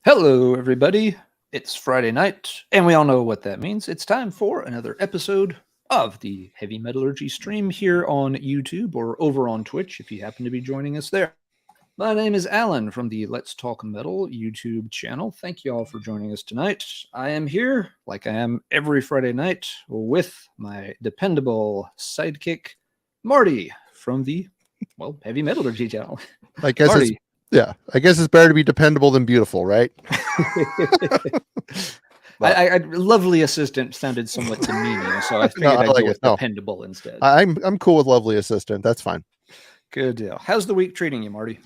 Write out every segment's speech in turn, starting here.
Hello, everybody. It's Friday night, and we all know what that means. It's time for another episode of the Heavy Metallurgy stream here on YouTube or over on Twitch if you happen to be joining us there. My name is Alan from the Let's Talk Metal YouTube channel. Thank you all for joining us tonight. I am here, like I am every Friday night, with my dependable sidekick, Marty from the, Heavy Metallurgy channel. I guess Marty. I guess it's better to be dependable than beautiful, right? I lovely assistant sounded somewhat demeaning, so I figured I'd go with dependable instead. I'm cool with lovely assistant. That's fine. Good deal. How's the week treating you, Marty?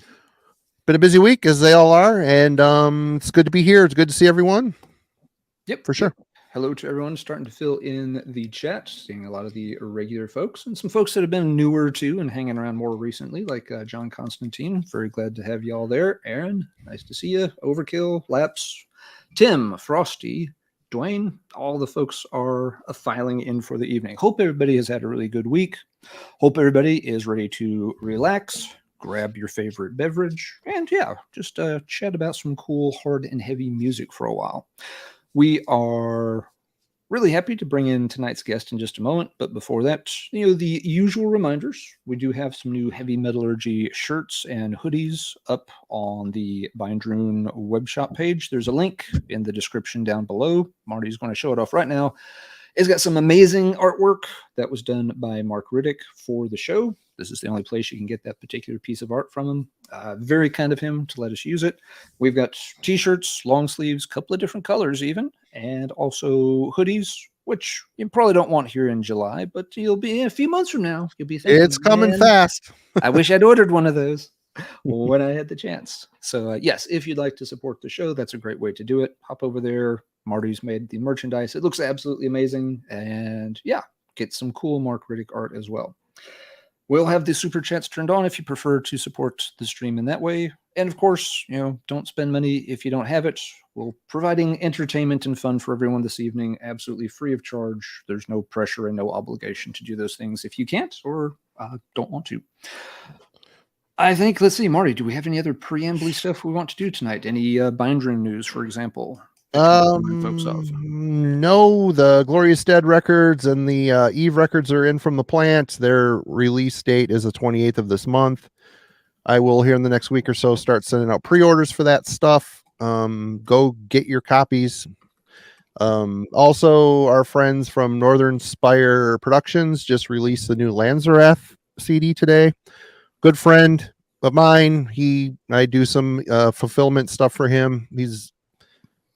Been a busy week, as they all are, and it's good to be here. It's good to see everyone. Yep, for sure. Hello to everyone starting to fill in the chat, seeing a lot of the regular folks and some folks that have been newer too and hanging around more recently, like John Constantine. Very glad to have you all there. Aaron, nice to see you. Overkill, Laps, Tim, Frosty, Dwayne, all the folks are filing in for the evening. Hope everybody has had a really good week. Hope everybody is ready to relax, grab your favorite beverage, and just chat about some cool, hard, and heavy music for a while. We are really happy to bring in tonight's guest in just a moment, but before that, the usual reminders. We do have some new Heavy Metallurgy shirts and hoodies up on the Bindrune web shop page. There's a link in the description down below. Marty's going to show it off right now. It's got some amazing artwork that was done by Mark Riddick for the show. This is the only place you can get that particular piece of art from him. Very kind of him to let us use it. We've got t-shirts, long sleeves, a couple of different colors even, and also hoodies, which you probably don't want here in July, but you'll be in a few months from now. You'll be thinking, it's coming fast. I wish I'd ordered one of those when I had the chance. So yes, if you'd like to support the show, that's a great way to do it. Hop over there. Marty's made the merchandise. It looks absolutely amazing. And get some cool Mark Riddick art as well. We'll have the super chats turned on if you prefer to support the stream in that way. And of course, don't spend money if you don't have it. We're providing entertainment and fun for everyone this evening, absolutely free of charge. There's no pressure and no obligation to do those things if you can't or don't want to. I think, let's see, Marty, do we have any other preamble stuff we want to do tonight? Any Bindrune news, for example? No, the Glorious Dead records and the Eve records are in from the plant. Their release date is the 28th of this month. I will, here in the next week or so, start sending out pre-orders for that stuff. Go get your copies. Also, our friends from Northern Spire Productions just released the new Lanzareth CD today. Good friend of mine. I do some fulfillment stuff for him. He's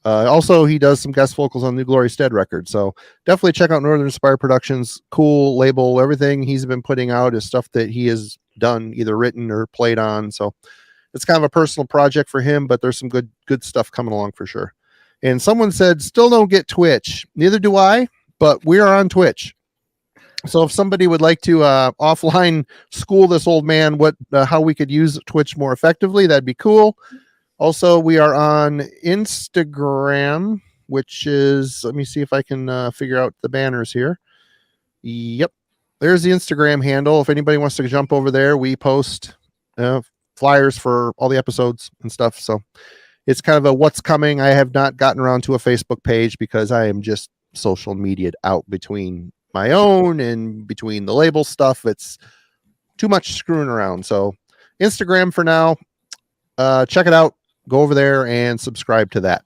also, he does some guest vocals on New Glorious Dead records. So definitely check out Northern Spire Productions. Cool label. Everything he's been putting out is stuff that he has done, either written or played on. So it's kind of a personal project for him, but there's some good stuff coming along for sure. And someone said, still don't get Twitch. Neither do I, but we are on Twitch. So if somebody would like to offline school this old man how we could use Twitch more effectively, that'd be cool. Also, we are on Instagram, which is, let me see if I can figure out the banners here. Yep. There's the Instagram handle. If anybody wants to jump over there, we post flyers for all the episodes and stuff. So it's kind of a what's coming. I have not gotten around to a Facebook page because I am just social media'd out between my own and between the label stuff. It's too much screwing around. So Instagram for now. Check it out. Go over there and subscribe to that.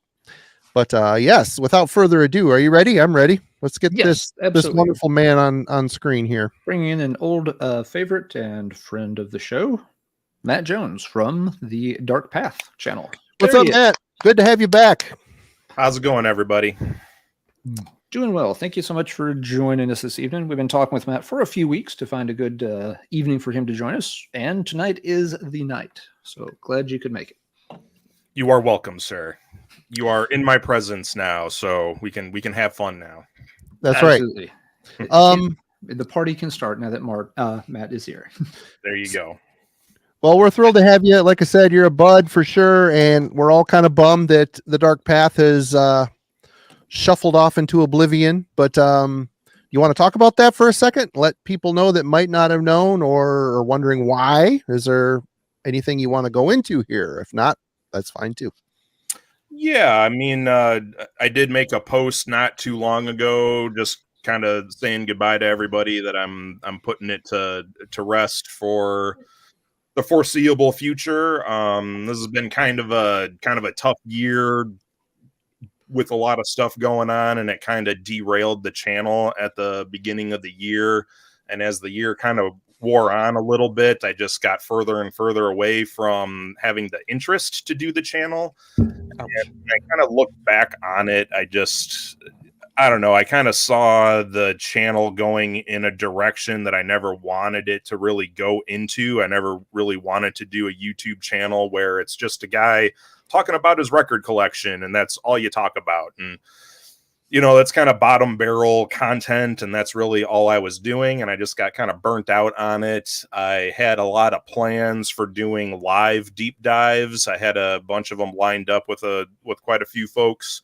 But yes, without further ado, are you ready? I'm ready. Let's get this wonderful man on screen here. Bringing in an old favorite and friend of the show, Matt Jones from the Dark Path channel. What's up, Matt? Good to have you back. How's it going, everybody? Doing well. Thank you so much for joining us this evening. We've been talking with Matt for a few weeks to find a good evening for him to join us, and tonight is the night. So glad you could make it. You are welcome, sir. You are in my presence now, so we can have fun now. That's Absolutely. Right. The party can start now that Matt is here. There you go. Well, we're thrilled to have you. Like I said, you're a bud for sure, and we're all kind of bummed that the Dark Path has shuffled off into oblivion. But you want to talk about that for a second? Let people know that might not have known or are wondering why. Is there anything you want to go into here? If not, that's fine too. Yeah, I mean, I did make a post not too long ago, just kind of saying goodbye to everybody that I'm putting it to rest for the foreseeable future. This has been kind of a tough year with a lot of stuff going on, and it kind of derailed the channel at the beginning of the year. And as the year kind of wore on a little bit, I just got further and further away from having the interest to do the channel. Ouch. I kind of look back on it. I don't know. I kind of saw the channel going in a direction that I never wanted it to really go into. I never really wanted to do a YouTube channel where it's just a guy talking about his record collection and that's all you talk about. And, that's kind of bottom barrel content. And that's really all I was doing. And I just got kind of burnt out on it. I had a lot of plans for doing live deep dives. I had a bunch of them lined up with quite a few folks.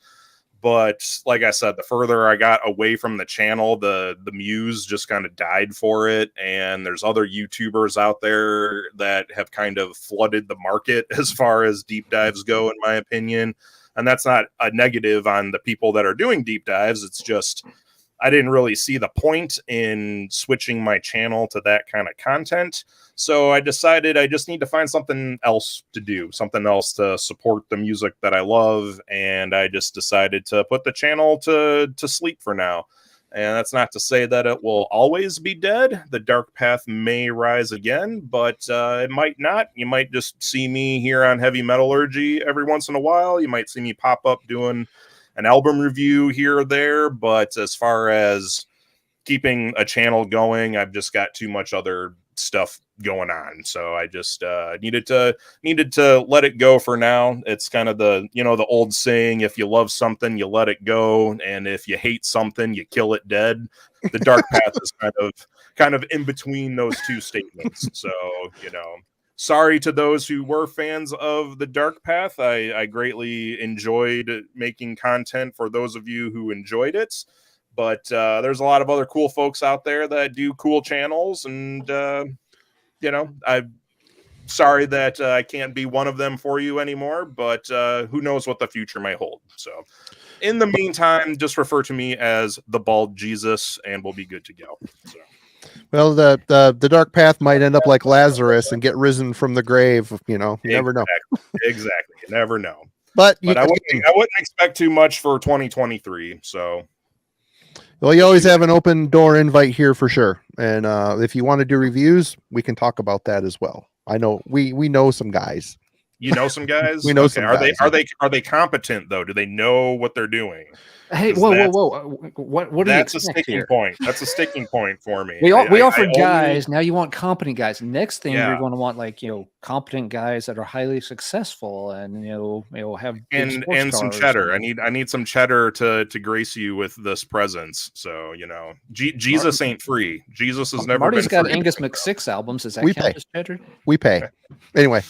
But like I said, the further I got away from the channel, the muse just kind of died for it. And there's other YouTubers out there that have kind of flooded the market as far as deep dives go, in my opinion. And that's not a negative on the people that are doing deep dives. It's just I didn't really see the point in switching my channel to that kind of content. So I decided I just need to find something else to do, something else to support the music that I love. And I just decided to put the channel to sleep for now. And that's not to say that it will always be dead. The dark path may rise again, but it might not. You might just see me here on Heavy Metallurgy every once in a while. You might see me pop up doing an album review here or there. But as far as keeping a channel going, I've just got too much other stuff going on, so I just needed to let it go for now. It's kind of the the old saying, if you love something you let it go, and if you hate something you kill it dead. The dark path is kind of in between those two statements. So sorry to those who were fans of the dark path. I greatly enjoyed making content for those of you who enjoyed it. But there's a lot of other cool folks out there that do cool channels. And, I'm sorry that I can't be one of them for you anymore. But who knows what the future may hold. So in the meantime, just refer to me as the Bald Jesus and we'll be good to go. So. Well, the dark path might end up like Lazarus and get risen from the grave. You never know. Exactly. You never know. But I wouldn't expect too much for 2023. So. Well, you always have an open door invite here for sure. And if you want to do reviews, we can talk about that as well. I know we know some guys. You know some guys? We know some guys. Are they competent though? Do they know what they're doing? Hey, whoa! What do you expect? That's a sticking point. That's a sticking point for me. We offered guys. Now you want competent guys. Next thing you're going to want competent guys that are highly successful and have and some cheddar. I need some cheddar to grace you with this presence. So Jesus ain't free. Jesus has never. Marty's been got free. Angus McSix albums. Does that We count pay. as cheddar? We pay. Anyway.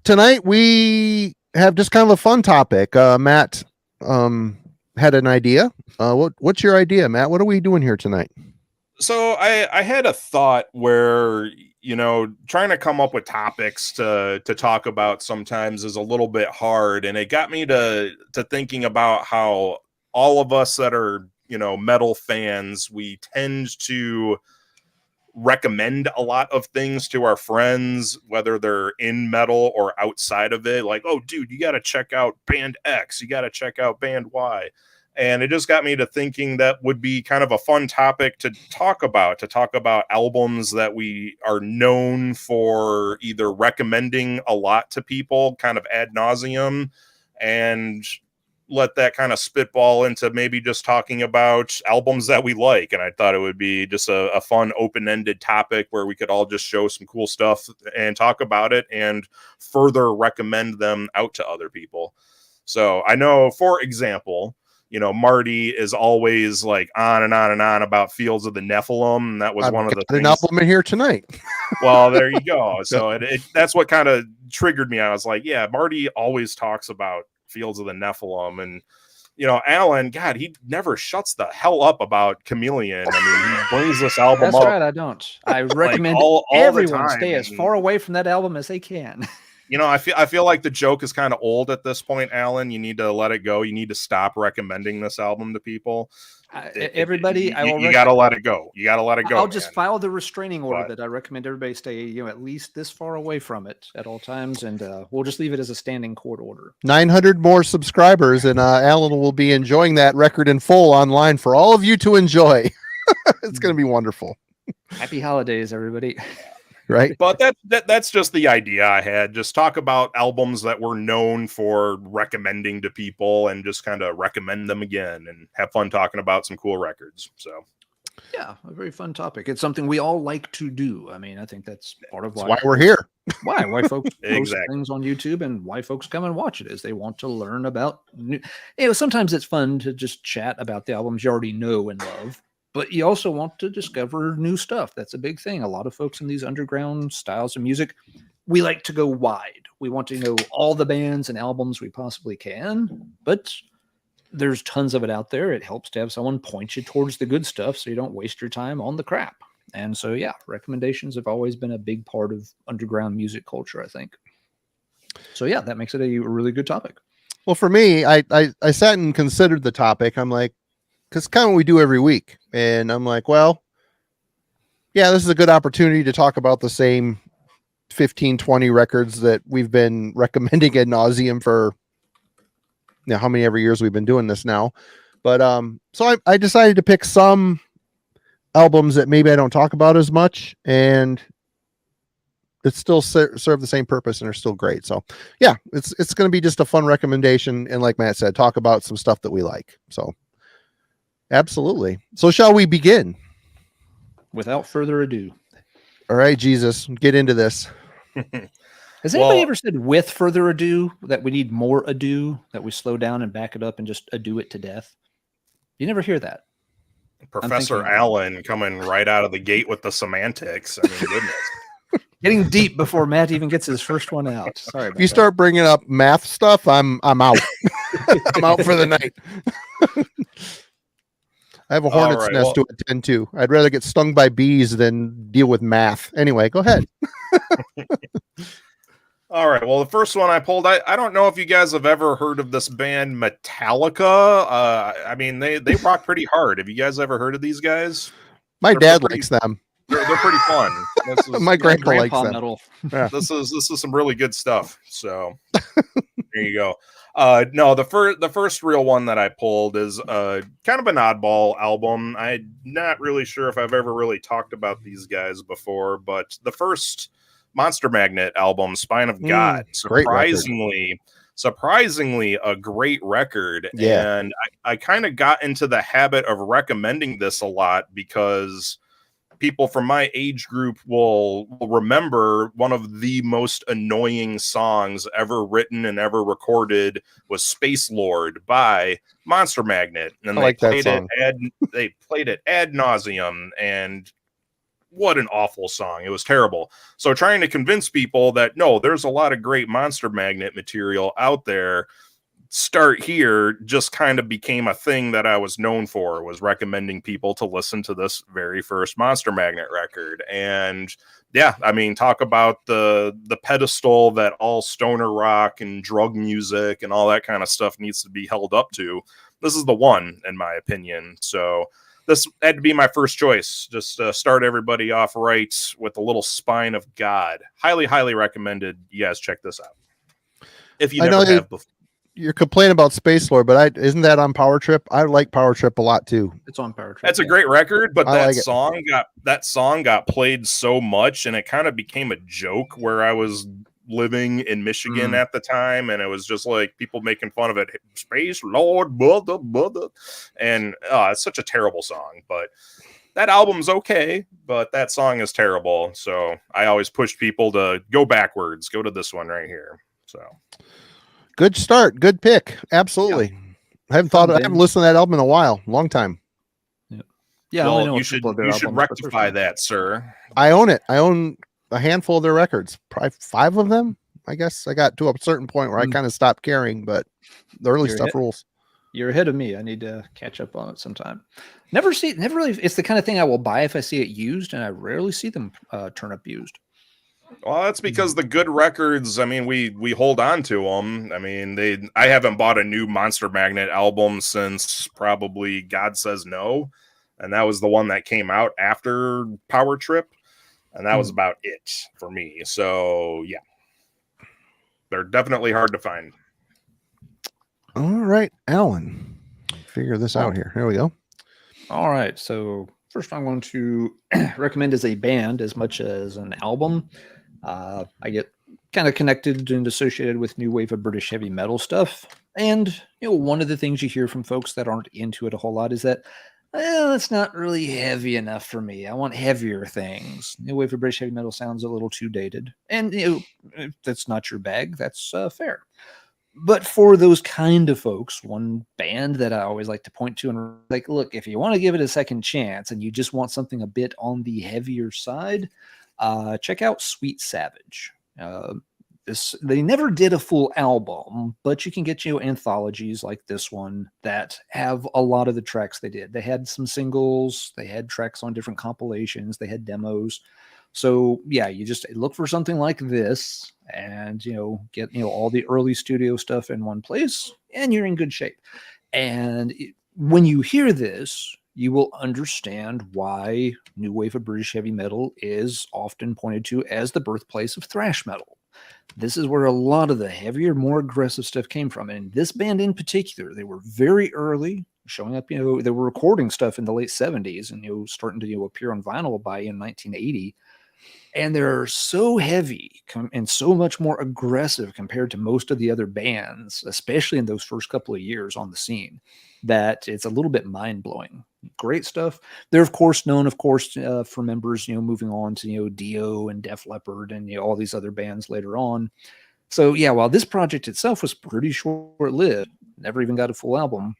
Tonight we have just kind of a fun topic. Matt had an idea. What's your idea, Matt? What are we doing here tonight? So I had a thought where trying to come up with topics to talk about sometimes is a little bit hard, and it got me to thinking about how all of us that are metal fans, we tend to recommend a lot of things to our friends, whether they're in metal or outside of it. Like, oh, dude, you got to check out band X. You got to check out band Y. And it just got me to thinking that would be kind of a fun topic to talk about albums that we are known for either recommending a lot to people kind of ad nauseum, and let that kind of spitball into maybe just talking about albums that we like. And I thought it would be just a fun open-ended topic where we could all just show some cool stuff and talk about it and further recommend them out to other people. So I know, for example, Marty is always like on and on and on about Fields of the Nephilim. And that was one of the things. An album in here tonight. Well, there you go. So that's what kind of triggered me. I was like, yeah, Marty always talks about Fields of the Nephilim. And Alan, God, he never shuts the hell up about Chameleon. I mean, he brings this album That's up. right, I don't. I recommend all everyone the time. stay as far away from that album as they can. You know, I feel like the joke is kind of old at this point, Alan. You need to let it go. You need to stop recommending this album to people. Everybody, you got to let it go. You got to let it go. I'll just file the restraining order But- that I recommend everybody stay, at least this far away from it at all times, and we'll just leave it as a standing court order. 900 more subscribers, and Alan will be enjoying that record in full online for all of you to enjoy. It's going to be wonderful. Happy holidays, everybody. Right? But that's just the idea I had. Just talk about albums that we're known for recommending to people and just kind of recommend them again and have fun talking about some cool records. So Yeah, a very fun topic. It's something we all like to do. I mean, I think that's part of That's why we're here. why folks post Exactly. things on YouTube and why folks come and watch it is they want to learn about new. Sometimes it's fun to just chat about the albums you already know and love, but you also want to discover new stuff. That's a big thing. A lot of folks in these underground styles of music, we like to go wide. We want to know all the bands and albums we possibly can, but there's tons of it out there. It helps to have someone point you towards the good stuff so you don't waste your time on the crap. And so, yeah, recommendations have always been a big part of underground music culture, I think. So, yeah, that makes it a really good topic. Well, for me, I sat and considered the topic. I'm like, because kind of what we do every week. And I'm like, well, yeah, this is a good opportunity to talk about the same 15, 20 records that we've been recommending ad nauseum for, how many ever years we've been doing this now. But so I decided to pick some albums that maybe I don't talk about as much, and it still serve the same purpose and are still great. So yeah, it's going to be just a fun recommendation. And like Matt said, talk about some stuff that we like. So absolutely. So shall we begin? Without further ado. All right, Jesus, get into this. Has anybody ever said with further ado that we need more ado, that we slow down and back it up and just ado it to death? You never hear that. Professor Allen coming right out of the gate with the semantics. I mean, goodness. Getting deep before Matt even gets his first one out. Sorry about If you start bringing up math stuff, I'm out. I'm out for the night. I have a hornet's nest to attend to. I'd rather get stung by bees than deal with math. Anyway, go ahead. All right. Well, the first one I pulled, I don't know if you guys have ever heard of this band Metallica. I mean, they rock pretty hard. Have you guys ever heard of these guys? My dad likes them. They're pretty fun. My grandpa likes them. Metal. Yeah. This is some really good stuff. So there you go. No, the first real one that I pulled is kind of an oddball album. I'm not really sure if I've ever really talked about these guys before, but the first Monster Magnet album, Spine of God, surprisingly a great record. Yeah. And I kind of got into the habit of recommending this a lot because people from my age group will remember one of the most annoying songs ever written and ever recorded was Space Lord by Monster Magnet. And they played it ad nauseum, and what an awful song. It was terrible. So trying to convince people that no, there's a lot of great Monster Magnet material out there, start here just kind of became a thing that I was known for, was recommending people to listen to this very first Monster Magnet record. And yeah, I mean, talk about the pedestal that all stoner rock and drug music and all that kind of stuff needs to be held up to. This is the one, in my opinion. So this had to be my first choice. Just start everybody off right with a little Spine of God. Highly, highly recommended. You guys check this out if you never have before. You're complaining about Space Lord, but isn't that on Power Trip? I like Power Trip a lot too. It's on Power Trip. That's a great record, but that song got played so much, and it kind of became a joke where I was living in Michigan at the time, and it was just like people making fun of it. Space Lord, mother, and it's such a terrible song. But that album's okay, but that song is terrible. So I always push people to go backwards. Go to this one right here. So. Good start. Good pick. Absolutely. Yeah. I haven't listened to that album in a while. Long time. Yeah. Well, you should rectify that, sir. I own it. I own a handful of their records. Probably 5 of them. I guess I got to a certain point where I kind of stopped caring, but the early stuff rules. You're ahead of me. I need to catch up on it sometime. Never really. It's the kind of thing I will buy if I see it used, and I rarely see them turn up used. Well, that's because the good records, I mean, we hold on to them. I mean, I haven't bought a new Monster Magnet album since probably God Says No, and that was the one that came out after Power Trip, and that was about it for me. So, yeah. They're definitely hard to find. All right, Alan. Figure this out here. Here we go. All right. So first I'm going to recommend as a band as much as an album. I get kind of connected and associated with new wave of British heavy metal stuff. And, you know, one of the things you hear from folks that aren't into it a whole lot is that, well, it's not really heavy enough for me. I want heavier things. New wave of British heavy metal sounds a little too dated. And, you know, if that's not your bag, that's fair. But for those kind of folks, one band that I always like to point to and like, look, if you want to give it a second chance and you just want something a bit on the heavier side, check out Sweet Savage. They never did a full album, but you can get anthologies like this one that have a lot of the tracks they did. They had some singles, they had tracks on different compilations, they had demos. So yeah, you just look for something like this and, get, all the early studio stuff in one place and you're in good shape. And when you hear this, you will understand why new wave of British heavy metal is often pointed to as the birthplace of thrash metal. This is where a lot of the heavier, more aggressive stuff came from. And this band in particular, they were very early showing up, they were recording stuff in the late 70s and, starting to, appear on vinyl by in 1980. And they're so heavy and so much more aggressive compared to most of the other bands, especially in those first couple of years on the scene, that it's a little bit mind-blowing. Great stuff. They're, of course, known, for members, moving on to, Dio and Def Leppard and all these other bands later on. So, yeah, while this project itself was pretty short-lived, never even got a full album,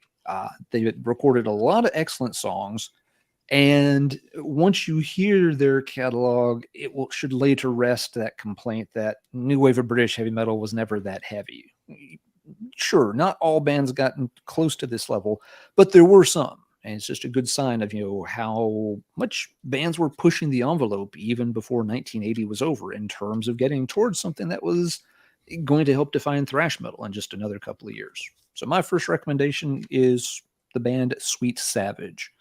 they recorded a lot of excellent songs. And once you hear their catalog, should lay to rest that complaint that new wave of British heavy metal was never that heavy. Sure, not all bands gotten close to this level, but there were some. And it's just a good sign of, how much bands were pushing the envelope even before 1980 was over in terms of getting towards something that was going to help define thrash metal in just another couple of years. So my first recommendation is the band Sweet Savage.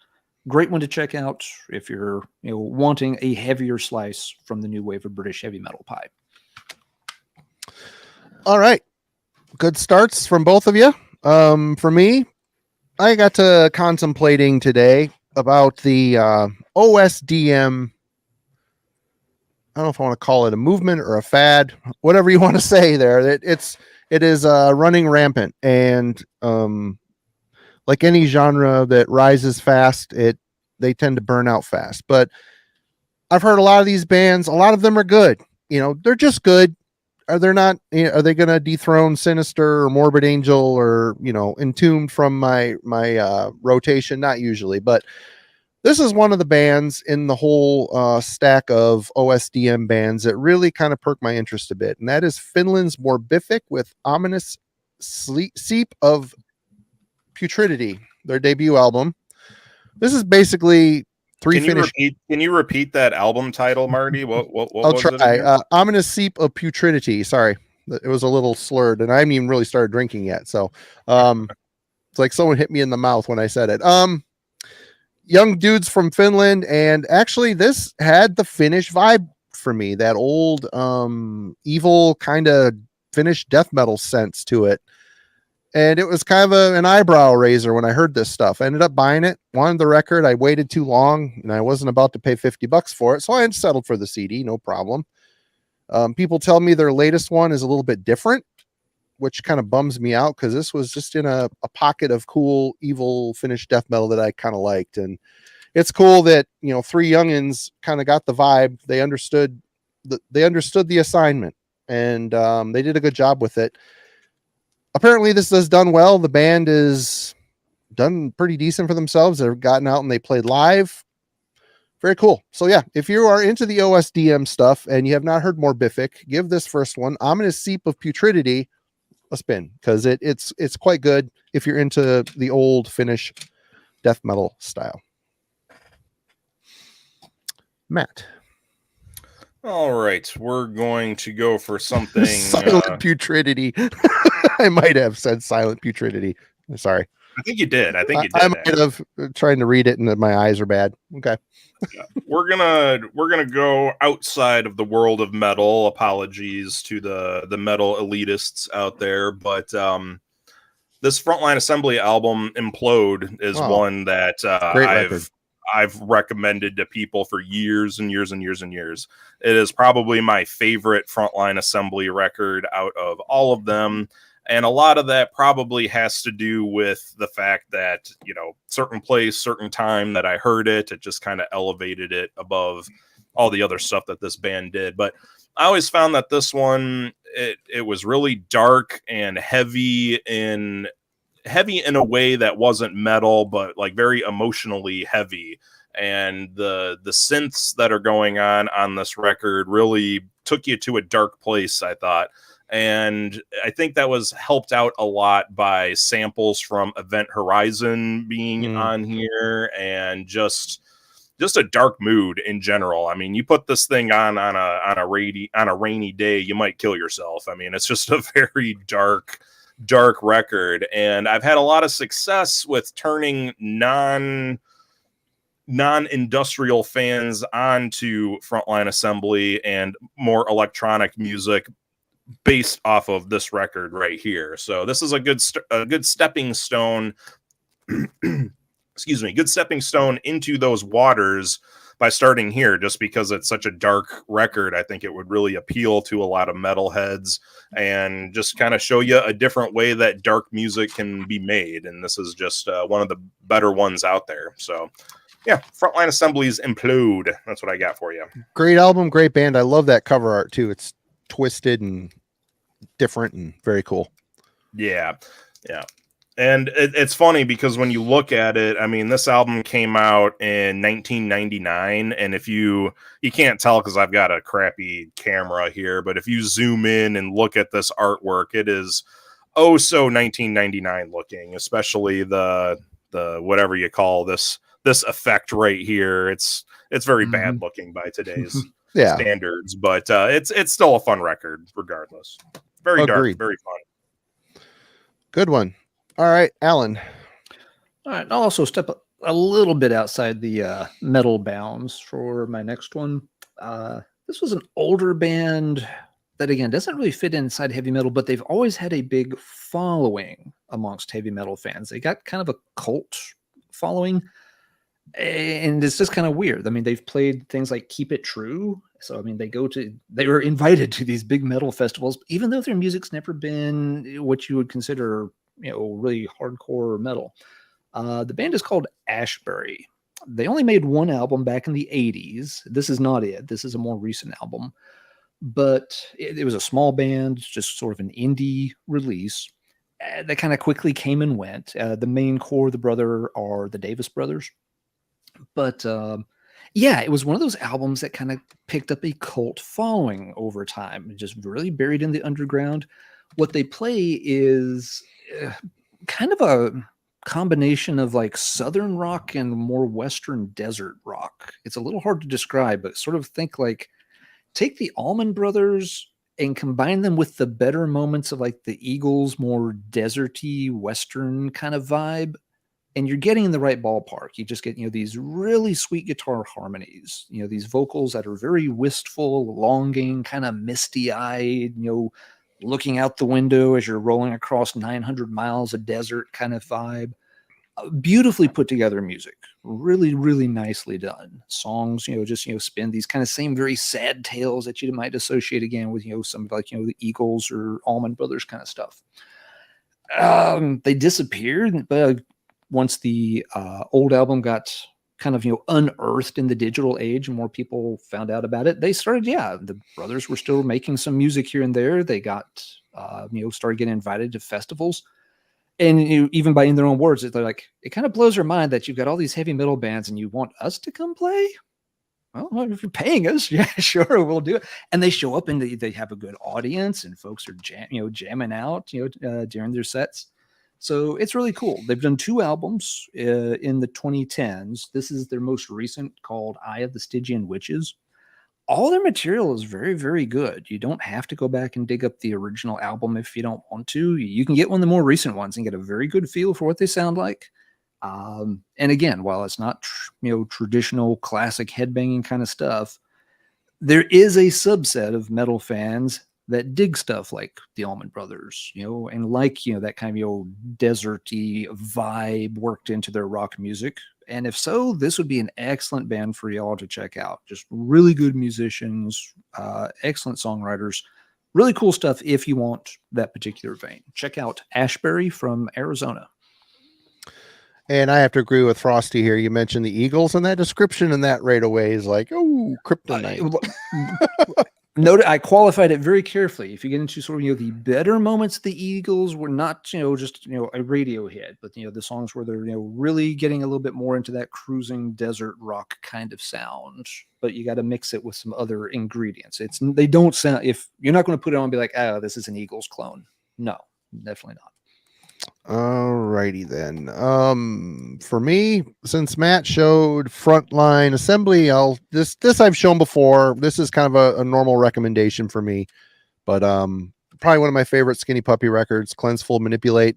Great one to check out if you're wanting a heavier slice from the new wave of British heavy metal pie. All right. Good starts from both of you. For me, I got to contemplating today about the OSDM. I don't know if I want to call it a movement or a fad, whatever you want to say there. It is running rampant, and like any genre that rises fast, they tend to burn out fast. But I've heard a lot of these bands, a lot of them are good. They're just good. Are they not? Are they going to dethrone Sinister or Morbid Angel or Entombed from my rotation? Not usually, but this is one of the bands in the whole stack of OSDM bands that really kind of perked my interest a bit, and that is Finland's Morbific with Ominous Seep of Putridity, their debut album. This is basically Can you repeat that album title, Marty? What I'll was try. it? Ominous Seep of Putridity. Sorry, it was a little slurred, and I haven't even really started drinking yet. So, it's like someone hit me in the mouth when I said it. Young dudes from Finland, and actually, this had the Finnish vibe for me. That old, evil kind of Finnish death metal sense to it. And it was kind of an eyebrow raiser when I heard this stuff. I ended up buying it, wanted the record. I waited too long and I wasn't about to pay $50 for it. So I settled for the CD, no problem. People tell me their latest one is a little bit different, which kind of bums me out because this was just in a pocket of cool, evil Finnish death metal that I kind of liked. And it's cool that, three youngins kind of got the vibe. They understood the assignment and they did a good job with it. Apparently this has done well. The band is done pretty decent for themselves. They've gotten out and they played live. Very cool. So yeah, if you are into the OSDM stuff and you have not heard Morbific, give this first one, Ominous Seep of Putridity, a spin because it's quite good if you're into the old Finnish death metal style. Matt. All right, we're going to go for something. Silent putridity. I might have said silent putridity. Sorry. I think you did. I think you I did. might have trying to read it and my eyes are bad. Okay. We're gonna go outside of the world of metal. Apologies to the metal elitists out there, but this Frontline Assembly album, Implode, is one that great record. I've recommended to people for years and years and years and years. It is probably my favorite Frontline Assembly record out of all of them. And a lot of that probably has to do with the fact that, you know, certain place, certain time that I heard it, it just kind of elevated it above all the other stuff that this band did. But I always found that this one, it was really dark and heavy in a way that wasn't metal, but like very emotionally heavy. And the synths that are going on this record really took you to a dark place, I thought. And I think that was helped out a lot by samples from Event Horizon being on here, and just a dark mood in general. I mean, you put this thing on a rainy day, you might kill yourself. I mean, it's just a very dark record, and I've had a lot of success with turning non-industrial fans onto Frontline Assembly and more electronic music based off of this record right here. So this is a good stepping stone excuse me, good stepping stone into those waters by starting here, just because it's such a dark record. I think it would really appeal to a lot of metalheads and just kind of show you a different way that dark music can be made. And this is just one of the better ones out there. So yeah, Frontline Assembly's Implode. That's what I got for you. Great album, great band. I love that cover art too. It's twisted and different and very cool. Yeah. And it's funny because when you look at it, I mean, this album came out in 1999, and if you can't tell because I've got a crappy camera here, but if you zoom in and look at this artwork, it is so 1999 looking, especially the whatever you call this effect right here. It's very bad looking by today's standards, but it's still a fun record regardless. Very dark, very fun. Good one. All right, Alan. All right, I'll also step a little bit outside the metal bounds for my next one. This was an older band that, again, doesn't really fit inside heavy metal, but they've always had a big following amongst heavy metal fans. They got kind of a cult following, and it's just kind of weird. I mean, they've played things like Keep It True. So, I mean, they were invited to these big metal festivals, even though their music's never been what you would consider, you know, really hardcore metal. The band is called Ashbury. They only made one album back in the 80s. This is not it. This is a more recent album. But it was a small band, just sort of an indie release. That kind of quickly came and went. The main core of the brother are the Davis brothers. But yeah, it was one of those albums that kind of picked up a cult following over time, just really buried in the underground. What they play is kind of a combination of like Southern rock and more Western desert rock. It's a little hard to describe, but sort of think like take the Allman Brothers and combine them with the better moments of like the Eagles, more deserty Western kind of vibe. And you're getting in the right ballpark. You just get, you know, these really sweet guitar harmonies, you know, these vocals that are very wistful, longing, kind of misty-eyed, you know, looking out the window as you're rolling across 900 miles of desert kind of vibe. Beautifully put together music. Really, really nicely done. Songs, you know, just, you know, spin these kind of same very sad tales that you might associate again with, you know, some like, you know, the Eagles or Allman Brothers kind of stuff. They disappeared, but once the old album got kind of, you know, unearthed in the digital age and more people found out about it, they started, the brothers were still making some music here and there. They got, you know, started getting invited to festivals. And you know, even by in their own words, they're like, it kind of blows your mind that you've got all these heavy metal bands and you want us to come play? Well, if you're paying us, yeah, sure, we'll do it. And they show up and they have a good audience and folks are jamming out, you know, during their sets. So it's really cool. They've done 2 albums in the 2010s. This is their most recent, called Eye of the Stygian Witches. all their material is very, very good. You don't have to go back and dig up the original album if you don't want to. You can get one of the more recent ones and get a very good feel for what they sound like. And again, while it's not traditional classic headbanging kind of stuff, there is a subset of metal fans that dig stuff like the Allman Brothers, and like that kind of deserty vibe worked into their rock music. And if so, this would be an excellent band for y'all to check out. Just really good musicians, excellent songwriters, really cool stuff if you want that particular vein. Check out Ashbury from Arizona. And I have to agree with Frosty here. You mentioned the Eagles, and that description and that right away is like, oh, kryptonite. Note, I qualified it very carefully. If you get into sort of the better moments, the Eagles were not just a radio hit, but the songs where they're really getting a little bit more into that cruising desert rock kind of sound. But you got to mix it with some other ingredients. They don't sound, if you're not going to put it on and be like, oh, this is an Eagles clone. No, definitely not. Alrighty then. For me, since Matt showed Frontline Assembly, this I've shown before. This is kind of a normal recommendation for me, but probably one of my favorite Skinny Puppy records, Cleanseful Manipulate.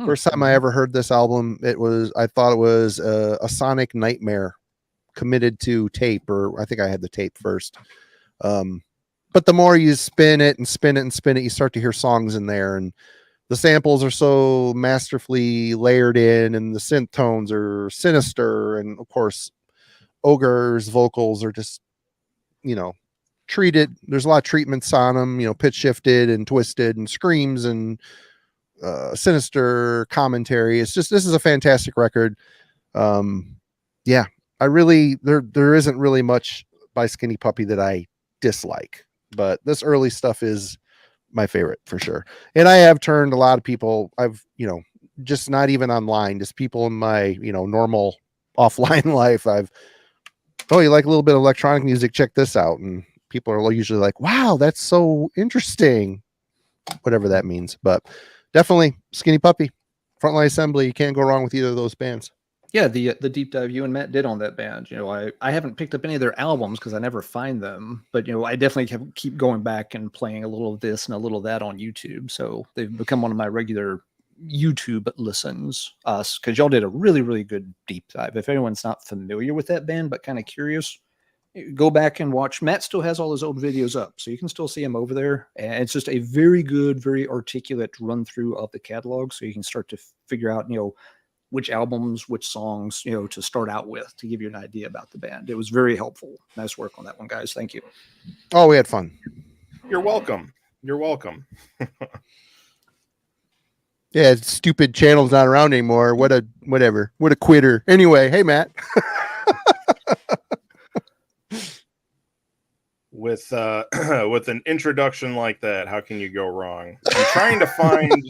First time I ever heard this album, I thought it was a sonic nightmare committed to tape, or I think I had the tape first. But the more you spin it and spin it and spin it, you start to hear songs in there, and the samples are so masterfully layered in, and the synth tones are sinister. And of course, Ogre's vocals are just, treated. There's a lot of treatments on them, pitch shifted and twisted and screams and sinister commentary. This is a fantastic record. Yeah, there isn't really much by Skinny Puppy that I dislike, but this early stuff is my favorite for sure. And I have turned a lot of people, just not even online, just people in my, normal offline life. You like a little bit of electronic music, check this out. And people are usually like, wow, that's so interesting, whatever that means. But definitely Skinny Puppy, Frontline Assembly. You can't go wrong with either of those bands. Yeah, the deep dive you and Matt did on that band. I haven't picked up any of their albums because I never find them, but I definitely keep going back and playing a little of this and a little of that on YouTube. So they've become one of my regular YouTube listens. Because y'all did a really, really good deep dive. If anyone's not familiar with that band but kind of curious, go back and watch. Matt still has all his old videos up, so you can still see him over there. And it's just a very good, very articulate run through of the catalog, so you can start to figure out, which albums, which songs, to start out with, to give you an idea about the band. It was very helpful. Nice work on that one, guys. Thank you. Oh, we had fun. You're welcome. You're welcome. Yeah, stupid channel's not around anymore. What a quitter. Anyway, hey, Matt. With an introduction like that, how can you go wrong? I'm trying to find...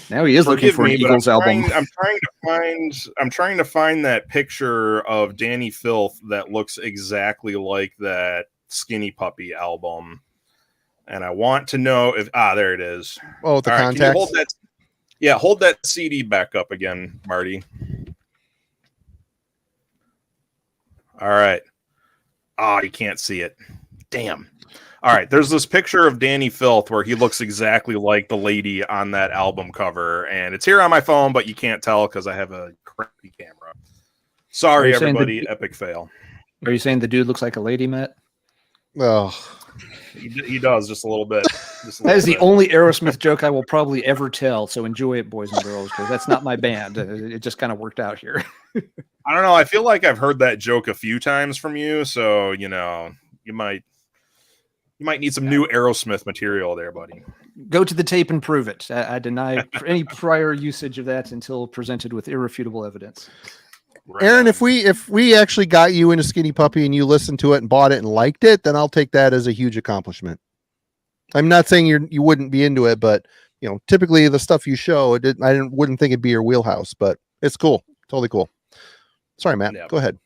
Now he is looking for an Eagles album. I'm trying to find that picture of Danny Filth that looks exactly like that Skinny Puppy album, and I want to know if there it is. Oh, the contacts. Hold that CD back up again, Marty. All right. Oh, you can't see it. Damn. All right, there's this picture of Danny Filth where he looks exactly like the lady on that album cover, and it's here on my phone, but you can't tell because I have a crappy camera. Sorry, everybody. Epic fail. Are you saying the dude looks like a lady, Matt? Oh, he does just a little bit. That is the only Aerosmith joke I will probably ever tell, so enjoy it, boys and girls, because that's not my band. It just kind of worked out here. I don't know. I feel like I've heard that joke a few times from you, so, you might need some new Aerosmith material there, buddy. Go to the tape and prove it. I deny any prior usage of that until presented with irrefutable evidence. Right. Aaron, if we actually got you into Skinny Puppy and you listened to it and bought it and liked it, then I'll take that as a huge accomplishment. I'm not saying you wouldn't be into it, but typically the stuff you show, I wouldn't think it'd be your wheelhouse, but it's cool, totally cool. Sorry, Matt. Yeah. Go ahead.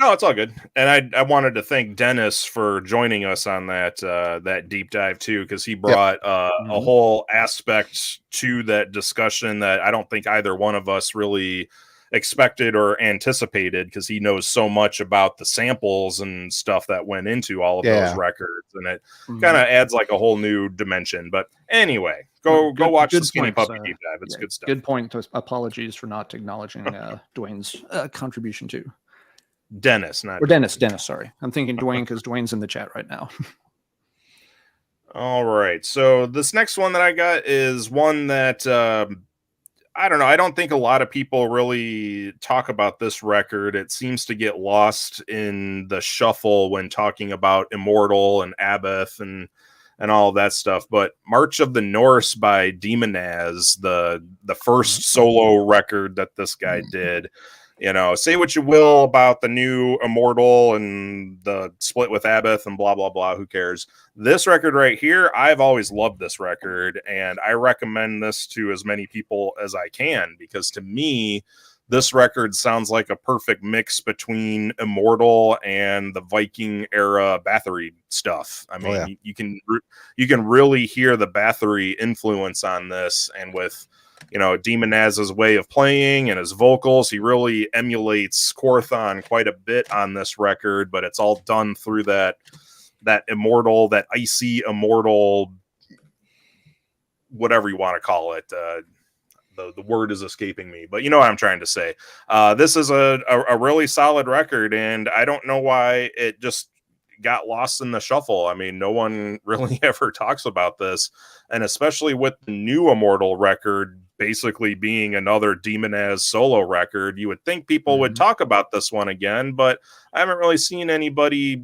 No, it's all good. And I wanted to thank Dennis for joining us on that deep dive too, because he brought a whole aspect to that discussion that I don't think either one of us really expected or anticipated, because he knows so much about the samples and stuff that went into all of those records, and it kind of adds like a whole new dimension. But anyway, go watch the Skinny Puppy Deep Dive. It's good stuff. Good point. Apologies for not acknowledging Dwayne's contribution to Dennis, not or Dennis. Dennis, sorry, I'm thinking Dwayne because Dwayne's in the chat right now. All right, so this next one that I got is one that I don't know. I don't think a lot of people really talk about this record. It seems to get lost in the shuffle when talking about Immortal and Abath and all of that stuff. But March of the Norse by Demonaz, the first solo record that this guy did. You know, say what you will about the new Immortal and the split with Abath and blah, blah, blah. Who cares? This record right here, I've always loved this record, and I recommend this to as many people as I can, because to me, this record sounds like a perfect mix between Immortal and the Viking era Bathory stuff. I mean, you can really hear the Bathory influence on this, and with Demonaz's way of playing and his vocals, he really emulates Korthon quite a bit on this record, but it's all done through that Immortal, that icy Immortal, whatever you want to call it. The word is escaping me, but you know what I'm trying to say. This is a really solid record, and I don't know why it just got lost in the shuffle. I mean, no one really ever talks about this, and especially with the new Immortal record basically being another Demonaz solo record, you would think people would talk about this one again, but I haven't really seen anybody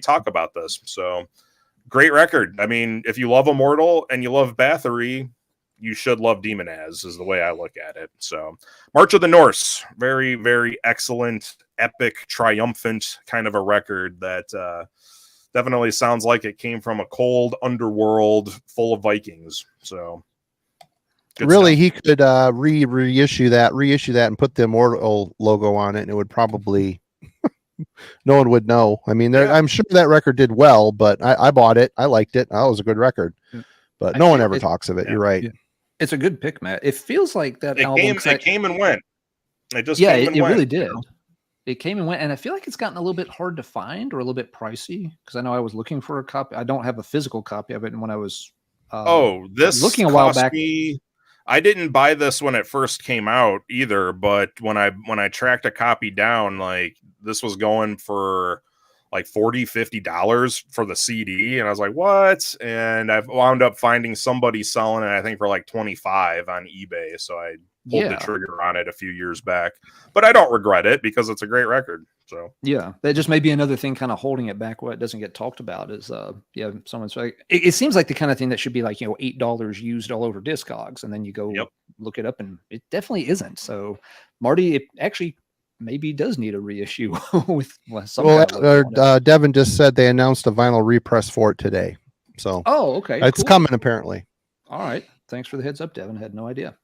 talk about this. So great record. I mean, if you love Immortal and you love Bathory, you should love Demonaz, is the way I look at it. So March of the Norse, very, very excellent, epic, triumphant kind of a record that definitely sounds like it came from a cold underworld full of Vikings. So really stuff. He could reissue that and put the Immortal logo on it, and it would probably no one would know. I mean, I'm sure that record did well, but I bought it. I liked it. That was a good record, but no one ever talks of it. You're right. Yeah. It's a good pick, Matt. It feels like that album came and went. It just it really did. It came and went, and I feel like it's gotten a little bit hard to find or a little bit pricey, because I know I was looking for a copy. I don't have a physical copy of it, and when I was looking a while back, I didn't buy this when it first came out either, but when I tracked a copy down, like this was going for like $40-$50 for the CD, and I was like, what? And I've wound up finding somebody selling it, I think, for like $25 on eBay. So I pulled the trigger on it a few years back, but I don't regret it because it's a great record. So yeah, that just may be another thing kind of holding it back. What doesn't get talked about is someone's like, it seems like the kind of thing that should be like, $8 used all over Discogs, and then you go look it up, and it definitely isn't. So Marty, it actually maybe does need a reissue with Devin just said they announced a vinyl repress for it today. So okay, it's coming apparently. All right, thanks for the heads up, Devin. Had no idea.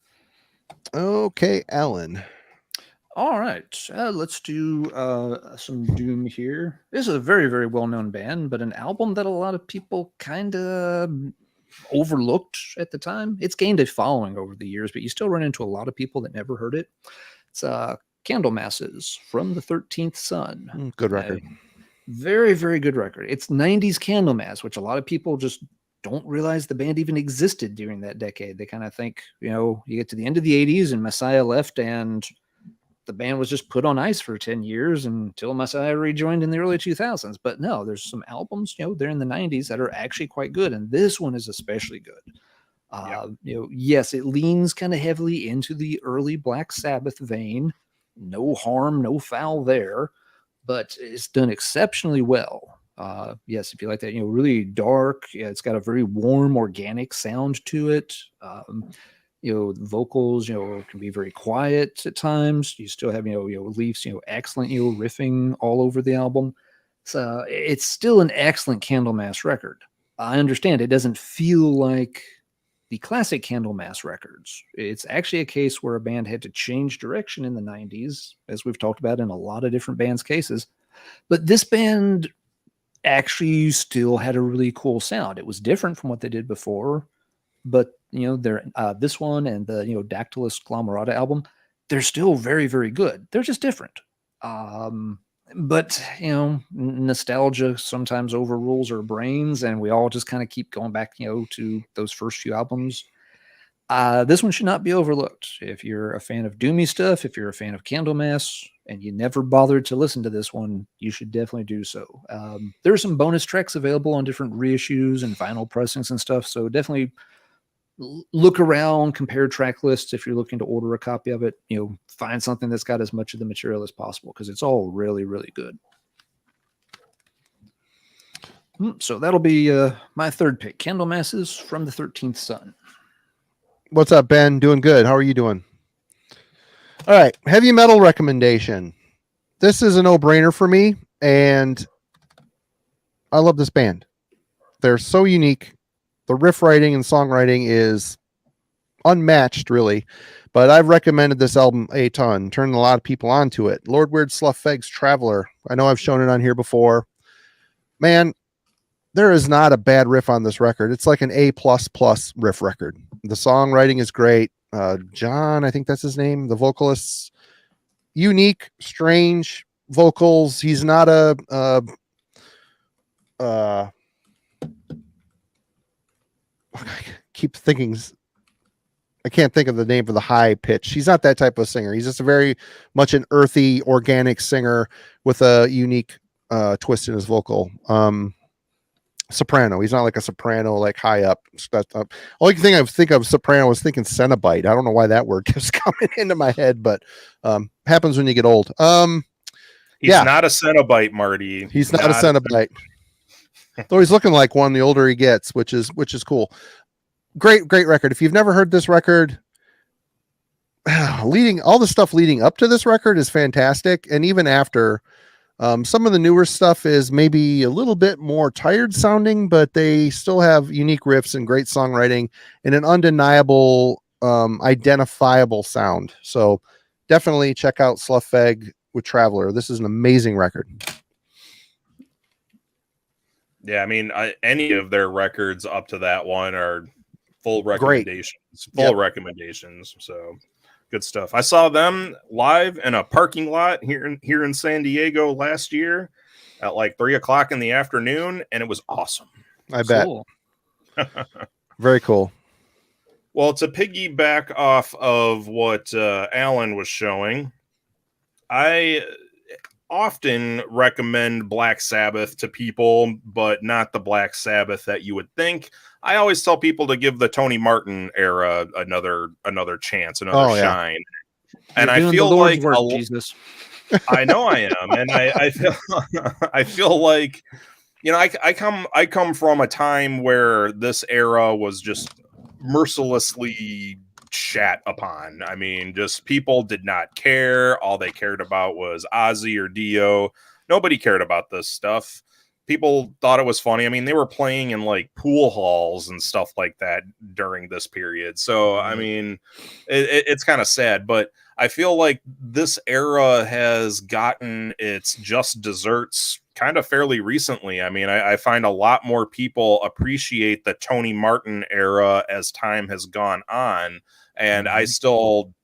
Okay, Alan. All right, let's do some Doom here. This is a very, very well-known band, but an album that a lot of people kind of overlooked at the time. It's gained a following over the years, but you still run into a lot of people that never heard it. It's Candlemasses from the 13th Sun. Good record. Very, very good record. It's 90s Candlemass, which a lot of people just don't realize the band even existed during that decade. They kind of think, you get to the end of the 80s and Messiah left, and the band was just put on ice for 10 years until Messiah rejoined in the early 2000s. But no, there's some albums, they're in the 90s that are actually quite good, and this one is especially good. Yes, it leans kind of heavily into the early Black Sabbath vein. No harm, no foul there, but it's done exceptionally well. Yes, if you like that, really dark. Yeah, it's got a very warm, organic sound to it. Vocals, can be very quiet at times. You still have, Leaf's, excellent, riffing all over the album. So it's still an excellent Candlemass record. I understand it doesn't feel like the classic Candlemass records. It's actually a case where a band had to change direction in the 90s, as we've talked about in a lot of different bands' cases. But this band actually still had a really cool sound. It was different from what they did before, but this one and the Dactylus Glomerata album, they're still very, very good. They're just different. But nostalgia sometimes overrules our brains, and we all just kind of keep going back, to those first few albums. This one should not be overlooked. If you're a fan of doomy stuff, if you're a fan of Candlemass, and you never bothered to listen to this one, you should definitely do so. There are some bonus tracks available on different reissues and vinyl pressings and stuff, so definitely look around, compare track lists if you're looking to order a copy of it. Find something that's got as much of the material as possible, because it's all really, really good. So that'll be my third pick, Candlemasses from the 13th Sun. What's up, Ben? Doing good. How are you doing? All right, heavy metal recommendation. This is a no-brainer for me, and I love this band. They're so unique. The riff writing and songwriting is unmatched, really. But I've recommended this album a ton, turned a lot of people onto it. Lord Weird Sluffeg's Traveler. I know I've shown it on here before. Man, there is not a bad riff on this record. It's like an A++ riff record. The songwriting is great. John, I think that's his name, the vocalist's unique, strange vocals. He's not I keep thinking, I can't think of the name for the high pitch. He's not that type of singer. He's just a very much an earthy, organic singer with a unique twist in his vocal. Soprano. He's not like a soprano, like high up. Only thing I think of soprano was thinking Cenobite. I don't know why that word keeps coming into my head, but happens when you get old. He's not a Cenobite, Marty. He's not a Cenobite. Though he's looking like one the older he gets, which is cool. Great record. If you've never heard this record, all the stuff leading up to this record is fantastic, and even after. Some of the newer stuff is maybe a little bit more tired sounding, but they still have unique riffs and great songwriting and an undeniable, identifiable sound. So definitely check out Sluffeg with Traveler. This is an amazing record. Yeah, I mean, any of their records up to that one are full recommendations. Recommendations. So good stuff. I saw them live in a parking lot here in San Diego last year at like 3:00 in the afternoon, and it was awesome. I bet. Very cool. Well, to piggyback off of what Alan was showing, I often recommend Black Sabbath to people, but not the Black Sabbath that you would think. I always tell people to give the Tony Martin era another chance, another shine. And I feel like Jesus. I know I am, and I feel I feel like I come from a time where this era was just mercilessly shat upon. I mean, just people did not care. All they cared about was Ozzy or Dio. Nobody cared about this stuff. People thought it was funny. I mean, they were playing in like pool halls and stuff like that during this period. So, I mean, it's kind of sad, but I feel like this era has gotten its just desserts kind of fairly recently. I mean, I find a lot more people appreciate the Tony Martin era as time has gone on. And I still,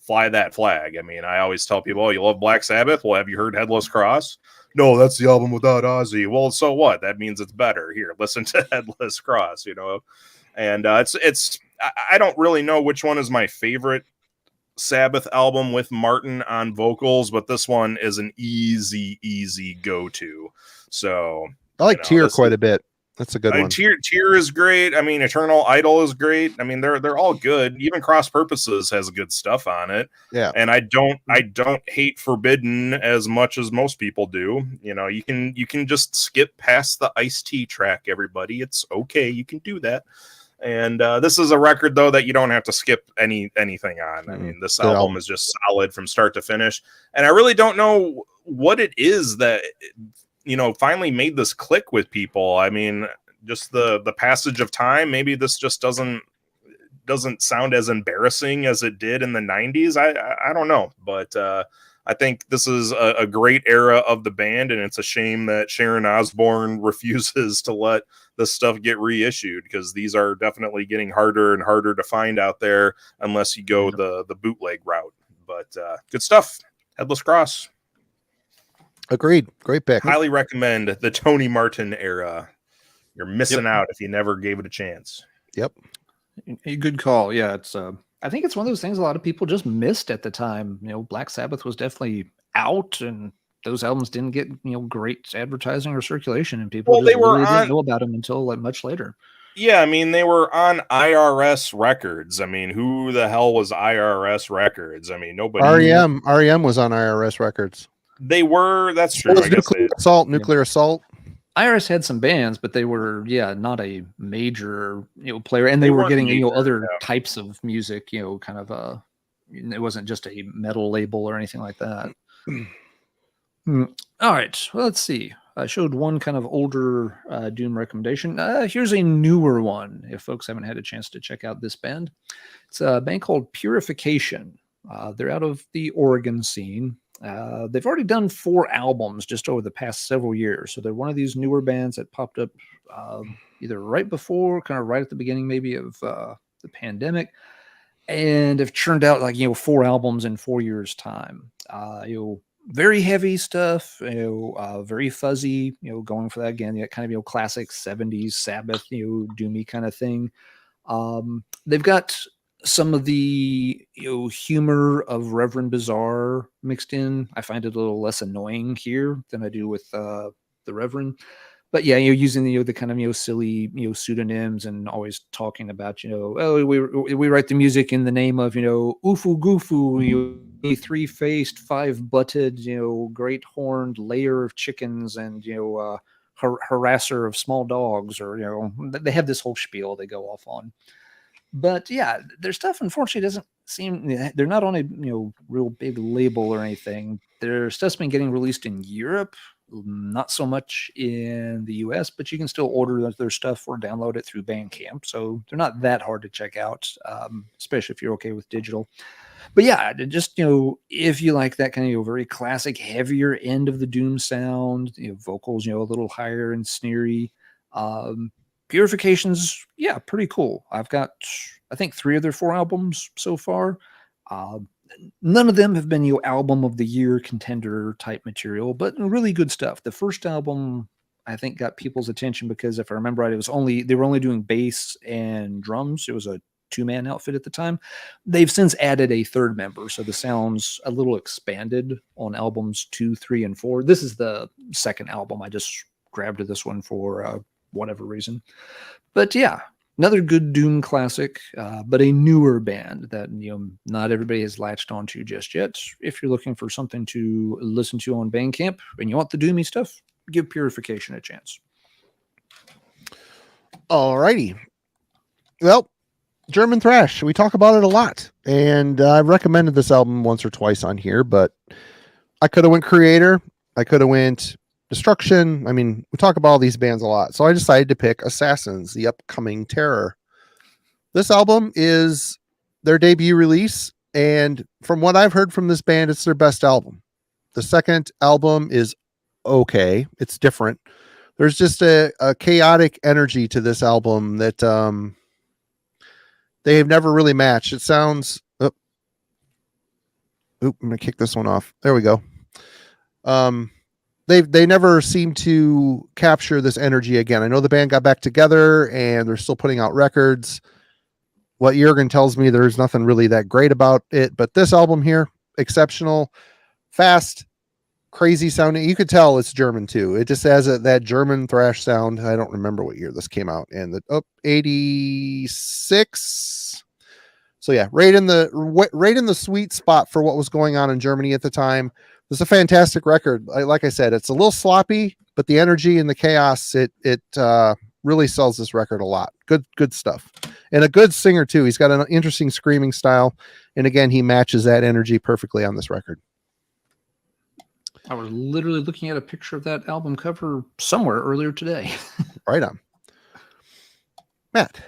fly that flag. I mean, I always tell people, oh, you love Black Sabbath? Well, have you heard Headless Cross? No, that's the album without Ozzy. Well, so what? That means it's better. Here, listen to Headless Cross, And it's I don't really know which one is my favorite Sabbath album with Martin on vocals, but this one is an easy go-to. So I like Tear quite a bit. That's a good one. Tear is great. I mean, Eternal Idol is great. I mean, they're all good. Even Cross Purposes has good stuff on it. Yeah. And I don't hate Forbidden as much as most people do. You can just skip past the Ice-T track, everybody. It's okay. You can do that. And this is a record, though, that you don't have to skip anything on. I mean, this album is just solid from start to finish. And I really don't know what it is that finally made this click with people. I mean, just the passage of time. Maybe this just doesn't sound as embarrassing as it did in the 90s. I don't know, but I think this is a great era of the band, and it's a shame that Sharon Osbourne refuses to let this stuff get reissued, because these are definitely getting harder and harder to find out there unless you go the bootleg route. But good stuff. Headless Cross. Agreed. Great pick. Highly recommend the Tony Martin era. You're missing out if you never gave it a chance. Yep. A good call. Yeah, it's I think it's one of those things a lot of people just missed at the time. You know, Black Sabbath was definitely out, and those albums didn't get, you know, great advertising or circulation, and people just really didn't know about them until like much later. Yeah, I mean, they were on IRS Records. I mean, who the hell was IRS Records? I mean, nobody. REM was on IRS Records. They were. That's true. I guess Nuclear Assault. IRS had some bands, but they were, not a major, player, and they were getting, major, other types of music, kind of, it wasn't just a metal label or anything like that. All right, well, let's see. I showed one kind of older Doom recommendation. Here's a newer one, if folks haven't had a chance to check out this band. It's a band called Purification. They're out of the Oregon scene. They've already done 4 albums just over the past several years. So they're one of these newer bands that popped up either right before, kind of right at the beginning maybe of the pandemic, and have churned out like, 4 albums in 4 years' time. Very heavy stuff, very fuzzy, going for that again, that kind of, classic 70s Sabbath, doomy kind of thing. They've got some of the humor of Reverend Bizarre mixed in. I find it a little less annoying here than I do with the Reverend. But yeah, using the kind of silly pseudonyms and always talking about oh, we write the music in the name of Ufu Gufu, a 3-faced, 5-butted, great horned layer of chickens, and harasser of small dogs, or they have this whole spiel they go off on. But yeah, their stuff unfortunately doesn't seem, they're not on a real big label or anything. Their stuff's been getting released in Europe, not so much in the US, but you can still order their stuff or download it through Bandcamp. So they're not that hard to check out, especially if you're okay with digital. But yeah, just if you like that kind of very classic, heavier end of the Doom sound, vocals a little higher and sneery. Purification's, pretty cool. I've got, I think, 3 of their 4 albums so far. None of them have been album of the year contender type material, but really good stuff. The first album, I think, got people's attention because, if I remember right, they were only doing bass and drums. It was a 2-man outfit at the time. They've since added a 3rd member, so the sound's a little expanded on albums 2, 3, and 4. This is the 2nd album. I just grabbed this one for whatever reason. But yeah, another good Doom classic, but a newer band that not everybody has latched onto just yet. If you're looking for something to listen to on Bandcamp and you want the Doomy stuff, give Purification a chance. Alrighty. Well, German thrash, we talk about it a lot, and I've recommended this album once or twice on here, but I could have went Creator, I could have went Destruction. I mean, we talk about all these bands a lot, so I decided to pick Assassins, the upcoming terror. This album is their debut release, and from what I've heard from this band, it's their best album. The 2nd album is okay. It's different. There's just a chaotic energy to this album that they have never really matched. It sounds... I'm going to kick this one off. There we go. They never seem to capture this energy again. I know the band got back together and they're still putting out records. What Jürgen tells me, there's nothing really that great about it, but this album here, exceptional, fast, crazy sounding. You could tell it's German too. It just has that German thrash sound. I don't remember what year this came out, and 86. So yeah, right in the sweet spot for what was going on in Germany at the time. It's a fantastic record. Like I said, it's a little sloppy, but the energy and the chaos, it really sells this record a lot. Good stuff. And a good singer too. He's got an interesting screaming style. And again, he matches that energy perfectly on this record. I was literally looking at a picture of that album cover somewhere earlier today. Right on. Matt.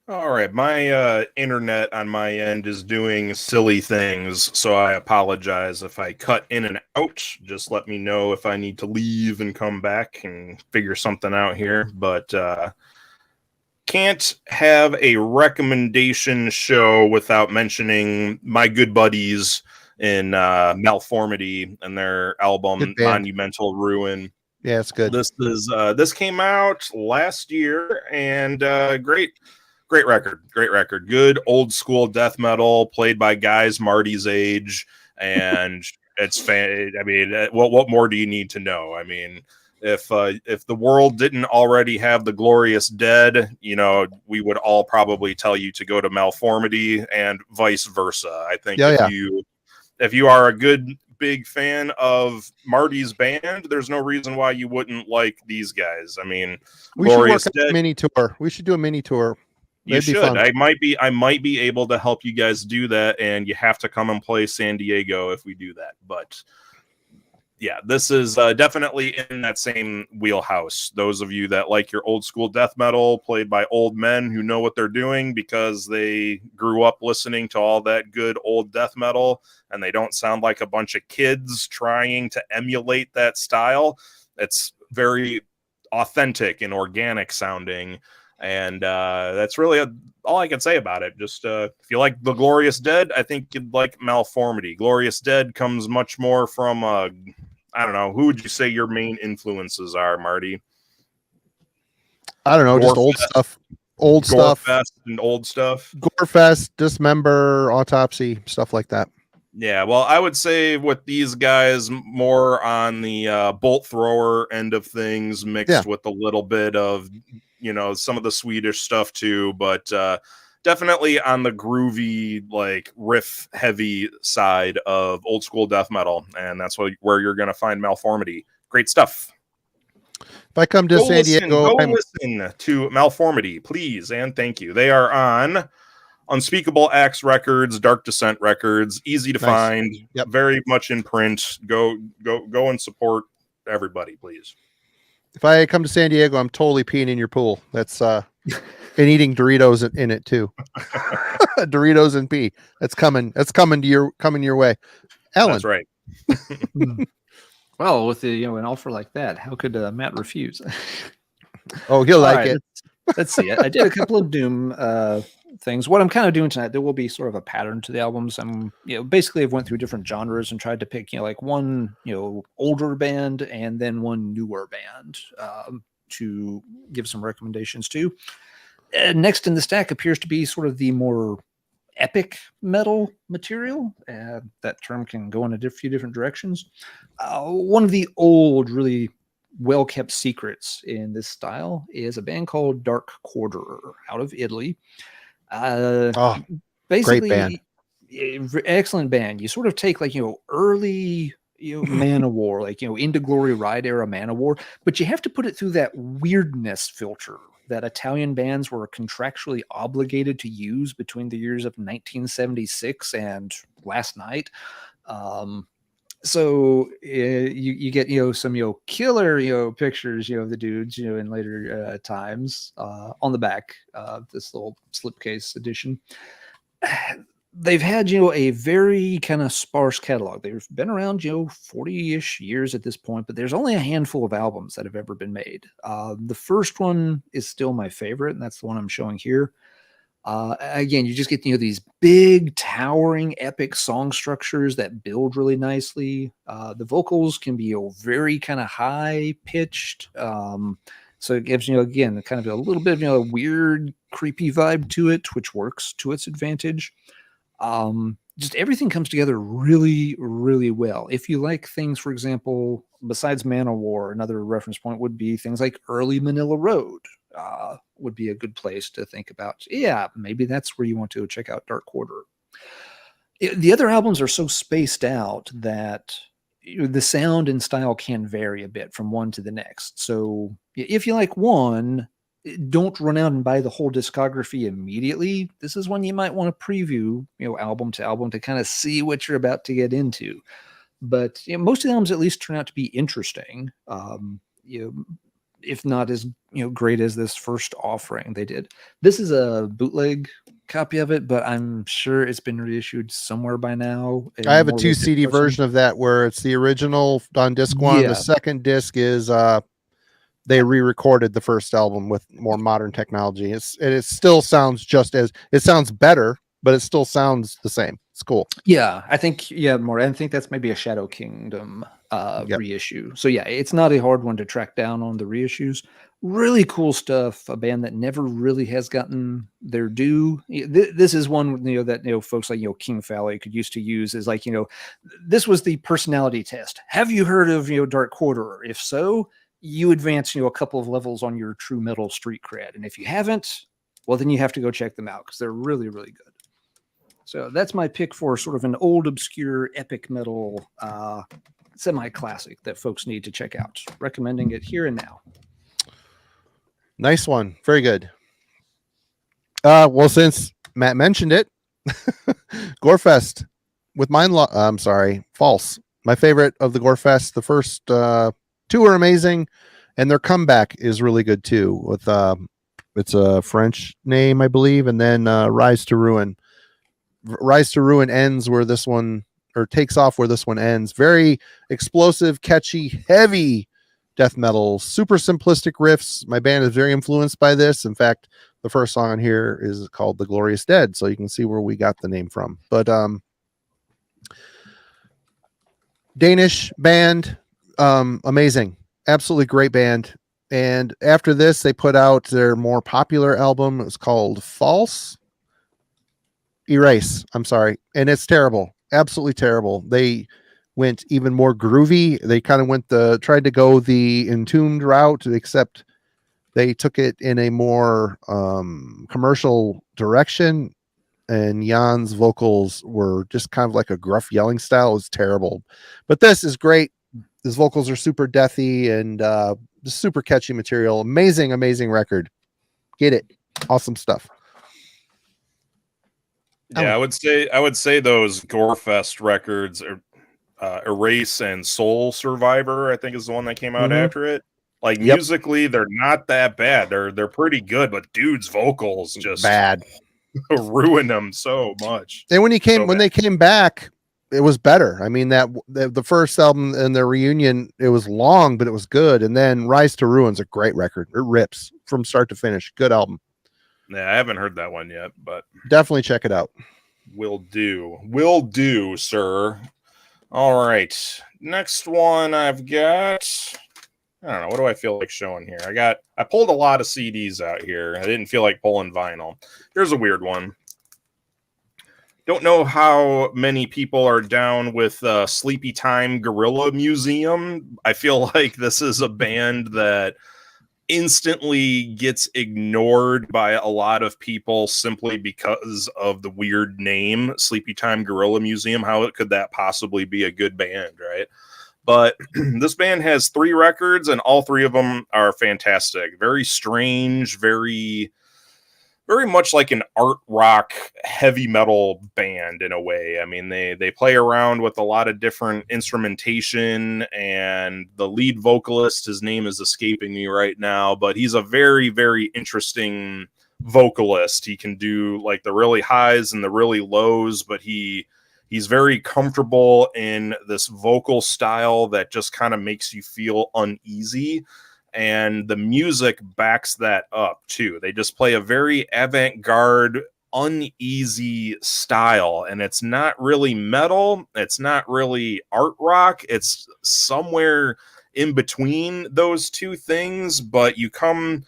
All right, my internet on my end is doing silly things, so I apologize if I cut in and out. Just let me know if I need to leave and come back and figure something out here. But can't have a recommendation show without mentioning my good buddies in Malformity and their album Monumental Ruin. Yeah, it's good. This came out last year, and great record, good old school death metal played by guys Marty's age, and it's fan. I mean, what more do you need to know? I mean, if the world didn't already have the Glorious Dead, you know, we would all probably tell you to go to Malformity and vice versa. I think if you are a good big fan of Marty's band, there's no reason why you wouldn't like these guys. I mean, we should work a mini tour. We should do a mini tour. You should. I might be able to help you guys do that, and you have to come and play San Diego if we do that. But yeah, this is definitely in that same wheelhouse. Those of you that like your old school death metal played by old men who know what they're doing because they grew up listening to all that good old death metal, and they don't sound like a bunch of kids trying to emulate that style. It's very authentic and organic sounding. And that's really all I can say about it. Just if you like the Glorious Dead, I think you'd like Malformity. Glorious Dead comes much more from, I don't know, who would you say your main influences are, Marty? I don't know, just old stuff. Old stuff. Gorefest and old stuff. Gorefest, Dismember, Autopsy, stuff like that. Yeah, well, I would say with these guys, more on the bolt thrower end of things, mixed with a little bit of, you know, some of the Swedish stuff too, but definitely on the groovy, like riff heavy side of old school death metal. And that's where you're going to find Malformity. Great stuff. If I come to San Diego, listen to Malformity, please. And thank you. They are on Unspeakable Acts Records, Dark Descent Records, easy to find, very much in print. Go and support everybody, please. If I come to San Diego, I'm totally peeing in your pool. That's and eating Doritos in it too. Doritos and pee. That's coming your way. Alan. That's right. Well, with an offer like that, how could Matt refuse? Oh, he'll like it. Let's see. I did a couple of Doom things. What I'm kind of doing tonight, there will be sort of a pattern to the albums. Basically I've went through different genres and tried to pick, like one, older band and then one newer band to give some recommendations to. Next in the stack appears to be sort of the more epic metal material. That term can go in a few different directions. One of the old, really well-kept secrets in this style is a band called Dark Quarterer out of Italy. Basically, great band. Excellent band. You sort of take early Manowar, Into Glory Ride era Manowar, but you have to put it through that weirdness filter that Italian bands were contractually obligated to use between the years of 1976 and last night. So you get some killer pictures of the dudes in later times on the back of this little slipcase edition. They've had a very kind of sparse catalog. They've been around 40-ish years at this point, but there's only a handful of albums that have ever been made. The first one is still my favorite, and that's the one I'm showing here. Again, you just get these big, towering, epic song structures that build really nicely. The vocals can be very kind of high pitched, so it gives again kind of a little bit of a weird, creepy vibe to it, which works to its advantage. Just everything comes together really, really well. If you like things, for example, besides Manowar, another reference point would be things like early Manila Road. Would be a good place to think about. Yeah, maybe that's where you want to check out Dark Quarter. The other albums are so spaced out that the sound and style can vary a bit from one to the next. So if you like one, don't run out and buy the whole discography immediately. This is one you might want to preview, album to album to kind of see what you're about to get into. But most of the albums at least turn out to be interesting. if not as great as this first offering they did. This is a bootleg copy of it, but I'm sure it's been reissued somewhere by now. I have a More 2 legit CD version of that where it's the original on disc one. The Yeah. second disc is they re-recorded the first album with more modern technology. It still sounds it sounds better, but it still sounds the same. It's cool. Yeah, I think more. I think that's maybe a Shadow Kingdom Yep. reissue. So yeah, it's not a hard one to track down on the reissues. Really cool stuff. A band that never really has gotten their due. This is one that folks like King Fowley could used to use as like this was the personality test. Have you heard of Dark Quarter? If so, you advance a couple of levels on your true metal street cred, and if you haven't, well then you have to go check them out because they're really really good. So that's my pick for sort of an old, obscure, epic metal semi-classic that folks need to check out. Recommending it here and now. Nice one. Very good. Well, since Matt mentioned it, Gorefest with I'm sorry, False. My favorite of the Gorefest. The first two are amazing, and their comeback is really good too. With it's a French name, I believe, and then Rise to Ruin. Rise to Ruin ends where this one, or takes off where this one ends. Very explosive, catchy, heavy death metal, super simplistic riffs. My band is very influenced by this. In fact, the first song on here is called The Glorious Dead, so you can see where we got the name from. But Danish band, amazing, absolutely great band. And after this, they put out their more popular album. It was called Erase, I'm sorry. And it's terrible. Absolutely terrible. They went even more groovy. They kind of tried to go the Entombed route, except they took it in a more commercial direction. And Jan's vocals were just kind of like a gruff yelling style. It was terrible. But this is great. His vocals are super deathy and just super catchy material. Amazing, amazing record. Get it. Awesome stuff. Yeah, I would say those Gorefest records are Erase and Soul Survivor, I think is the one that came out after it. Like musically, they're not that bad. They're pretty good, but dude's vocals just bad. Ruin them so much. And when they came back, it was better. I mean, the first album and their reunion, it was long, but it was good. And then Rise to Ruin's a great record. It rips from start to finish. Good album. Yeah, I haven't heard that one yet, but definitely check it out. Will do, sir. All right. Next one I've got, I don't know, what do I feel like showing here? I pulled a lot of CDs out here. I didn't feel like pulling vinyl. Here's a weird one. Don't know how many people are down with Sleepy Time Gorilla Museum. I feel like this is a band that instantly gets ignored by a lot of people simply because of the weird name, Sleepy Time Gorilla Museum. How could that possibly be a good band, right? But this band has 3 records, and all 3 of them are fantastic. Very strange, very much like an art rock heavy metal band in a way. I mean, they play around with a lot of different instrumentation, and the lead vocalist, his name is escaping me right now, but he's a very, very interesting vocalist. He can do like the really highs and the really lows, but he's very comfortable in this vocal style that just kind of makes you feel uneasy. And the music backs that up too. They just play a very avant-garde, uneasy style, and it's not really metal, it's not really art rock, it's somewhere in between those two things. But you come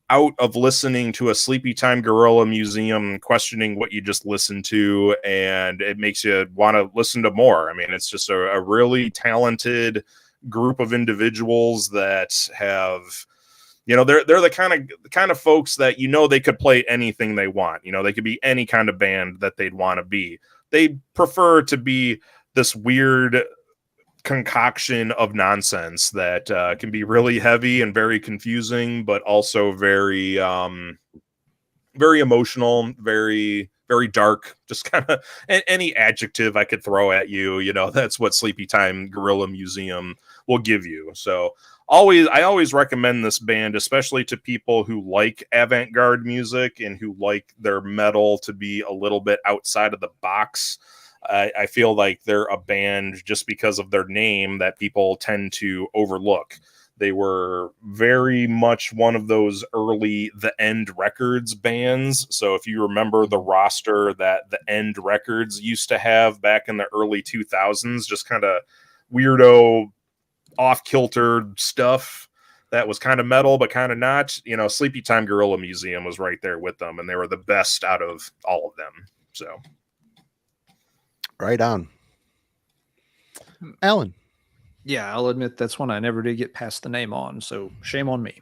out of listening to a Sleepy Time Gorilla Museum questioning what you just listened to, and it makes you want to listen to more. I mean, it's just a really talented group of individuals that have, they're the kind of folks that they could play anything they want. They could be any kind of band that they'd want to be. They prefer to be this weird concoction of nonsense that can be really heavy and very confusing, but also very very emotional, very very dark, just kind of any adjective I could throw at you, that's what Sleepy Time Gorilla Museum will give you. So I always recommend this band, especially to people who like avant-garde music and who like their metal to be a little bit outside of the box. I feel like they're a band just because of their name that people tend to overlook. They were very much one of those early The End Records bands. So if you remember the roster that The End Records used to have back in the early 2000s, just kind of weirdo, off-kilter stuff that was kind of metal but kind of not. You know, Sleepy Time Gorilla Museum was right there with them, and they were the best out of all of them. So Right on. Alan. Yeah, I'll admit that's one I never did get past the name on, so shame on me.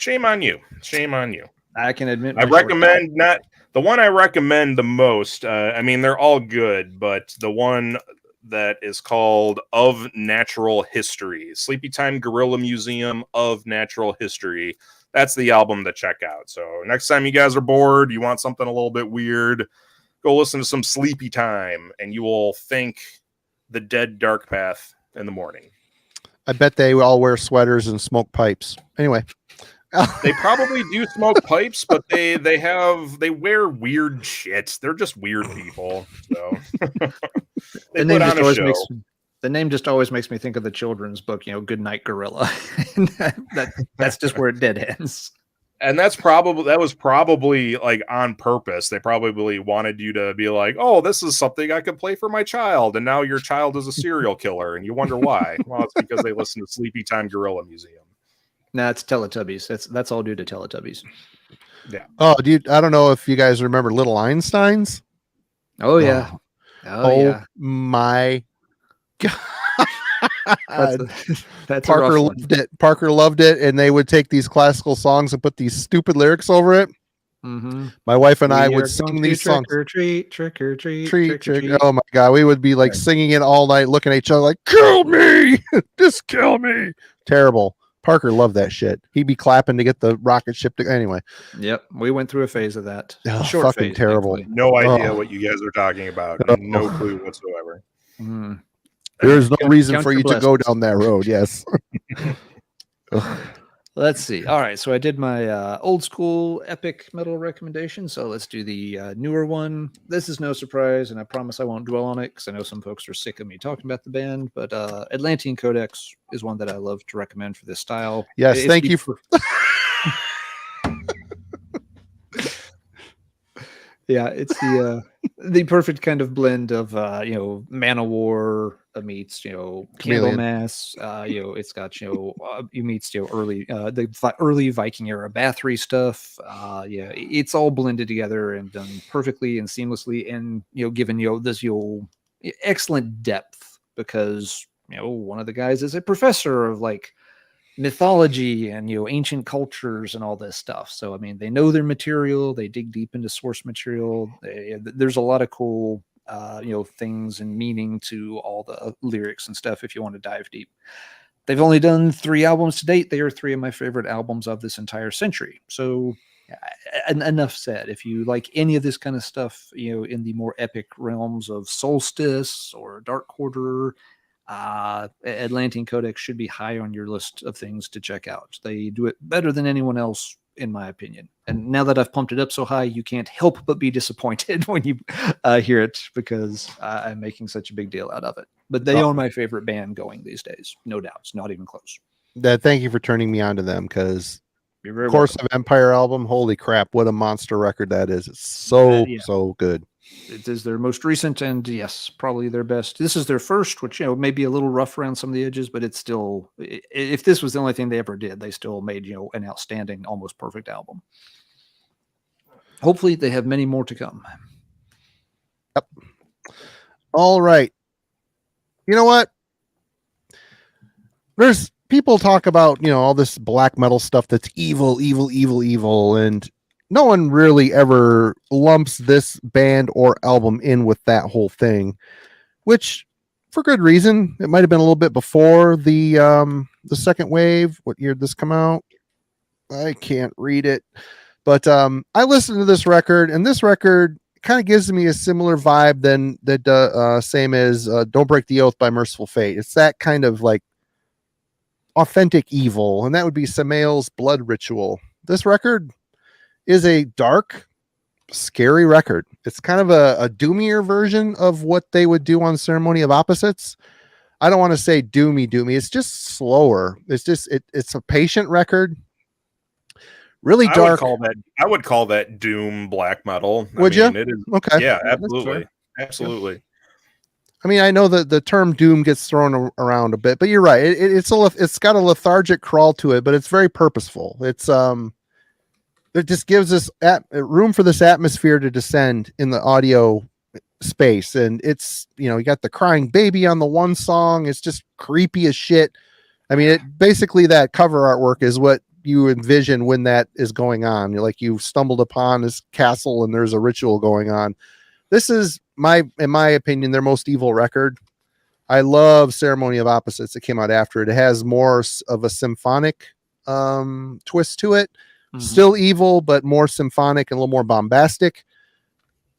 shame on you. Shame on you. I can admit I recommend not the one I recommend the most. I mean, they're all good, but the one that is called Of Natural History, Sleepy Time Gorilla Museum of Natural History. That's the album to check out. So next time you guys are bored, you want something a little bit weird, go listen to some Sleepy Time, and you will think The Dead Dark Path in the morning. I bet they all wear sweaters and smoke pipes. Anyway. They probably do smoke pipes, but they wear weird shit. They're just weird people. So they put on a show. The name just always makes me think of the children's book, you know, Good Night Gorilla. That's just where it dead ends. And that was probably like on purpose. They probably wanted you to be like, oh, this is something I could play for my child. And now your child is a serial killer. And you wonder why. Well, it's because they listen to Sleepy Time Gorilla Museum. Nah, it's Teletubbies. That's all due to Teletubbies. Yeah. Oh, dude, I don't know if you guys remember Little Einsteins. Oh, yeah. Yeah. My God. That's Parker loved it. Parker loved it, and they would take these classical songs and put these stupid lyrics over it. Mm-hmm. My wife and I would sing these songs. Trick or treat, trick or treat, Treat. Oh my God, we would be like singing it all night, looking at each other like, "Kill me, just kill me." Terrible. Parker loved that shit. He'd be clapping to get the rocket ship to anyway. Yep, we went through a phase of that. Oh, Short fucking phase, terrible. thankfully. No idea what you guys are talking about. No clue whatsoever. Mm. There's no reason count for your you to go down that road. Yes. Let's see. All right, so I did my old school epic metal recommendation. So let's do the newer one. This is no surprise, and I promise I won't dwell on it because I know some folks are sick of me talking about the band. But Atlantean Codex is one that I love to recommend for this style. Yes, thank you for. Yeah, it's the perfect kind of blend of Man-O-War meets Candlemass. It's got you meets early the early Viking era Bathory stuff. It's all blended together and done perfectly and seamlessly, and given this excellent depth because one of the guys is a professor of like mythology and ancient cultures and all this stuff. So I mean, they know their material, they dig deep into source material. There's a lot of cool things and meaning to all the lyrics and stuff if you want to dive deep. They've only done 3 albums to date. They are 3 of my favorite albums of this entire century. So enough said. If you like any of this kind of stuff, in the more epic realms of Solstice or Dark Quarter, Atlantean Codex should be high on your list of things to check out. They do it better than anyone else, in my opinion. And now that I've pumped it up so high, you can't help but be disappointed when you hear it because I'm making such a big deal out of it. But they are my favorite band going these days. No doubts. Not even close. Thank you for turning me on to them because Course of Empire album, holy crap, what a monster record that is. It's so good. It is their most recent and yes, probably their best. This is their first, which may be a little rough around some of the edges, but it's still, if this was the only thing they ever did, they still made an outstanding, almost perfect album. Hopefully they have many more to come. Yep. All right. You know what? There's people talk about all this black metal stuff that's evil, and no one really ever lumps this band or album in with that whole thing, which for good reason. It might have been a little bit before the second wave. What year did this come out? I can't read it, but I listened to this record, and this record kind of gives me a similar vibe than same as Don't Break the Oath by Merciful Fate. It's that kind of like authentic evil, and that would be Samael's Blood Ritual. This record is a dark, scary record. It's kind of a doomier version of what they would do on Ceremony of Opposites. I don't want to say doomy. It's just slower. It's a patient record. Really dark. I would call that doom black metal. Would you? It is, okay. Yeah, absolutely. Absolutely. I mean, I know that the term doom gets thrown around a bit, but you're right. It's got a lethargic crawl to it, but it's very purposeful. It just gives us room for this atmosphere to descend in the audio space. And it's, you got the crying baby on the one song. It's just creepy as shit. I mean, basically that cover artwork is what you envision when that is going on. You're like, you stumbled upon this castle and there's a ritual going on. This is in my opinion, their most evil record. I love Ceremony of Opposites. It came out after it. It has more of a symphonic twist to it. Mm-hmm. Still evil, but more symphonic and a little more bombastic.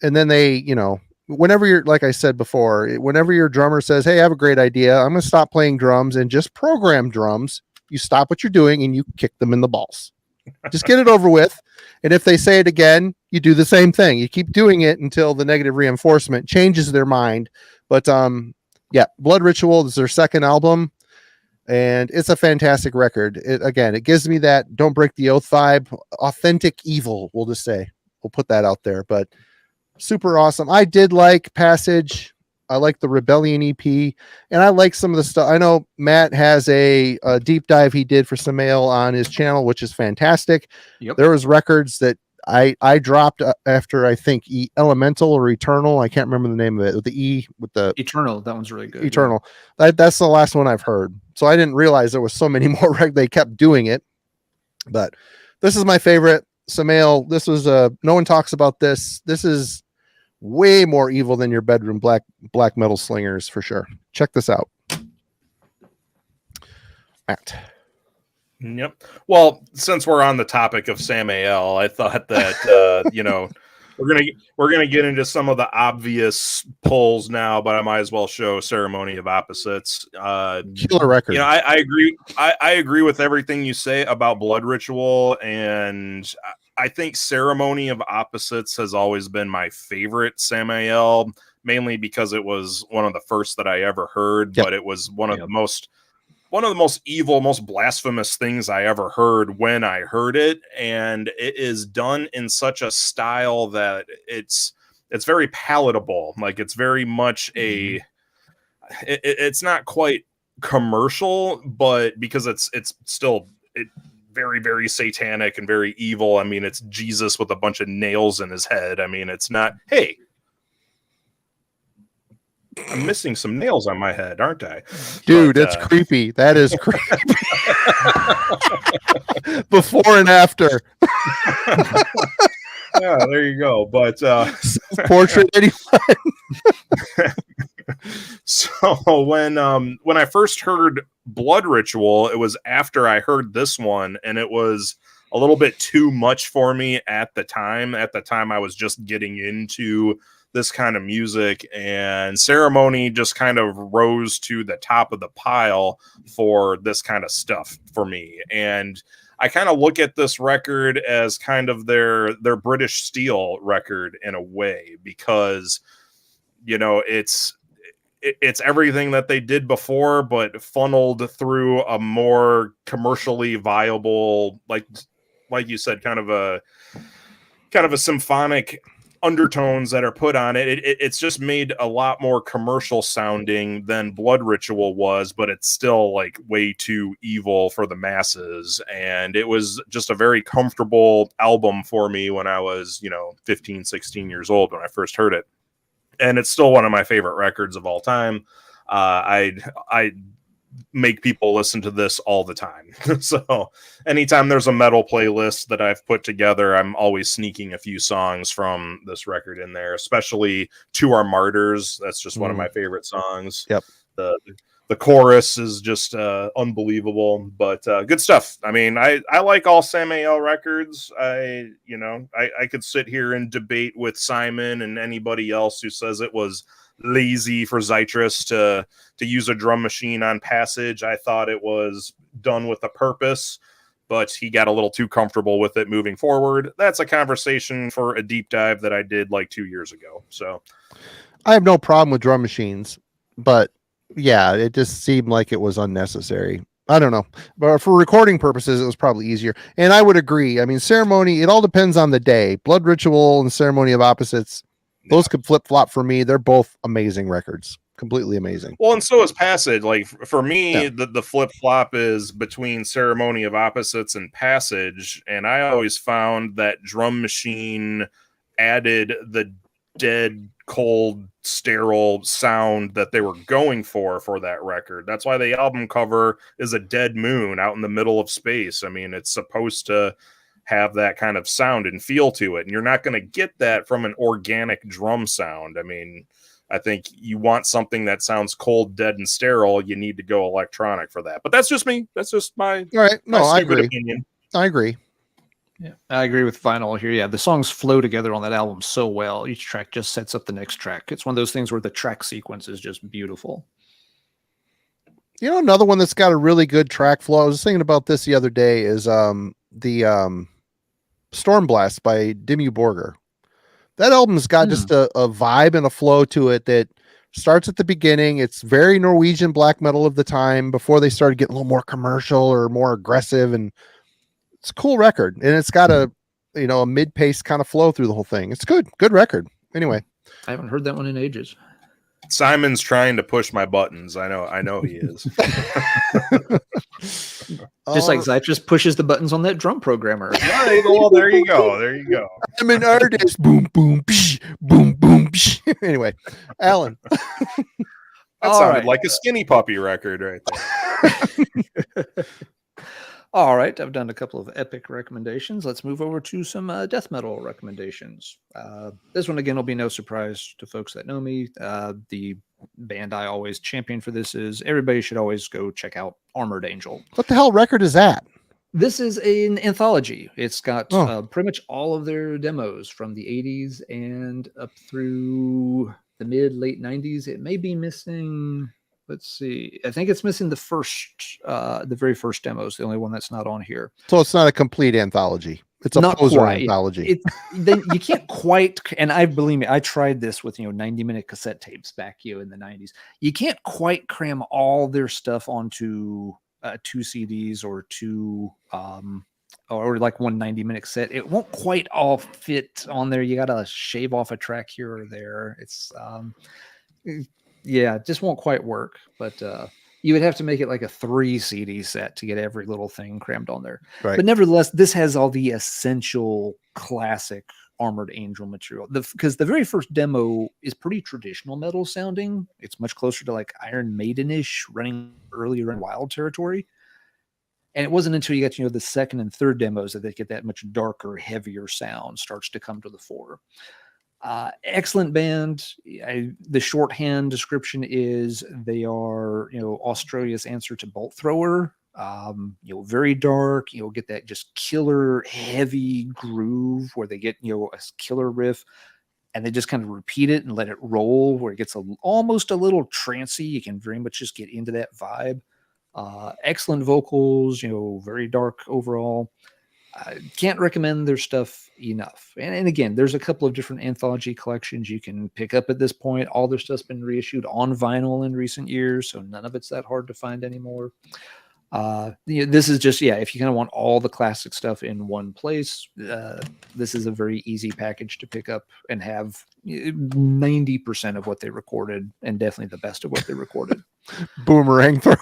And then they, whenever you're, like I said before, whenever your drummer says, hey, I have a great idea, I'm going to stop playing drums and just program drums, you stop what you're doing and you kick them in the balls. Just get it over with. And if they say it again, you do the same thing. You keep doing it until the negative reinforcement changes their mind. But Blood Ritual is their second album, and it's a fantastic record. It gives me that Don't Break the Oath vibe, authentic evil, we'll just say. We'll put that out there, but super awesome. I did like Passage. I like the Rebellion EP, and I like some of the stuff. I know Matt has a deep dive he did for Samael on his channel, which is fantastic. Yep. There was records that I dropped after, I think, Elemental or Eternal. I can't remember the name of it. With the E with the Eternal. That one's really good. Eternal. Yeah. That's the last one I've heard. So I didn't realize there was so many more. They kept doing it, but this is my favorite Samael. This was no one talks about this. This is way more evil than your bedroom black metal slingers for sure. Check this out. Matt. Yep. Well, since we're on the topic of Samael, I thought that we're gonna get into some of the obvious pulls now, but I might as well show Ceremony of Opposites. Killer record. I agree. I agree with everything you say about Blood Ritual, and I think Ceremony of Opposites has always been my favorite Samael, mainly because it was one of the first that I ever heard, but it was one of the most evil, most blasphemous things I ever heard when I heard it. And it is done in such a style that it's very palatable. Like, it's very much it's not quite commercial, but because it's still very, very satanic and very evil. I mean, it's Jesus with a bunch of nails in his head. I mean, it's not, hey, I'm missing some nails on my head, aren't I? Dude, it's creepy. That is creepy. Before and after. Yeah, there you go. But portrait anyone. So when I first heard Blood Ritual, it was after I heard this one, and it was a little bit too much for me at the time. At the time, I was just getting into this kind of music, and Ceremony just kind of rose to the top of the pile for this kind of stuff for me. And I kind of look at this record as kind of their British Steel record in a way, because it's everything that they did before, but funneled through a more commercially viable, like you said, kind of a symphonic undertones that are put on it. It's just made a lot more commercial sounding than Blood Ritual was, but it's still like way too evil for the masses. And it was just a very comfortable album for me when I was, 15, 16 years old when I first heard it. And it's still one of my favorite records of all time. I make people listen to this all the time. So anytime there's a metal playlist that I've put together, I'm always sneaking a few songs from this record in there, especially To Our Martyrs. That's just one of my favorite songs. Yep. The chorus is just unbelievable, but good stuff. I mean, I like all Samael records. I could sit here and debate with Simon and anybody else who says it was lazy for Zytrus to use a drum machine on Passage. I thought it was done with a purpose, but he got a little too comfortable with it moving forward. That's a conversation for a deep dive that I did like 2 years ago. So I have no problem with drum machines, but yeah, it just seemed like it was unnecessary. I don't know, but for recording purposes, it was probably easier. And I would agree. I mean, ceremony, it all depends on the day. Blood Ritual and Ceremony of Opposites, those could flip flop for me. They're both amazing records, completely amazing. Well, and so is Passage. Like for me, the flip flop is between Ceremony of Opposites and Passage, and I always found that drum machine added the dead, cold, sterile sound that they were going for that record. That's why the album cover is a dead moon out in the middle of space. I mean, it's supposed to have that kind of sound and feel to it, and you're not going to get that from an organic drum sound. I mean, I think you want something that sounds cold, dead, and sterile. You need to go electronic for that. But that's just me. That's just my all right. No, my I stupid agree. opinion. I agree. Yeah, I agree with Vinyl here. Yeah, the songs flow together on that album so well. Each track just sets up the next track. It's one of those things where the track sequence is just beautiful. You know, another one that's got a really good track flow. I was thinking about this the other day is the Storm Blast by Dimmu Borgir. That album's got just a vibe and a flow to it that starts at the beginning. It's very Norwegian black metal of the time before they started getting a little more commercial or more aggressive, and it's a cool record. And it's got a mid-pace kind of flow through the whole thing. It's good record. Anyway, I haven't heard that one in ages. Simon's trying to push my buttons. I know he is. Just like Zytrus pushes the buttons on that drum programmer. Well, there you go. I'm an artist. Boom, boom, psh, boom, boom. Psh. Anyway, Alan. That sounded like a Skinny Puppy record right there. All right, I've done a couple of epic recommendations. Let's move over to some death metal recommendations. This one, again, will be no surprise to folks that know me. The band I always champion for this is everybody should always go check out Armored Angel. What the hell record is that? This is an anthology. It's got pretty much all of their demos from the 80s and up through the late 90s. It may be missing... Let's see. I think it's missing the very first demo is the only one that's not on here. So it's not a complete anthology. It's a poser anthology. Then you can't quite, and believe me, I tried this with 90-minute cassette tapes back in the 90s. You can't quite cram all their stuff onto 2 CDs or or like one 90-minute cassette. It won't quite all fit on there. You got to shave off a track here or there. It's yeah, it just won't quite work, but you would have to make it like a 3 CD set to get every little thing crammed on there. Right. But nevertheless, this has all the essential classic Armored Angel material. Because the very first demo is pretty traditional metal sounding. It's much closer to like Iron Maiden-ish, running earlier in Wild territory. And it wasn't until you got the second and third demos that they get that much darker, heavier sound starts to come to the fore. Excellent band. The shorthand description is they are, Australia's answer to Bolt Thrower. Very dark. Get that just killer heavy groove where they get a killer riff, and they just kind of repeat it and let it roll where it gets almost a little trancy. You can very much just get into that vibe. Excellent vocals. Very dark overall. I can't recommend their stuff enough. And again, there's a couple of different anthology collections you can pick up at this point. All their stuff's been reissued on vinyl in recent years, so none of it's that hard to find anymore. This is just, if you kind of want all the classic stuff in one place, this is a very easy package to pick up and have 90% of what they recorded, and definitely the best of what they recorded. Boomerang thrower.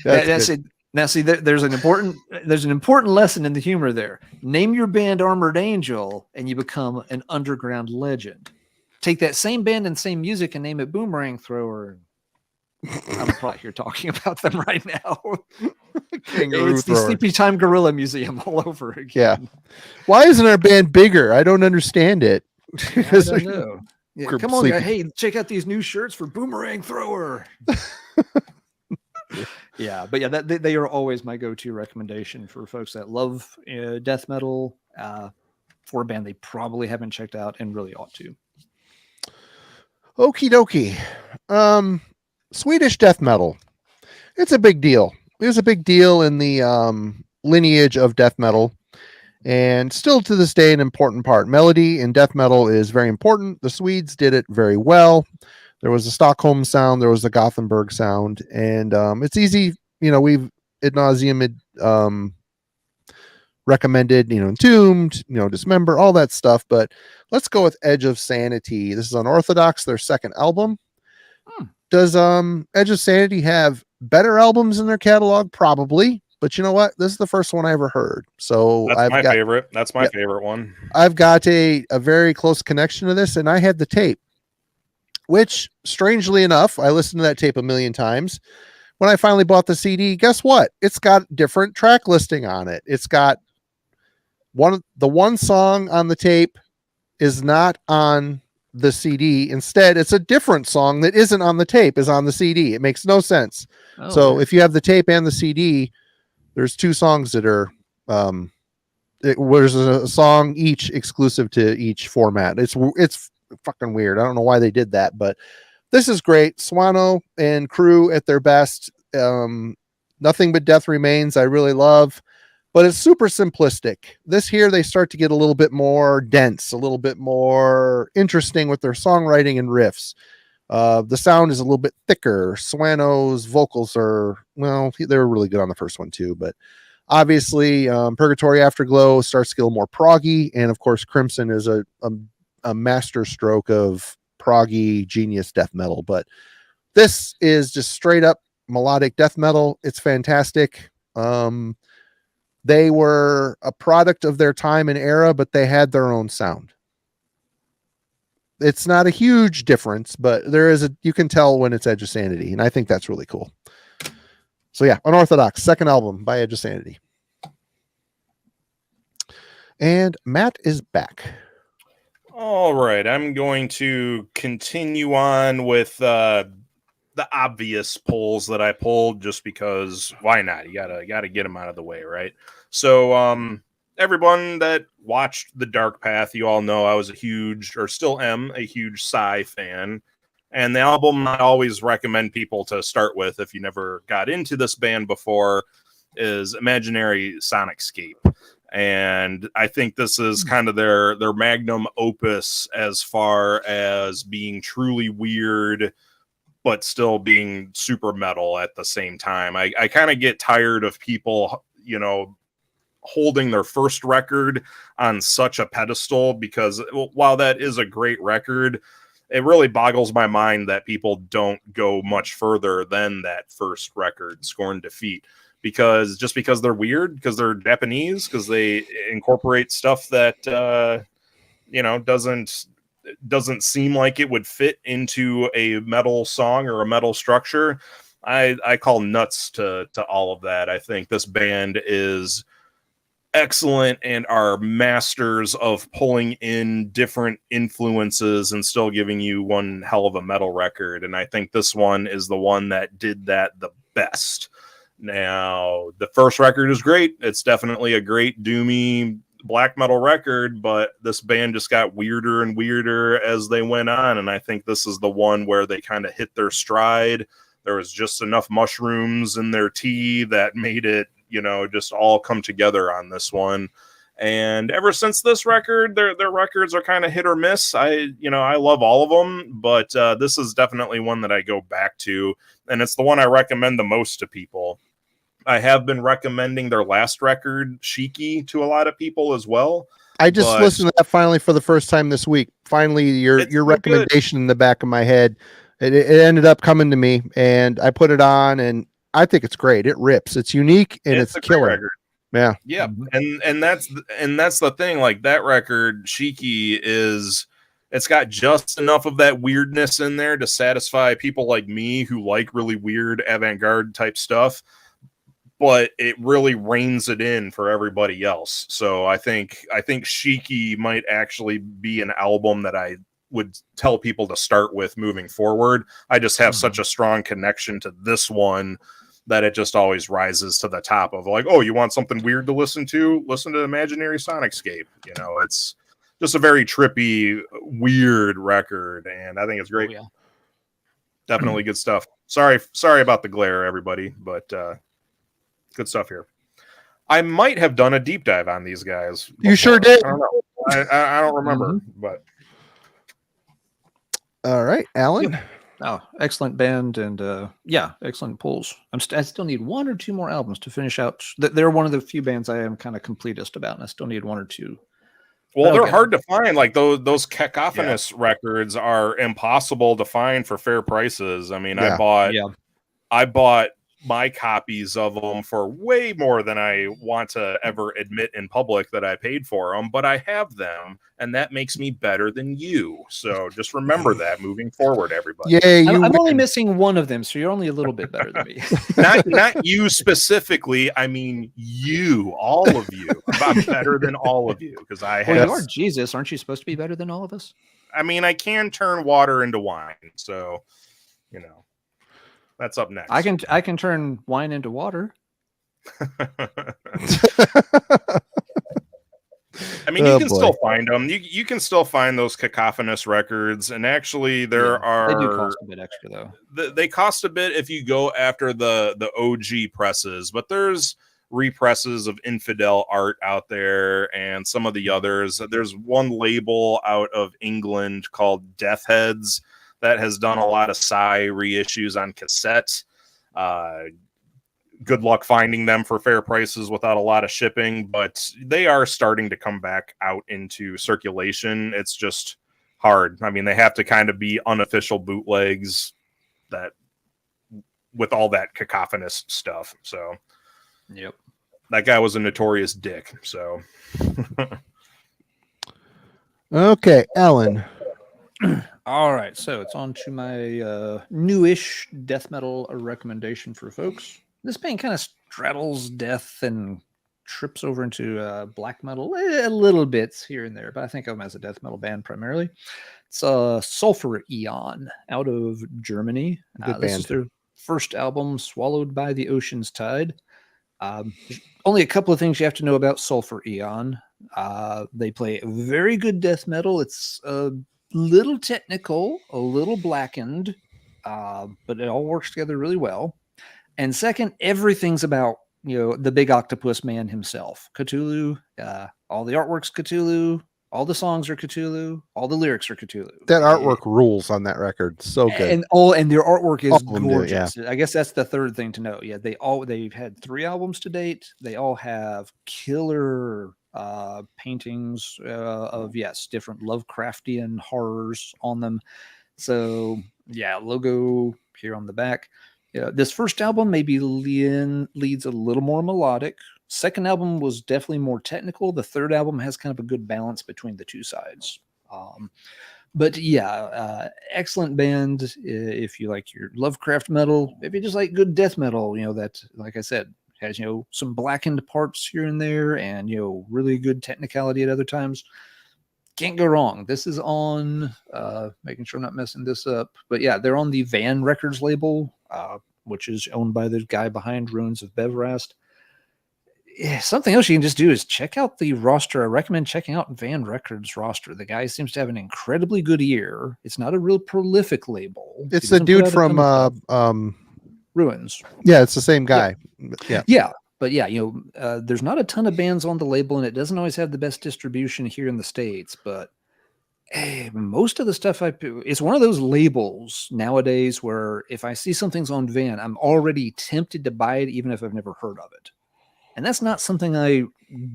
That's it. Now, see, there's an important lesson in the humor there. Name your band Armored Angel, and you become an underground legend. Take that same band and same music and name it Boomerang Thrower. I'm probably here talking about them right now. It's the Sleepy Time Gorilla Museum all over again. Yeah. Why isn't our band bigger? I don't understand it. I don't know. Yeah, come on, guys. Hey, check out these new shirts for Boomerang Thrower. Yeah, but they are always my go-to recommendation for folks that love death metal. for a band they probably haven't checked out and really ought to. Okie dokie. Swedish death metal. It's a big deal. It was a big deal in the lineage of death metal, and still to this day an important part. Melody in death metal is very important. The Swedes did it very well. There was a Stockholm sound, there was a Gothenburg sound, and it's easy. We've ad nauseum recommended, Entombed, Dismember, all that stuff. But let's go with Edge of Sanity. This is Unorthodox, their second album. Does Edge of Sanity have better albums in their catalog? Probably. But you know what? This is the first one I ever heard. So that's my favorite. That's my favorite one. I've got a very close connection to this, and I had the tape, which strangely enough, I listened to that tape a million times. When I finally bought the CD, guess what? It's got different track listing on it. It's got the one song on the tape is not on the CD. Instead, it's a different song that isn't on the tape, is on the CD. It makes no sense. So if you have the tape and the CD, there's two songs that are there's a song each exclusive to each format. It's fucking weird. I don't know why they did that, but this is great. Swano and crew at their best. Nothing But Death Remains I really love, but it's super simplistic. This here, they start to get a little bit more dense, a little bit more interesting with their songwriting and riffs. The sound is a little bit thicker. Swano's vocals are, well, they were really good on the first one too, but obviously Purgatory Afterglow starts to get a little more proggy, and of course Crimson is a master stroke of proggy genius death metal. But this is just straight up melodic death metal. It's fantastic. They were a product of their time and era, but they had their own sound. It's not a huge difference, but you can tell when it's Edge of Sanity, and I think that's really cool. So yeah, Unorthodox, second album by Edge of Sanity. And Matt is back. All right, I'm going to continue on with the obvious pulls that I pulled, just because why not? You gotta get them out of the way, right? So everyone that watched The Dark Path, you all know I was still am a huge Psy fan. And the album I always recommend people to start with, if you never got into this band before, is Imaginary Sonicscape. And I think this is kind of their magnum opus as far as being truly weird, but still being super metal at the same time. I kind of get tired of people, holding their first record on such a pedestal, because while that is a great record, it really boggles my mind that people don't go much further than that first record, Scorn Defeat. Because they're weird, because they're Japanese, because they incorporate stuff that doesn't seem like it would fit into a metal song or a metal structure. I call nuts to all of that. I think this band is excellent and are masters of pulling in different influences and still giving you one hell of a metal record. And I think this one is the one that did that the best. Now, the first record is great. It's definitely a great doomy black metal record, but this band just got weirder and weirder as they went on. And I think this is the one where they kind of hit their stride. There was just enough mushrooms in their tea that made it, just all come together on this one. And ever since this record, their records are kind of hit or miss. I love all of them, but this is definitely one that I go back to, and it's the one I recommend the most to people. I have been recommending their last record, Shiki, to a lot of people as well. I just listened to that finally for the first time this week. Finally, your recommendation in the back of my head, it ended up coming to me, and I put it on, and I think it's great. It rips. It's unique, and it's killer. Yeah. Yeah. And that's the thing. Like, that record, Shiki, it's got just enough of that weirdness in there to satisfy people like me who like really weird avant-garde type stuff, but it really reins it in for everybody else. So I think Shiki might actually be an album that I would tell people to start with moving forward. I just have such a strong connection to this one that it just always rises to the top of like, oh, you want something weird to listen to? Listen to Imaginary Sonicscape. You know, it's just a very trippy, weird record, and I think it's great. Oh, yeah. Definitely good stuff. Sorry about the glare, everybody, but good stuff here. I might have done a deep dive on these guys before. You sure did. I don't know. I don't remember, but All right, Alan. Yep. Oh, excellent band, and yeah, excellent pulls. I still need one or two more albums to finish out. They're one of the few bands I am kind of completist about, and I still need one or two. well, they're Okay. hard to find. Like those cacophonous records are impossible to find for fair prices. I mean, Yeah. I bought my copies of them for way more than I want to ever admit in public that I paid for them, but I have them, and that makes me better than you. So just remember that moving forward, everybody. Yay, you I'm only win. missing one of them, so you're only a little bit better than me. Not you specifically. I mean you, all of you. I'm better than all of you because I Well, have. you are Jesus. Aren't you supposed to be better than all of us? I mean, I can turn water into wine, so you know. That's up next. I can turn wine into water. I mean, you can still find them. You can still find those cacophonous records, and actually, they do are cost a bit extra though. they cost a bit if you go after the OG presses, but there's represses of Infidel art out there and some of the others. There's one label out of England called Death Heads that has done a lot of Psy reissues on cassette. Good luck finding them for fair prices without a lot of shipping, but they are starting to come back out into circulation. It's just hard. I mean, they have to kind of be unofficial bootlegs that with all that cacophonous stuff. So, yep, that guy was a notorious dick. So, Okay, Alan. All right, so it's on to my newish death metal recommendation for folks. This band kind of straddles death and trips over into black metal a little bit here and there, but I think of them as a death metal band primarily. It's Sulphur Eon out of Germany. This is their first album, Swallowed by the Ocean's Tide. Only a couple of things you have to know about Sulphur Eon. They play very good death metal. It's little technical, a little blackened, but it all works together really well. And second, everything's about, the big octopus man himself, Cthulhu. All the artwork's Cthulhu, all the songs are Cthulhu, all the lyrics are Cthulhu. That artwork rules on that record. So good. And their artwork is gorgeous. Yeah. I guess that's the third thing to know. Yeah, they've had 3 albums to date. They all have killer paintings of different Lovecraftian horrors on them. So yeah, logo here on the back. This first album maybe leads a little more melodic. Second album was definitely more technical. The third album has kind of a good balance between the two sides. But yeah, excellent band if you like your Lovecraft metal. If you just like good death metal, that, like I said, has some blackened parts here and there, and really good technicality at other times. Can't go wrong. This is on making sure I'm not messing this up, but yeah, they're on the Van Records label, which is owned by the guy behind Ruins of Bevrast. Yeah, something else you can just do is check out the roster. I recommend checking out Van Records roster. The guy seems to have an incredibly good ear. It's not a real prolific label. It's the dude from Ruins. Yeah, it's the same guy. Yeah. But yeah, there's not a ton of bands on the label, and it doesn't always have the best distribution here in the States. But most of the stuff it's one of those labels nowadays where if I see something's on Van, I'm already tempted to buy it, even if I've never heard of it. And that's not something I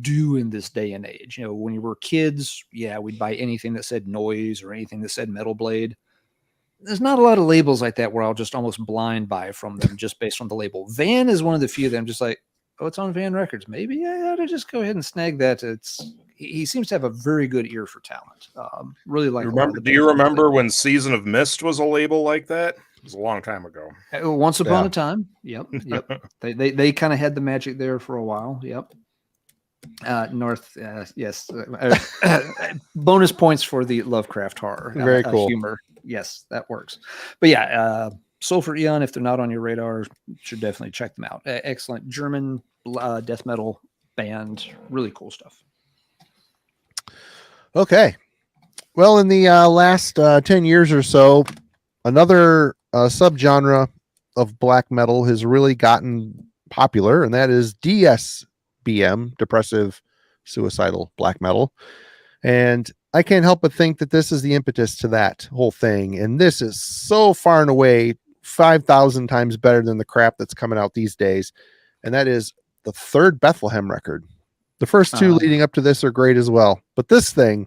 do in this day and age. When you were kids, we'd buy anything that said Noise or anything that said Metal Blade. There's not a lot of labels like that where I'll just almost blind buy from them just based on the label. Van is one of the few that I'm just like, oh, it's on Van Records. Maybe I ought to just go ahead and snag that. He seems to have a very good ear for talent. Really like. Do you remember when Season of Mist was a label like that? It was a long time ago. Once upon a time. Yep. They kind of had the magic there for a while. Yep. North, yes. Bonus points for the Lovecraft horror. Very cool humor. Yes, that works. But yeah, Sulfur Eon, if they're not on your radar, should definitely check them out. Excellent German death metal band. Really cool stuff. Okay. Well, in the last 10 years or so, another subgenre of black metal has really gotten popular, and that is DSBM, depressive suicidal black metal. And I can't help but think that this is the impetus to that whole thing. And this is so far and away 5,000 times better than the crap that's coming out these days. And that is the third Bethlehem record. The first two leading up to this are great as well. But this thing,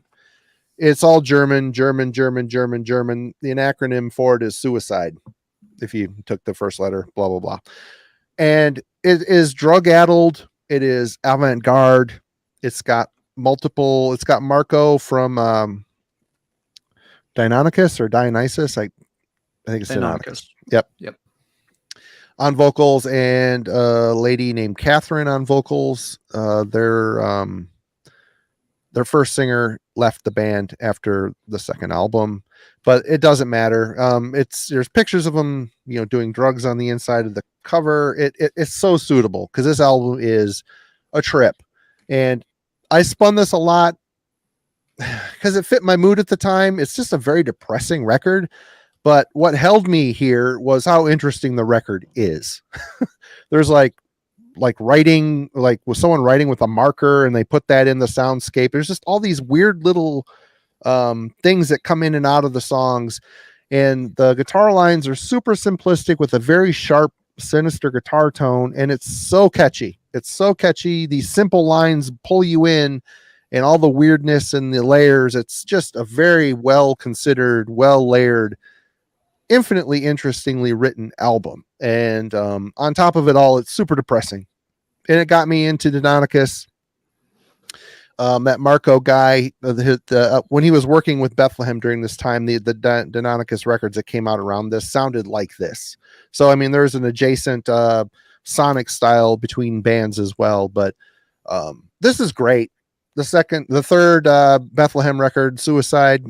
it's all German. The acronym for it is suicide. If you took the first letter, blah, blah, blah. And it is drug-addled. It is avant-garde. It's got Marco from Dionysus or Dionysus. I think it's Dionysus. Yep. On vocals, and a lady named Catherine on vocals. Their first singer left the band after the second album, but it doesn't matter. There's pictures of them, doing drugs on the inside of the cover. It's so suitable because this album is a trip, and I spun this a lot because it fit my mood at the time. It's just a very depressing record, but what held me here was how interesting the record is. There's like writing, like was someone writing with a marker and they put that in the soundscape. There's just all these weird little things that come in and out of the songs, and the guitar lines are super simplistic with a very sharp, sinister guitar tone, and it's so catchy. These simple lines pull you in, and all the weirdness and the layers. It's just a very well considered, well layered, infinitely interestingly written album. And on top of it all, it's super depressing. And it got me into Deinonychus. That Marco guy, when he was working with Bethlehem during this time, the Deinonychus records that came out around this sounded like this. So, I mean, there's an adjacent sonic style between bands as well. But this is great. The third Bethlehem record, Suicide,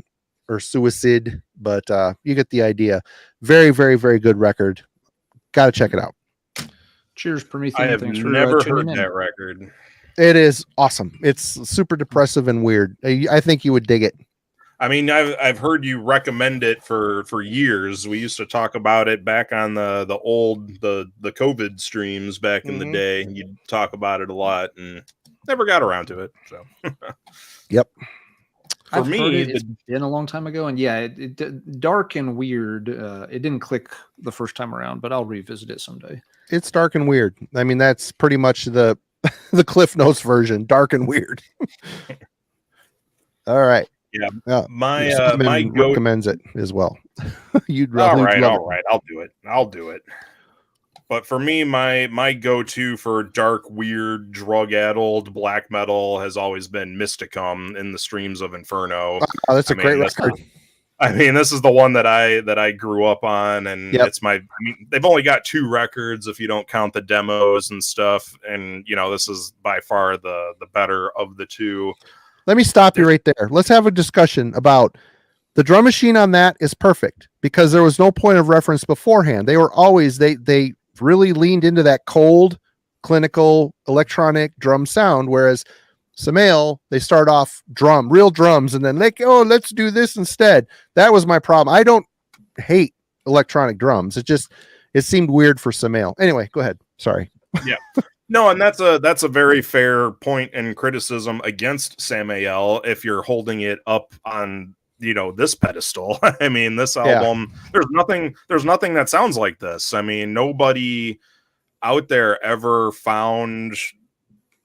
but you get the idea. Very, very, very good record. Got to check it out. Cheers, Promethean. I have never heard that record. It is awesome. It's super depressive and weird. I think you would dig it. I mean, I've heard you recommend it for years. We used to talk about it back on the old the COVID streams back in the day. You'd talk about it a lot and never got around to it. So, yep. For me, it's been a long time ago, and yeah, it dark and weird. It didn't click the first time around, but I'll revisit it someday. It's dark and weird. I mean, that's pretty much the Cliff Notes version, dark and weird. All right. Yeah. My recommends it as well. You'd all right. I'll do it. But for me, my go-to for dark, weird, drug-addled black metal has always been Mysticum in the Streams of Inferno. Oh, that's a great record. I mean, this is the one that I grew up on, and it's they've only got 2 records if you don't count the demos and stuff. And this is by far the better of the 2. Let me stop you right there. Let's have a discussion about the drum machine on that is perfect because there was no point of reference beforehand. They were always they really leaned into that cold, clinical, electronic drum sound, whereas Samael, they start off real drums, and then let's do this instead. That was my problem. I don't hate electronic drums. It seemed weird for Samael. Anyway, go ahead. Sorry. Yeah. No, and that's a very fair point and criticism against Samael if you're holding it up on this pedestal. I mean, this album, there's nothing that sounds like this. I mean, nobody out there ever found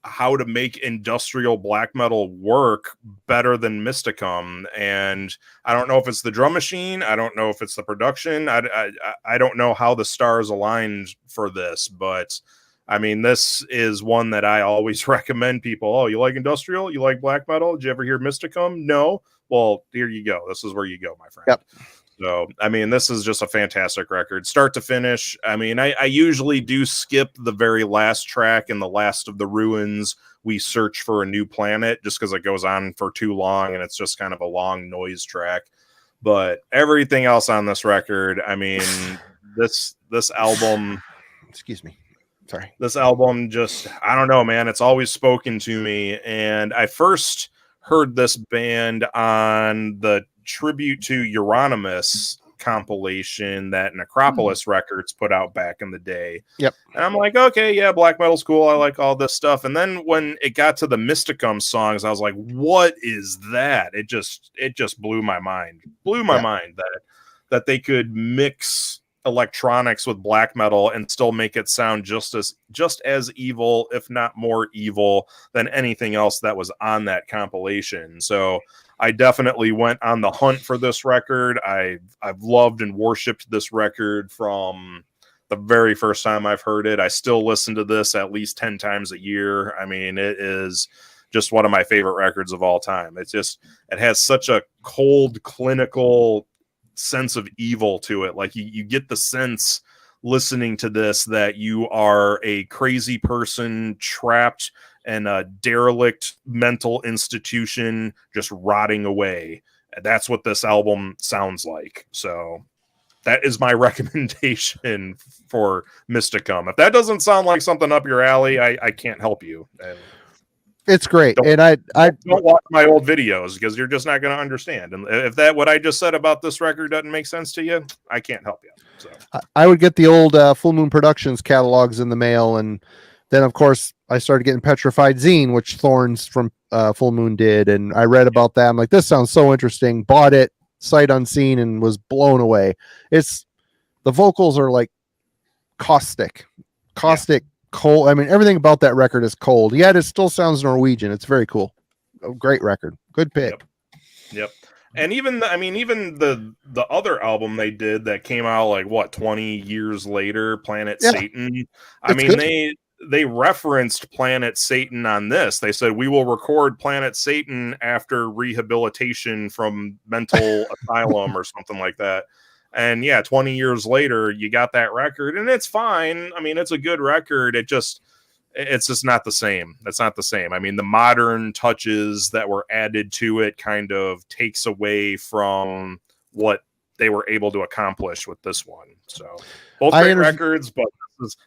how to make industrial black metal work better than Mysticum. And I don't know if it's the drum machine. I don't know if it's the production. I don't know how the stars aligned for this, but I mean, this is one that I always recommend people. Oh, you like industrial? You like black metal? Did you ever hear Mysticum? No. Well, here you go. This is where you go, my friend. Yep. So, I mean, this is just a fantastic record, start to finish. I mean, I usually do skip the very last track in the Last of the Ruins. We Search for a New Planet, just because it goes on for too long and it's just kind of a long noise track. But everything else on this record, I mean, this album. Excuse me. Sorry. This album just, I don't know, man. It's always spoken to me. And I first heard this band on the Tribute to Euronymous compilation that Necropolis Records put out back in the day. Yep. And I'm like, okay, yeah, black metal's cool. I like all this stuff. And then when it got to the Mysticum songs, I was like, what is that? It just blew my mind. Blew my mind that they could mix electronics with black metal and still make it sound just as evil, if not more evil, than anything else that was on that compilation. So I definitely went on the hunt for this record. I've loved and worshipped this record from the very first time I've heard it. I still listen to this at least 10 times a year. I mean, it is just one of my favorite records of all time. It has such a cold, clinical sense of evil to it. Like you get the sense listening to this that you are a crazy person trapped in a derelict mental institution just rotting away. That's what this album sounds like. So that is my recommendation for Mysticum. If that doesn't sound like something up your alley, I can't help you. And it's great. Don't, and I don't watch my old videos because you're just not going to understand. And if that what I just said about this record doesn't make sense to you, I can't help you. So I would get the old Full Moon Productions catalogs in the mail, and then of course I started getting Petrified Zine, which Thorns from Full Moon did, and I read about that. I'm like, this sounds so interesting. Bought it sight unseen and was blown away. It's the vocals are like caustic, cold. I mean, everything about that record is cold, yet it still sounds Norwegian. It's very cool. A great record. Good pick. Yep. And even the other album they did that came out like 20 years later, Planet Satan. I mean, good. They referenced Planet Satan on this. They said, we will record Planet Satan after rehabilitation from mental asylum or something like that. And 20 years later, you got that record, and it's fine. I mean, it's a good record. It's just not the same. It's not the same. I mean, the modern touches that were added to it kind of takes away from what they were able to accomplish with this one. So both great records, but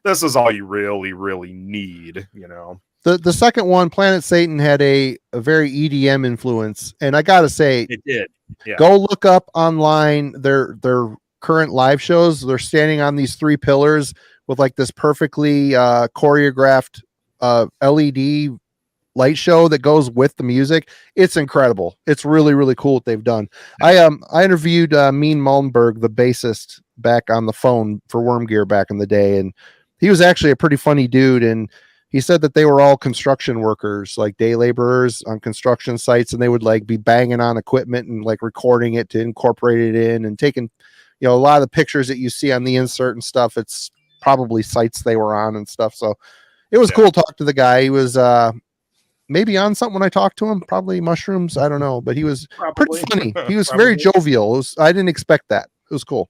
this is all you really, really need, you know. The second one, Planet Satan, had a very EDM influence, and I gotta say, it did. Yeah. Go look up online their current live shows. They're standing on these 3 pillars with like this perfectly choreographed LED light show that goes with the music. It's incredible. It's really, really cool what they've done. I interviewed Mean Malmberg, the bassist, back on the phone for Worm Gear back in the day, and he was actually a pretty funny dude, and he said that they were all construction workers, like day laborers on construction sites, and they would like be banging on equipment and like recording it to incorporate it in and taking, a lot of the pictures that you see on the insert and stuff. It's probably sites they were on and stuff. So it was cool to talk to the guy. He was maybe on something when I talked to him, probably mushrooms. I don't know, but he was pretty funny. He was very jovial. I didn't expect that. It was cool.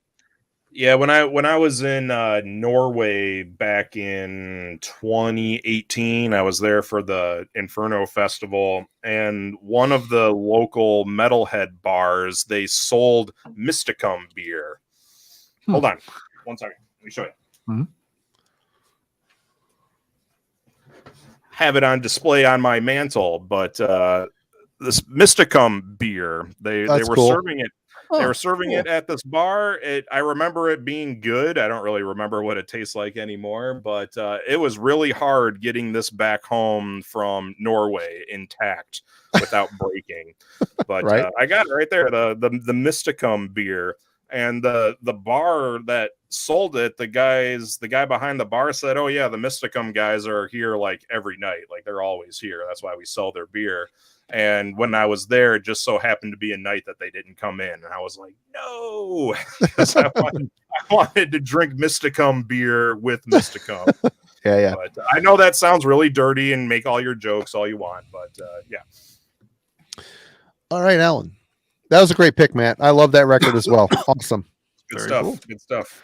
Yeah, when I was in Norway back in 2018, I was there for the Inferno Festival, and one of the local metalhead bars, they sold Mysticum beer. Hold on 1 second. Let me show you. Mm-hmm. Have it on display on my mantle, but this Mysticum beer, they were serving it. They were serving it at this bar. I remember it being good. I don't really remember what it tastes like anymore, but it was really hard getting this back home from Norway intact without breaking. But I got it right there, the Mysticum beer. And the bar that sold it, the guy behind the bar said, "Oh yeah, the Mysticum guys are here like every night. Like they're always here. That's why we sell their beer." And when I was there, it just so happened to be a night that they didn't come in. And I was like, no, because I wanted to drink Mysticum beer with Mysticum. Yeah. But I know that sounds really dirty and make all your jokes all you want. But yeah. All right, Alan. That was a great pick, Matt. I love that record as well. Awesome. Good stuff. Cool. Good stuff.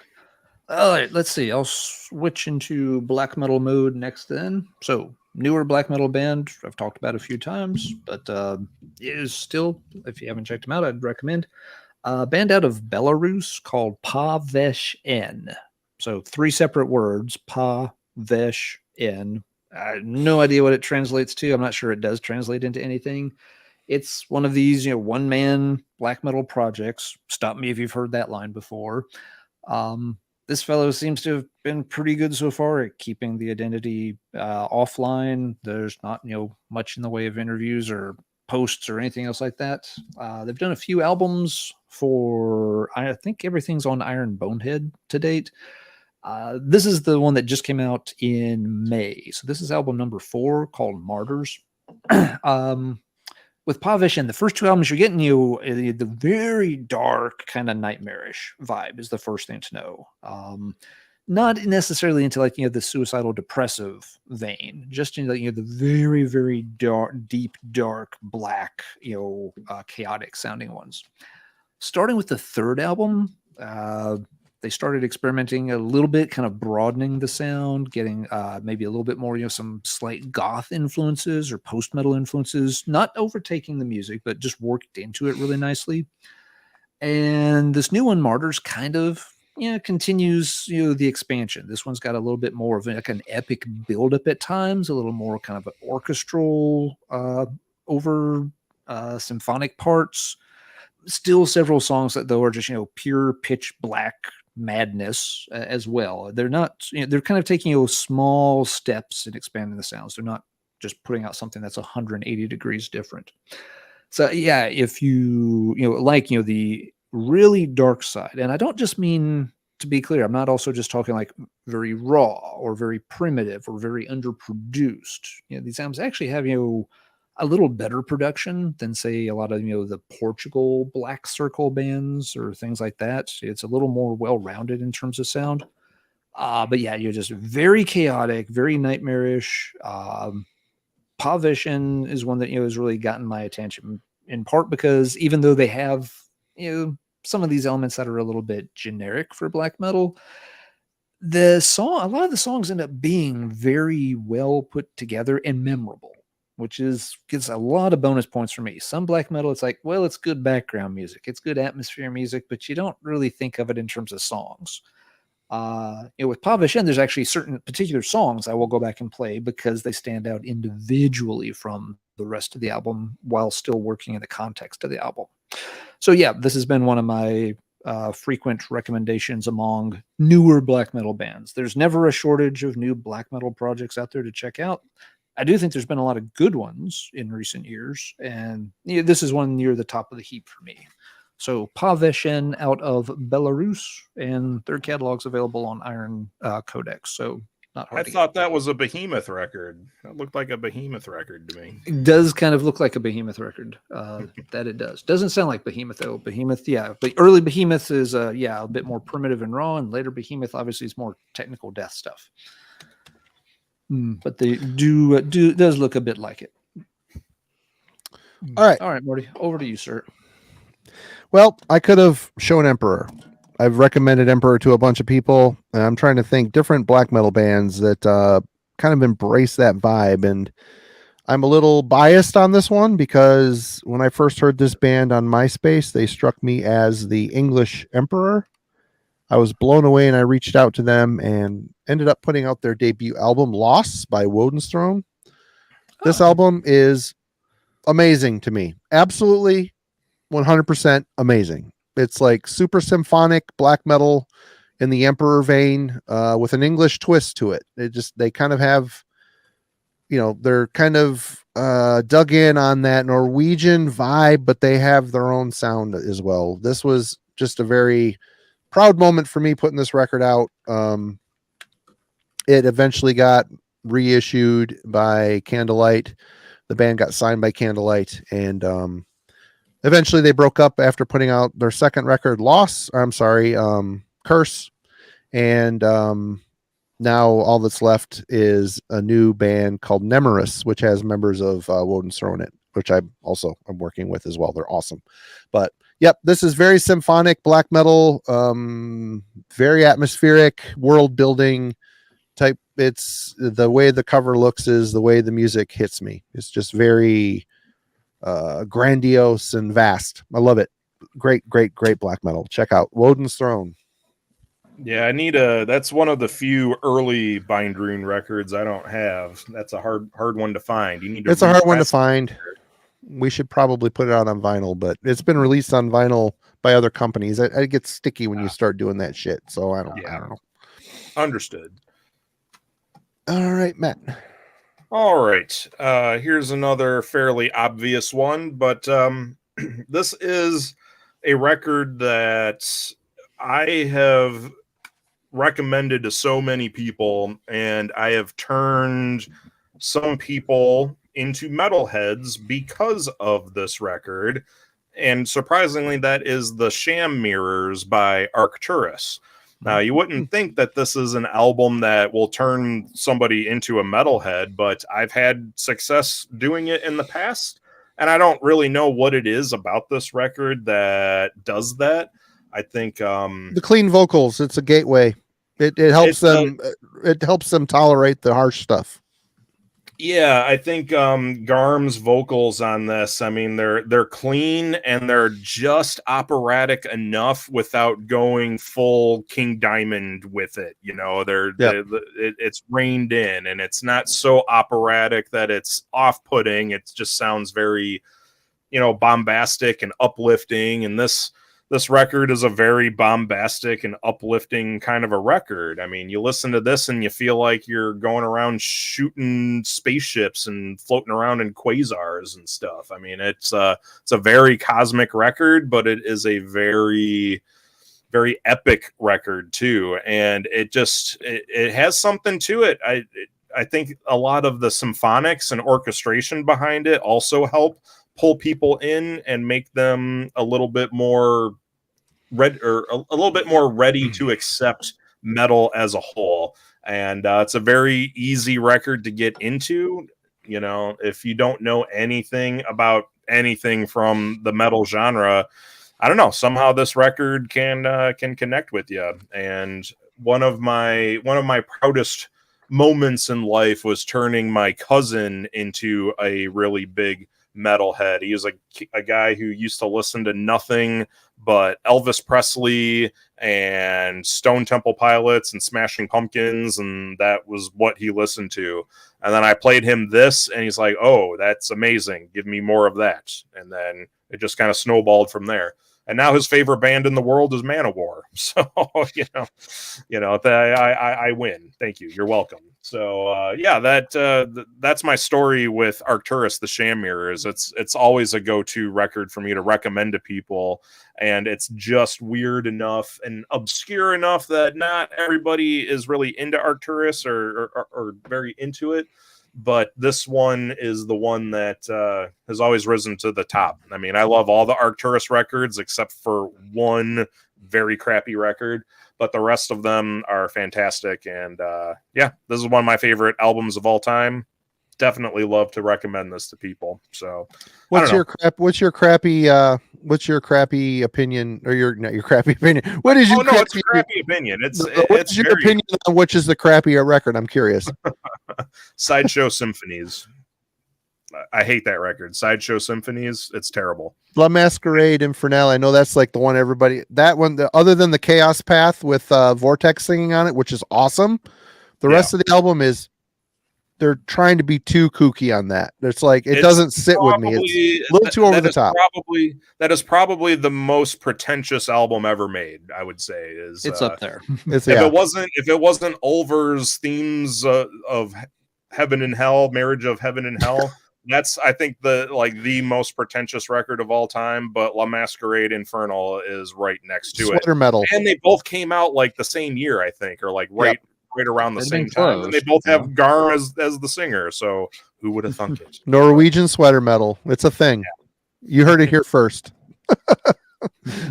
All right, let's see. I'll switch into black metal mode next then. So, newer black metal band I've talked about a few times, but is still, if you haven't checked them out, I'd recommend. A band out of Belarus called Pa-Vesh-En. So 3 separate words, Pa-Vesh-En. I have no idea what it translates to. I'm not sure it does translate into anything. It's one of these, one-man black metal projects. Stop me if you've heard that line before. This fellow seems to have been pretty good so far at keeping the identity offline. There's not, much in the way of interviews or posts or anything else like that. They've done a few albums for, I think everything's on Iron Bonehead to date. This is the one that just came out in May. So this is album number 4 called Martyrs. With Pa-Vesh-En, the first 2 albums, you're getting the very dark, kind of nightmarish vibe is the first thing to know. Not necessarily into the suicidal depressive vein, just in the very, very dark, deep, dark, black, chaotic sounding ones. Starting with the 3rd album, they started experimenting a little bit, kind of broadening the sound, getting maybe a little bit more, some slight goth influences or post-metal influences, not overtaking the music, but just worked into it really nicely. And this new one, Martyrs, kind of continues the expansion. This one's got a little bit more of an epic buildup at times, a little more kind of an orchestral over symphonic parts. Still several songs that though are just pure pitch black madness as well. They're not, they're kind of taking small steps in expanding the sounds. They're not just putting out something that's 180 degrees different. So yeah, if you like the really dark side, and I don't just mean, to be clear, I'm not also just talking like very raw or very primitive or very underproduced. These albums actually have a little better production than say a lot of the Portugal Black Circle bands or things like that. It's a little more well-rounded in terms of sound. But yeah, you're just very chaotic, very nightmarish. Pa-Vesh-En is one that has really gotten my attention, in part because even though they have some of these elements that are a little bit generic for black metal, a lot of the songs end up being very well put together and memorable, which gets a lot of bonus points for me. Some black metal, it's like, well, it's good background music, it's good atmosphere music, but you don't really think of it in terms of songs. With Pa-Vesh-En, there's actually certain particular songs I will go back and play because they stand out individually from the rest of the album while still working in the context of the album. So yeah, this has been one of my frequent recommendations among newer black metal bands. There's never a shortage of new black metal projects out there to check out. I do think there's been a lot of good ones in recent years, and this is one near the top of the heap for me. So Pa-Vesh-En out of Belarus, and their catalog's available on Iron Codex. So not hard. I thought that was a Behemoth record. That looked like a Behemoth record to me. It does kind of look like a Behemoth record. That it does. Doesn't sound like Behemoth though. Behemoth, yeah, but early Behemoth is a bit more primitive and raw, and later Behemoth obviously is more technical death stuff. But they does look a bit like it. All right, Marty, over to you, sir. Well, I could have shown Emperor. I've recommended Emperor to a bunch of people, and I'm trying to think different black metal bands that kind of embrace that vibe. And I'm a little biased on this one because when I first heard this band on MySpace, they struck me as the English Emperor. I was blown away, and I reached out to them and ended up putting out their debut album, Loss by Woden's Throne. This album is amazing to me. Absolutely 100% amazing. It's like super symphonic black metal in the Emperor vein with an English twist to it. They kind of have, they're kind of dug in on that Norwegian vibe, but they have their own sound as well. This was just a very proud moment for me putting this record out. It eventually got reissued by Candlelight. The band got signed by Candlelight, and eventually they broke up after putting out their second record, Curse. And now all that's left is a new band called Nemeris, which has members of Woden's Throne in it, which I'm working with as well. They're awesome. But yep, this is very symphonic black metal, very atmospheric, world building type. It's the way the cover looks is the way the music hits me. It's just very grandiose and vast. I love it. great black metal. Check out Woden's Throne. Yeah, I need that's one of the few early Bind Rune records I don't have. That's a hard one to find. You need to It's a hard one to repress it. find. We should probably put it out on vinyl, but it's been released on vinyl by other companies. It gets sticky when you start doing that shit. So I don't know. Understood. All right, Matt. All right. Here's another fairly obvious one, but this is a record that I have recommended to so many people, and I have turned some people into metalheads because of this record. And surprisingly, that is the Sham Mirrors by Arcturus. Now, you wouldn't think that this is an album that will turn somebody into a metalhead, but I've had success doing it in the past, and I don't really know what it is about this record that does that. I think the clean vocals, it's a gateway. It helps them. It helps them tolerate the harsh stuff. Yeah, I think Garm's vocals on this, I mean, they're clean and they're just operatic enough without going full King Diamond with it. You know, it's reined in, and it's not so operatic that it's off-putting. It just sounds very, bombastic and uplifting. And this record is a very bombastic and uplifting kind of a record. I mean, you listen to this and you feel like you're going around shooting spaceships and floating around in quasars and stuff. I mean, it's a very cosmic record, but it is a very, very epic record too. And it has something to it. I think a lot of the symphonics and orchestration behind it also help pull people in and make them a little bit more ready to accept metal as a whole. And it's a very easy record to get into. If you don't know anything about anything from the metal genre, I don't know, somehow this record can connect with you. And one of my proudest moments in life was turning my cousin into a really big metalhead. He was a guy who used to listen to nothing but Elvis Presley and Stone Temple Pilots and Smashing Pumpkins, and that was what he listened to. And then I played him this, and he's like, "Oh, that's amazing. Give me more of that." And then it just kind of snowballed from there. And now his favorite band in the world is Manowar. So, I win. Thank you. You're welcome. So, that's my story with Arcturus, the Sham Mirrors. It's always a go-to record for me to recommend to people. And it's just weird enough and obscure enough that not everybody is really into Arcturus or very into it. But this one is the one that has always risen to the top. I mean, I love all the Arcturus records except for one very crappy record, but the rest of them are fantastic. And this is one of my favorite albums of all time. Definitely love to recommend this to people. So what's your crappy opinion, or not your crappy opinion? What is your it's a crappy opinion? What's your opinion on which is the crappier record? I'm curious. Sideshow Symphonies. I hate that record. Sideshow Symphonies. It's terrible. La Masquerade Infernal. I know that's like the one that one, other than the Chaos Path with Vortex singing on it, which is awesome. The rest of the album is, they're trying to be too kooky on that. It's like, it doesn't sit with me. It's a little too over the top. That is probably the most pretentious album ever made, I would say. It's up there. If it wasn't Ulver's themes of Heaven and Hell, Marriage of Heaven and Hell, that's, I think, the most pretentious record of all time. But La Masquerade Infernal is right next to Sweater Metal. And they both came out like the same year, I think, or like right around the same time. And they both have Gar as the singer. So who would have thunk it? Norwegian Sweater Metal. It's a thing. Yeah. You heard it here first. All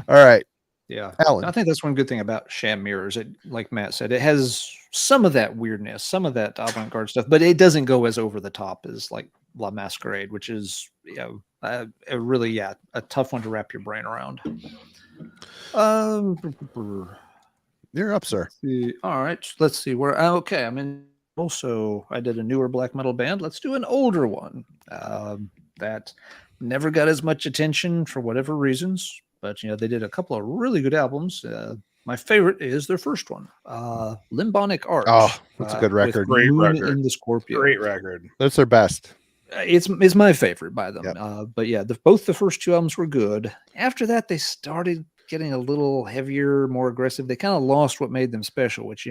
right. Yeah. Alan. I think that's one good thing about Sham Mirrors. It, like Matt said, it has some of that weirdness, some of that avant-garde stuff, but it doesn't go as over the top as like La Masquerade, which is a really a tough one to wrap your brain around. You're up, sir. All right, let's see where. Okay, I'm in. Also, I did a newer black metal band. Let's do an older one that never got as much attention for whatever reasons. but they did a couple of really good albums. My favorite is their first one, Limbonic Arch. Oh, that's a good with record. Great Moon record. in the Scorpio. Great record. That's their best. It's my favorite by them. Yep. But yeah, both the first two albums were good. After that, they started getting a little heavier, more aggressive. They kind of lost what made them special, which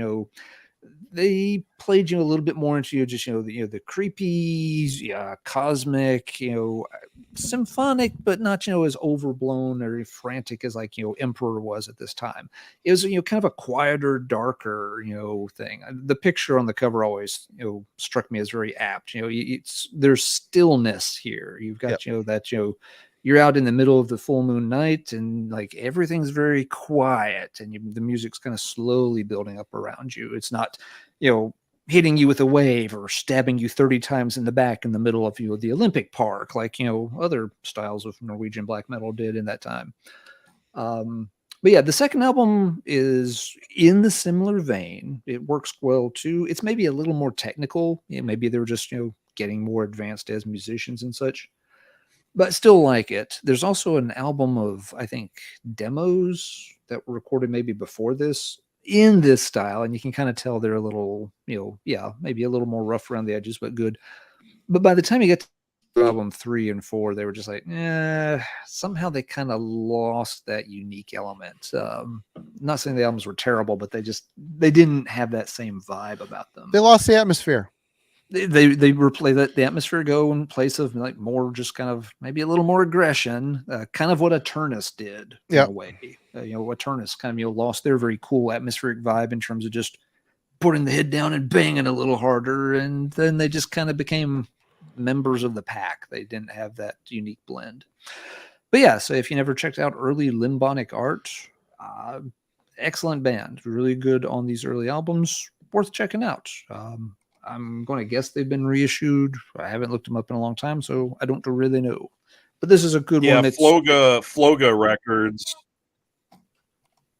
they played a little bit more into just the creepy, cosmic, symphonic, but not as overblown or frantic as like Emperor was at this time. It was kind of a quieter, darker thing. The picture on the cover always struck me as very apt. There's stillness here. You've got that you're out in the middle of the full moon night and like everything's very quiet and the music's kind of slowly building up around you. It's not, hitting you with a wave or stabbing you 30 times in the back in the middle of the Olympic Park, like, other styles of Norwegian black metal did in that time. But yeah, the second album is in the similar vein. It works well too. It's maybe a little more technical. Maybe they were just, getting more advanced as musicians and such. But still like it. There's also an album of, I think, demos that were recorded maybe before this in this style. And you can kind of tell they're a little, maybe a little more rough around the edges, but good. But by the time you get to album 3 and 4, they were just like, somehow they kind of lost that unique element. Not saying the albums were terrible, but they didn't have that same vibe about them. They lost the atmosphere. They let the atmosphere go in place of like more just kind of maybe a little more aggression, kind of what Eternus did in a way. Eternus kind of lost their very cool atmospheric vibe in terms of just putting the head down and banging a little harder, and then they just kind of became members of the pack. They didn't have that unique blend. But yeah, so if you never checked out early Limbonic Arch, excellent band, really good on these early albums, worth checking out. I'm going to guess they've been reissued. I haven't looked them up in a long time, so I don't really know. But this is a good one. Floga Records.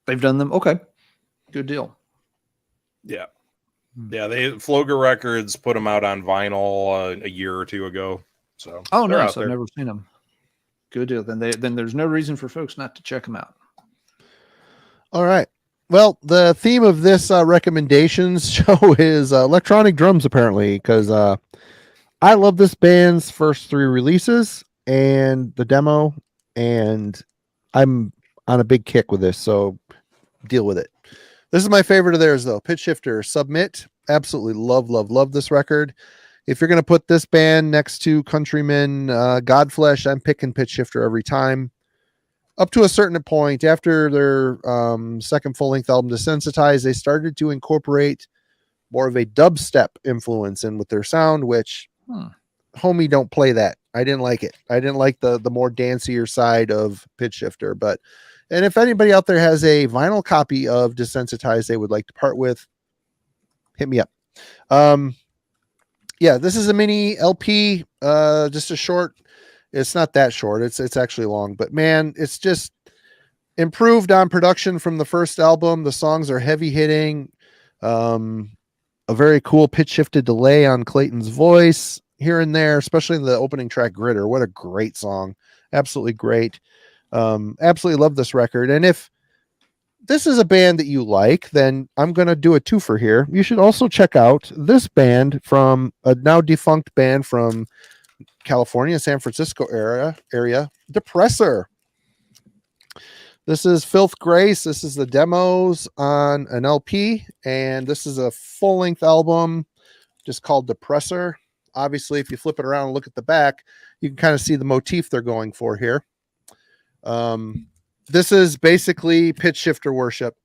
They've done them. Okay. Good deal. Yeah. Yeah, Floga Records put them out on vinyl a year or two ago. So nice. I've never seen them. Good deal. Then there's no reason for folks not to check them out. All right. Well, the theme of this recommendations show is electronic drums, apparently, because I love this band's first 3 releases and the demo, and I'm on a big kick with this, so deal with it. This is my favorite of theirs, though. Pitch Shifter, Submit. Absolutely love this record. If you're going to put this band next to Countrymen, Godflesh, I'm picking Pitch Shifter every time. Up to a certain point, after their second full-length album, Desensitized, they started to incorporate more of a dubstep influence in with their sound, which, homie, don't play that. I didn't like it. I didn't like the more dancier side of Pitch Shifter. And if anybody out there has a vinyl copy of Desensitized they would like to part with, hit me up. This is a mini LP, just a short. It's not that short. It's actually long, but man, it's just improved on production from the first album. The songs are heavy hitting. A very cool pitch shifted delay on Clayton's voice here and there, especially in the opening track, Gritter. What a great song. Absolutely great. Absolutely love this record. And if this is a band that you like, then I'm going to do a twofer here. You should also check out this band from a now defunct band from California, San Francisco area, Depressor. This is Filth Grace. This is the demos on an LP, and this is a full-length album just called Depressor. Obviously, if you flip it around and look at the back, you can kind of see the motif they're going for here. This is basically pitch shifter worship.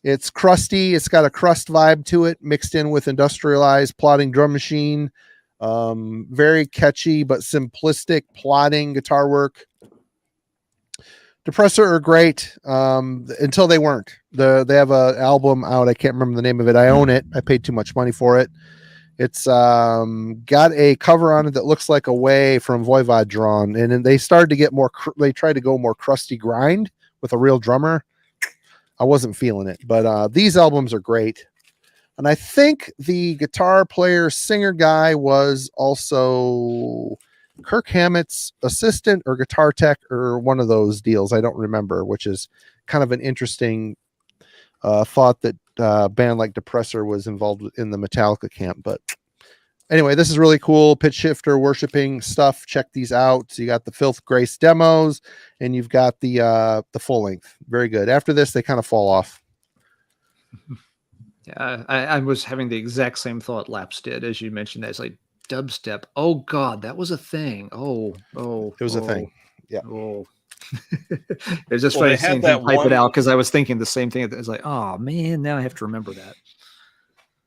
It's crusty. It's got a crust vibe to it, mixed in with industrialized plodding drum machine. Very catchy but simplistic plodding guitar work. Depressor are great until they weren't. They have an album out. I can't remember the name of it. I own it. I paid too much money for it. It's got a cover on it that looks like Away from Voivod drawn, and then they started to get more. They tried to go more crusty grind with a real drummer. I wasn't feeling it, but these albums are great. And I think the guitar player singer guy was also Kirk Hammett's assistant or guitar tech or one of those deals. I don't remember, which is kind of an interesting thought that a band like Depressor was involved in the Metallica camp. But anyway, this is really cool. Pitch shifter worshiping stuff. Check these out. So you got the Filth Grace demos and you've got the full length. Very good. After this, they kind of fall off. Yeah, I was having the exact same thought Laps did as you mentioned that. It's like dubstep. Oh God, that was a thing. It was a thing. Yeah. Oh. It's just Well, funny they had seeing that him type one- it out because I was thinking the same thing. It's like, oh man, now I have to remember that.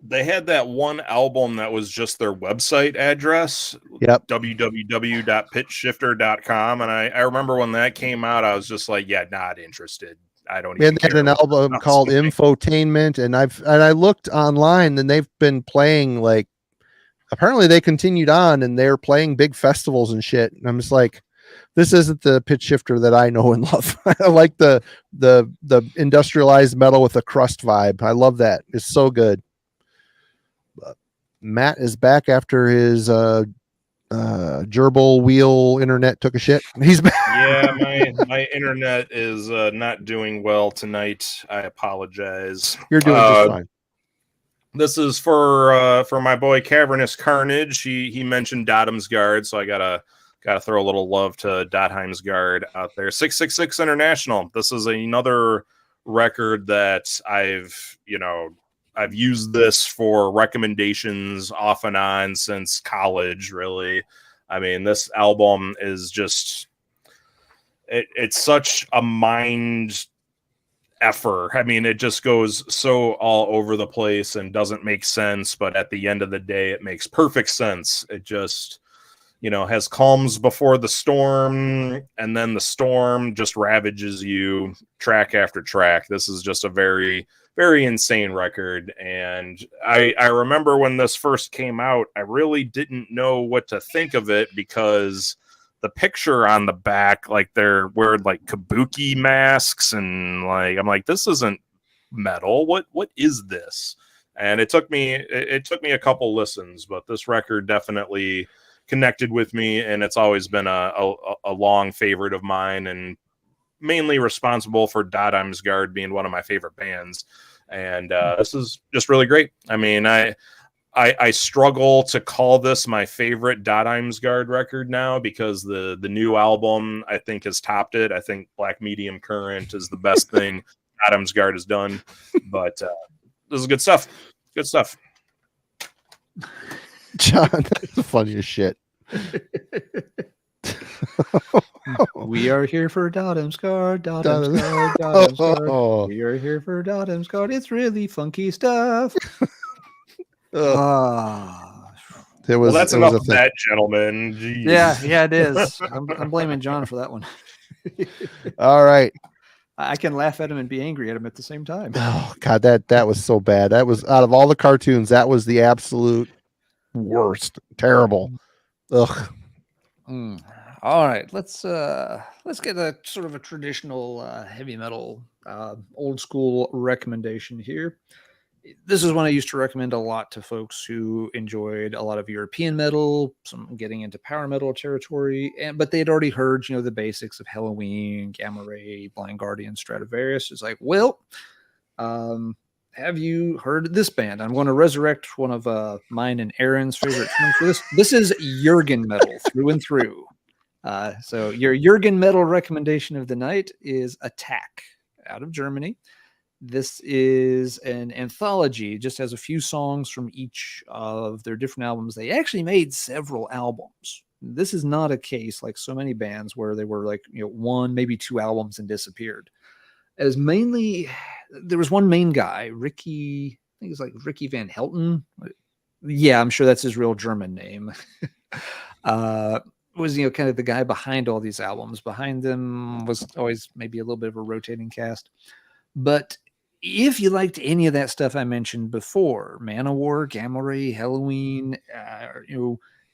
They had that one album that was just their website address, Yep. www.pitchshifter.com. And I remember when that came out, I was just like, yeah, not interested. I don't And even they had care an what album it's called about. Infotainment, and I looked online, and they've been playing like. Apparently, they continued on, and they're playing big festivals and shit. And I'm just like, this isn't the pitch shifter that I know and love. I like the industrialized metal with a crust vibe. I love that. It's so good. But Matt is back after his gerbil wheel internet took a shit. He's back. Yeah, my internet is not doing well tonight. I apologize. You're doing just fine. This is for my boy Cavernous Carnage. He mentioned Dotham's Guard, so I gotta throw a little love to Dotham's Guard out there. 666 International. This is another record that I've used this for recommendations off and on since college, really. I mean, this album is just it's such a mind effort. I mean, it just goes so all over the place and doesn't make sense, but at the end of the day, it makes perfect sense. It just, has calms before the storm, and then the storm just ravages you track after track. This is just a very, very insane record. And I remember when this first came out, I really didn't know what to think of it because the picture on the back, like they're wearing like kabuki masks, and like I'm like, this isn't metal. What is this? And it took me a couple listens, but this record definitely connected with me, and it's always been a long favorite of mine, and mainly responsible for Dotham's Guard being one of my favorite bands. And this is just really great. I mean, I struggle to call this my favorite Dotham's Guard record now because the new album I think has topped it. I think Black Medium Current is the best thing Dotham's Guard has done. But this is good stuff. Good stuff. John, that's the funniest shit. We are here for Dotham's Guard. Dotham's Guard. Oh. We are here for Dotham's Guard. It's really funky stuff. It was. Well, that's it enough was of that, gentlemen. Jeez. Yeah, it is. I'm blaming John for that one. All right. I can laugh at him and be angry at him at the same time. Oh God, that was so bad. That was out of all the cartoons, that was the absolute worst. Terrible. Ugh. All right, let's get a sort of a traditional heavy metal old school recommendation here. This is one I used to recommend a lot to folks who enjoyed a lot of European metal, some getting into power metal territory, but they'd already heard, the basics of Halloween, Gamma Ray, Blind Guardian, Stratovarius. It's like, well, have you heard this band? I'm going to resurrect one of mine and Aaron's favorite terms for this. This is Jurgen metal through and through. So your Jurgen metal recommendation of the night is Attack out of Germany. This is an anthology, just has a few songs from each of their different albums. They actually made several albums. This is not a case like so many bands where they were like, one, maybe two albums and disappeared. As mainly, there was one main guy, Ricky, I think it's like Ricky Van Helten. Yeah, I'm sure that's his real German name. Was, kind of the guy behind all these albums. Behind them was always maybe a little bit of a rotating cast. But if you liked any of that stuff I mentioned before, Manowar, Gamma Ray, Halloween,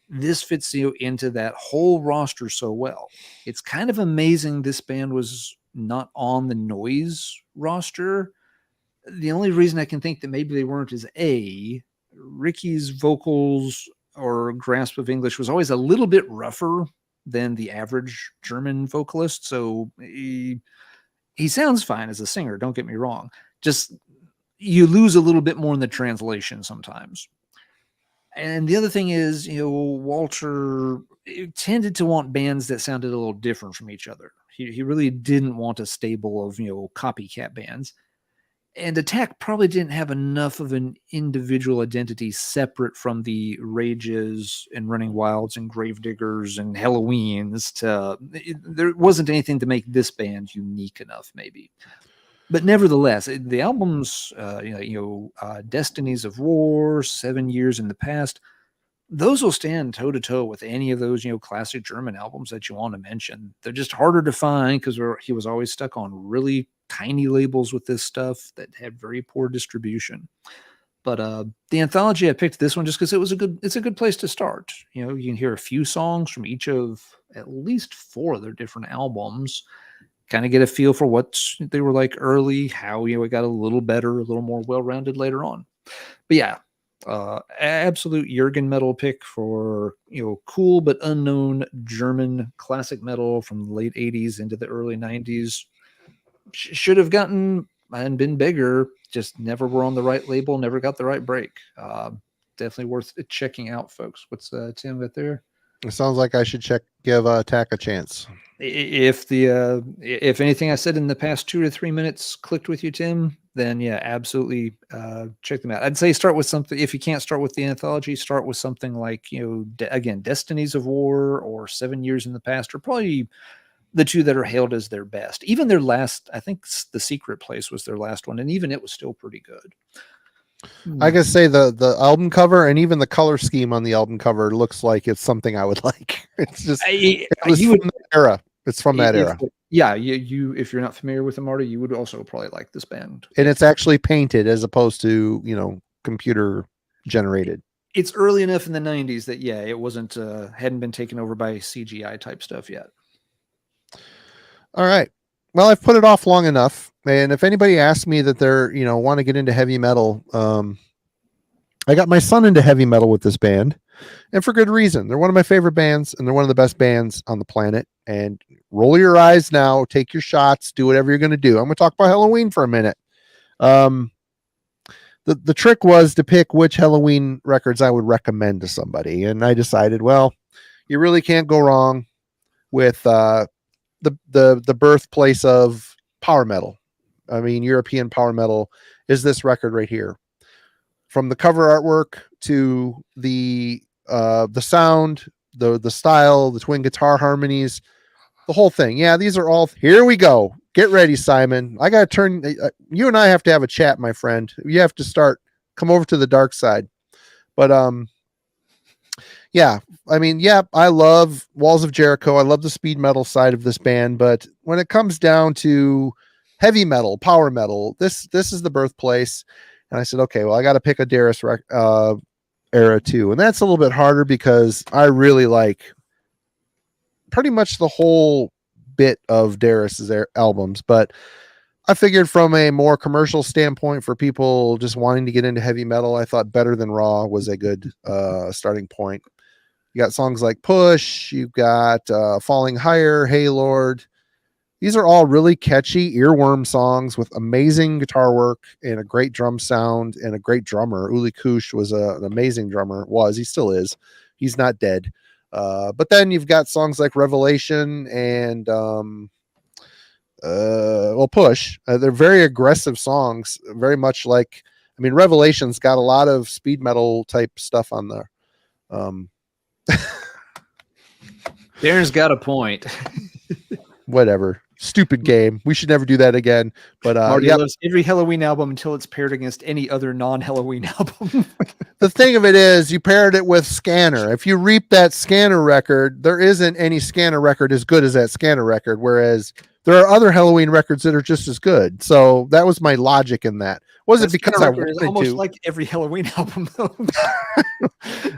this fits into that whole roster so well. It's kind of amazing this band was not on the Noise roster. The only reason I can think that maybe they weren't is Ricky's vocals or grasp of English was always a little bit rougher than the average German vocalist. So he sounds fine as a singer, don't get me wrong. Just you lose a little bit more in the translation sometimes. And the other thing is, Walter tended to want bands that sounded a little different from each other. He really didn't want a stable of, copycat bands. And Attack probably didn't have enough of an individual identity separate from the Rages and Running Wilds and Gravediggers and Halloweens. There wasn't anything to make this band unique enough, maybe. But nevertheless, the albums, Destinies of War, 7 Years in the Past, those will stand toe to toe with any of those, classic German albums that you want to mention. They're just harder to find because he was always stuck on really tiny labels with this stuff that had very poor distribution. But the anthology, I picked this one just because it's a good place to start. You can hear a few songs from each of at least 4 of their different albums. Kind of get a feel for what they were like early, how it got a little better, a little more well-rounded later on. But yeah, absolute Jürgen metal pick for cool but unknown German classic metal from the late 80s into the early 90s. Should have gotten and been bigger, just never were on the right label, never got the right break. Definitely worth checking out, folks. What's Tim got there? It sounds like I should give Attack a chance. If anything I said in the past 2 to 3 minutes clicked with you, Tim, then yeah, absolutely check them out. I'd say start with something. If you can't start with the anthology, start with something like again, Destinies of War or 7 Years in the Past, or probably the 2 that are hailed as their best. Even their last, I think The Secret Place was their last one, and even it was still pretty good. I gotta say the album cover and even the color scheme on the album cover looks like it's something I would like. It's just from that era. It's from that era. Yeah, you if you're not familiar with them, Marty, you would also probably like this band. And it's actually painted as opposed to computer generated. It's early enough in the 90s that it wasn't hadn't been taken over by CGI type stuff yet. All right. Well, I've put it off long enough. And if anybody asks me that they're, want to get into heavy metal, I got my son into heavy metal with this band, and for good reason. They're one of my favorite bands, and they're one of the best bands on the planet. And roll your eyes now, take your shots, do whatever you're going to do. I'm going to talk about Halloween for a minute. The trick was to pick which Halloween records I would recommend to somebody. And I decided, well, you really can't go wrong with, the birthplace of power metal. I mean, European power metal is this record right here. From the cover artwork to the sound, the style, the twin guitar harmonies, the whole thing. Yeah, these are all. Here we go. Get ready, Simon. I gotta turn. You and I have to have a chat, my friend. You have to come over to the dark side. But yeah, I mean, I love Walls of Jericho. I love the speed metal side of this band, but when it comes down to heavy metal, power metal, this is the birthplace. And I said, okay, well, I got to pick a Darius era too, and that's a little bit harder because I really like pretty much the whole bit of Darius's albums. But I figured from a more commercial standpoint for people just wanting to get into heavy metal, I thought Better Than Raw was a good starting point. You got songs like Push, you've got Falling Higher, Hey Lord. These are all really catchy earworm songs with amazing guitar work and a great drum sound and a great drummer. Uli Kusch was an amazing drummer. He still is. He's not dead. But then you've got songs like Revelation and Push. They're very aggressive songs, very much like, Revelation's got a lot of speed metal type stuff on there. Darren's got a point. Whatever. Stupid game. We should never do that again. But Marty loves every Halloween album until it's paired against any other non-Halloween album. The thing of it is, you paired it with Scanner. If you reap that Scanner record, there isn't any Scanner record as good as that Scanner record, whereas there are other Halloween records that are just as good. So that was my logic in that. Wasn't because I wanted to. Almost like every Halloween album, though.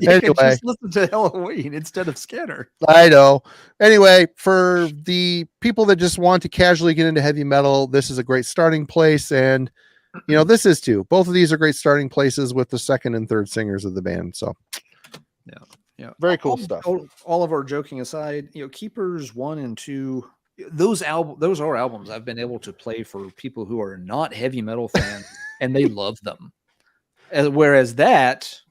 Anyway, just listen to Halloween instead of Scanner. I know. Anyway, for the people that just want to casually get into heavy metal, this is a great starting place. And, this is too. Both of these are great starting places with the second and third singers of the band. So Yeah. Very cool stuff. All of our joking aside, Keepers 1 and 2, those are albums I've been able to play for people who are not heavy metal fans and they love them. Whereas that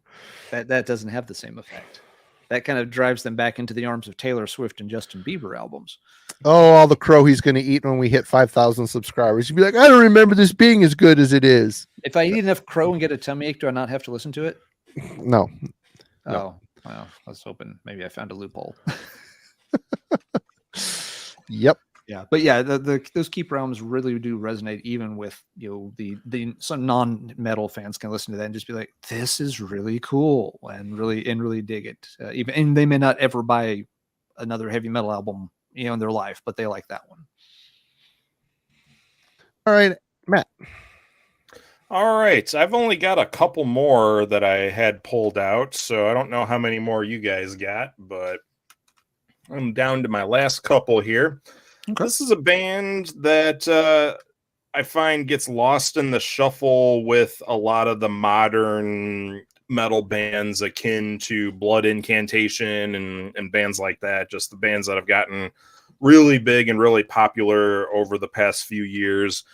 doesn't have the same effect. That kind of drives them back into the arms of Taylor Swift and Justin Bieber albums. Oh, all the crow he's going to eat when we hit 5,000 subscribers. You'd be like, I don't remember this being as good as it is. If I eat enough crow and get a tummy ache, do I not have to listen to it? No. Oh, well, I was hoping maybe I found a loophole. Yep. Yeah, but yeah, those Keeper albums really do resonate, even with some non-metal fans can listen to that and just be like, "This is really cool," and really dig it. And they may not ever buy another heavy metal album, in their life, but they like that one. All right, Matt. All right, I've only got a couple more that I had pulled out, so I don't know how many more you guys got, but I'm down to my last couple here. Okay. This is a band that I find gets lost in the shuffle with a lot of the modern metal bands akin to Blood Incantation and bands like that, just the bands that have gotten really big and really popular over the past few years.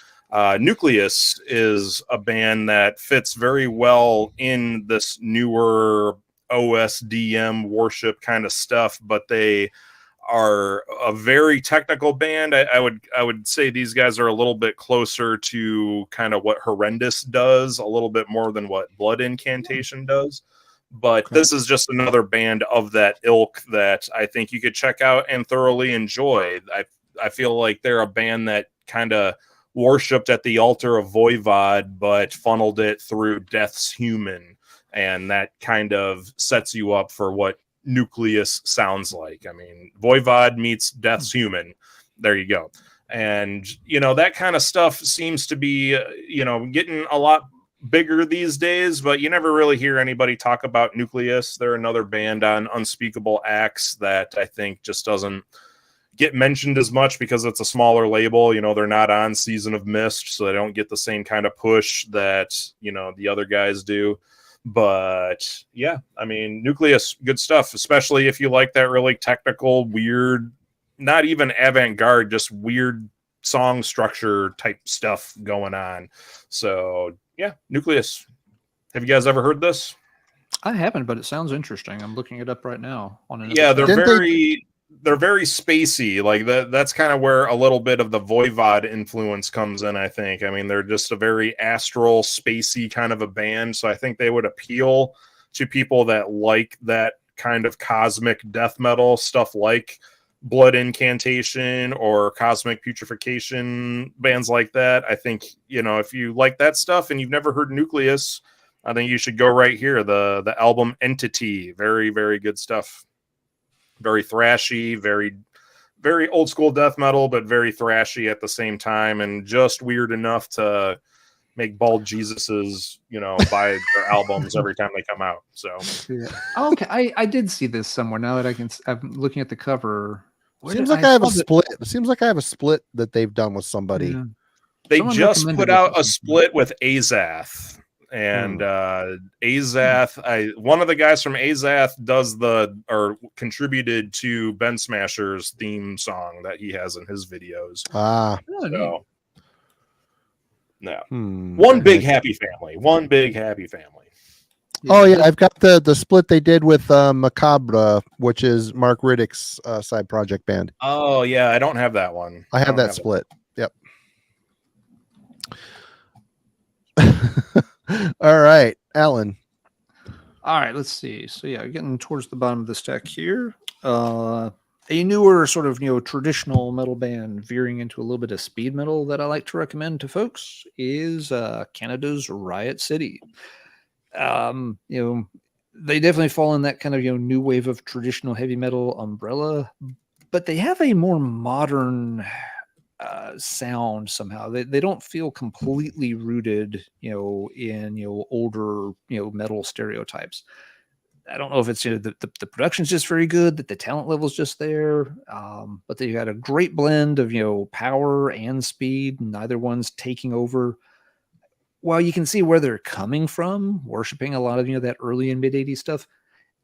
Nucleus is a band that fits very well in this newer OSDM worship kind of stuff, but they are a very technical band. I would say these guys are a little bit closer to kind of what Horrendous does, a little bit more than what Blood Incantation does. But this is just another band of that ilk that I think you could check out and thoroughly enjoy. I feel like they're a band that kind of worshipped at the altar of Voivod, but funneled it through Death's Human. And that kind of sets you up for what Nucleus sounds like. I mean, Voivod meets Death's Human. There you go. And, that kind of stuff seems to be, getting a lot bigger these days, but you never really hear anybody talk about Nucleus. They're another band on Unspeakable Acts that I think just doesn't get mentioned as much because it's a smaller label. They're not on Season of Mist, so they don't get the same kind of push that, the other guys do. But yeah, I mean, Nucleus, good stuff, especially if you like that really technical, weird, not even avant-garde, just weird song structure type stuff going on. So yeah, Nucleus. Have you guys ever heard this? I haven't, but it sounds interesting. I'm looking it up right now. Yeah, they're very spacey. Like that's kind of where a little bit of the Voivod influence comes in, I think. I mean, they're just a very astral, spacey kind of a band. So I think they would appeal to people that like that kind of cosmic death metal stuff, like Blood Incantation or Cosmic Putrefaction, bands like that. I think, if you like that stuff and you've never heard Nucleus, I think you should go right here. The album Entity, very, very good stuff. Very thrashy, very, very old school death metal, but very thrashy at the same time, and just weird enough to make bald Jesuses, buy their albums every time they come out. So, yeah. Okay, I did see this somewhere. Now that I'm looking at the cover. Seems like I have a split. It seems like I have a split that they've done with somebody. Yeah. They just put out a split with Azath. And Azath, one of the guys from Azath contributed to Ben Smasher's theme song that he has in his videos. So, no. One big happy family. Oh yeah, I've got the split they did with Macabre, which is Mark Riddick's side project band. Oh yeah, I don't have that one. I have that split. Yep. All right, Alan. All right, let's see. So yeah, getting towards the bottom of the stack here. A newer sort of traditional metal band veering into a little bit of speed metal that I like to recommend to folks is Canada's Riot City. They definitely fall in that kind of new wave of traditional heavy metal umbrella, but they have a more modern sound somehow. They don't feel completely rooted, in older metal stereotypes. I don't know if it's the production's just very good, that the talent level's just there, but they had a great blend of power and speed. Neither one's taking over. While you can see where they're coming from, worshiping a lot of that early and mid 80s stuff,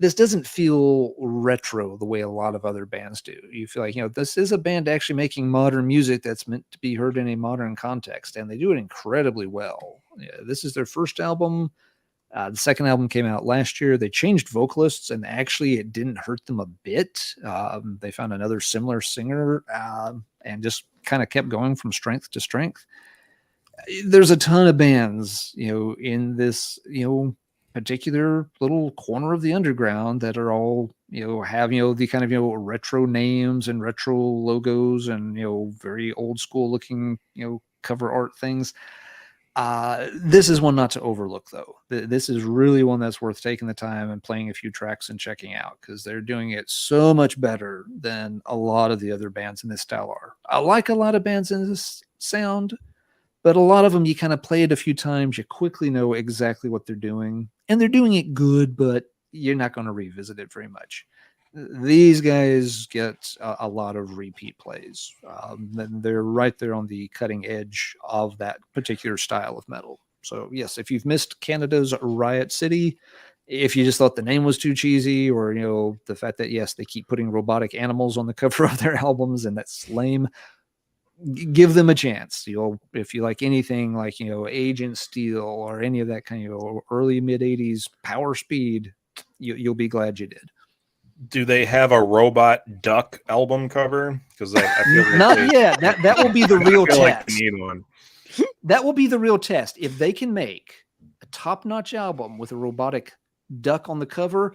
this doesn't feel retro the way a lot of other bands do. You feel like, this is a band actually making modern music that's meant to be heard in a modern context, and they do it incredibly well. Yeah, this is their first album. The second album came out last year. They changed vocalists, and actually it didn't hurt them a bit. They found another similar singer and just kind of kept going from strength to strength. There's a ton of bands, in this, particular little corner of the underground that are all, have, the kind of, retro names and retro logos and, very old school looking, cover art things. This is one not to overlook, though. This is really one that's worth taking the time and playing a few tracks and checking out, because they're doing it so much better than a lot of the other bands in this style are. I like a lot of bands in this sound, but a lot of them, you kind of play it a few times, you quickly know exactly what they're doing, and they're doing it good, but you're not going to revisit it very much. These guys get a lot of repeat plays. They're right there on the cutting edge of that particular style of metal. So yes, if you've missed Canada's Riot City, if you just thought the name was too cheesy, or the fact that yes, they keep putting robotic animals on the cover of their albums and that's lame, give them a chance. If you like anything like Agent Steel or any of that kind of early mid 80s power speed, you'll be glad you did. Do they have a robot duck album cover? Because I feel like not yet. That will be the real test. Like they need one. That will be the real test. If they can make a top-notch album with a robotic duck on the cover,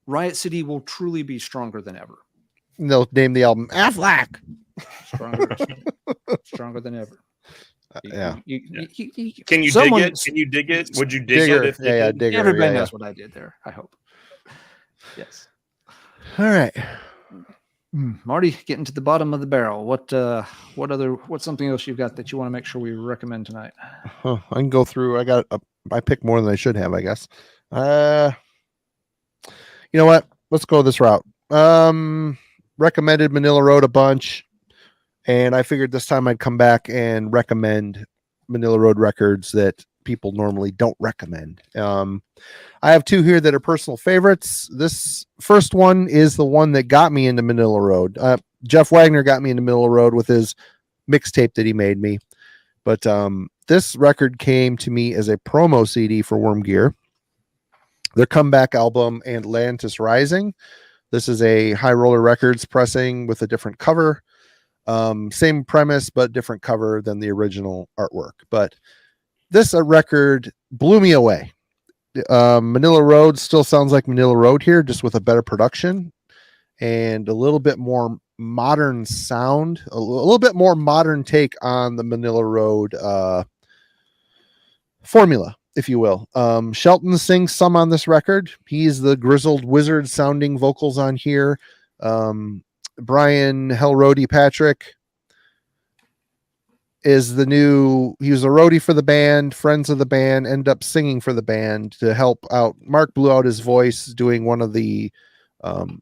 Riot City will truly be stronger than ever. They'll name the album Aflac. Stronger than ever. Yeah. Can you dig it? Can you dig it? Would you dig Digger. it? If Yeah, Digger. Everybody knows what I did there, I hope. Yes. All right. Marty, getting to the bottom of the barrel. What's something else you've got that you want to make sure we recommend tonight? I can go through. I picked more than I should have, I guess. You know what? Let's go this route. Recommended Manila Road a bunch, and I figured this time I'd come back and recommend Manila Road records that people normally don't recommend. I have two here that are personal favorites. This first one is the one that got me into Manila Road. Jeff Wagner got me into Manila Road with his mixtape that he made me. But this record came to me as a promo CD for Worm Gear. Their comeback album, Atlantis Rising. This is a High Roller Records pressing with a different cover. Same premise, but different cover than the original artwork. But this record blew me away. Manila Road still sounds like Manila Road here, just with a better production and a little bit more modern sound, a little bit more modern take on the Manila Road formula, if you will. Shelton sings some on this record. He's the grizzled wizard sounding vocals on here. Brian Hellroadie Patrick is he was a roadie for the band, friends of the band, end up singing for the band to help out. Mark blew out his voice doing one of the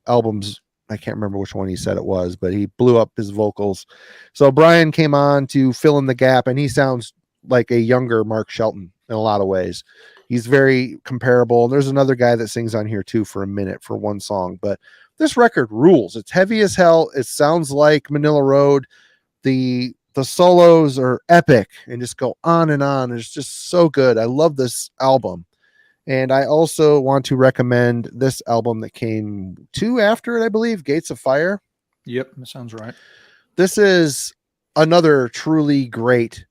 albums. I can't remember which one he said it was, but he blew up his vocals. So Brian came on to fill in the gap, and he sounds like a younger Mark Shelton in a lot of ways. He's very comparable. And there's another guy that sings on here too for a minute for one song, but this record rules. It's heavy as hell. It sounds like Manila Road. The solos are epic and just go on and on. It's just so good. I love this album. And I also want to recommend this album that came after it, I believe, Gates of Fire. Yep, that sounds right. This is another truly great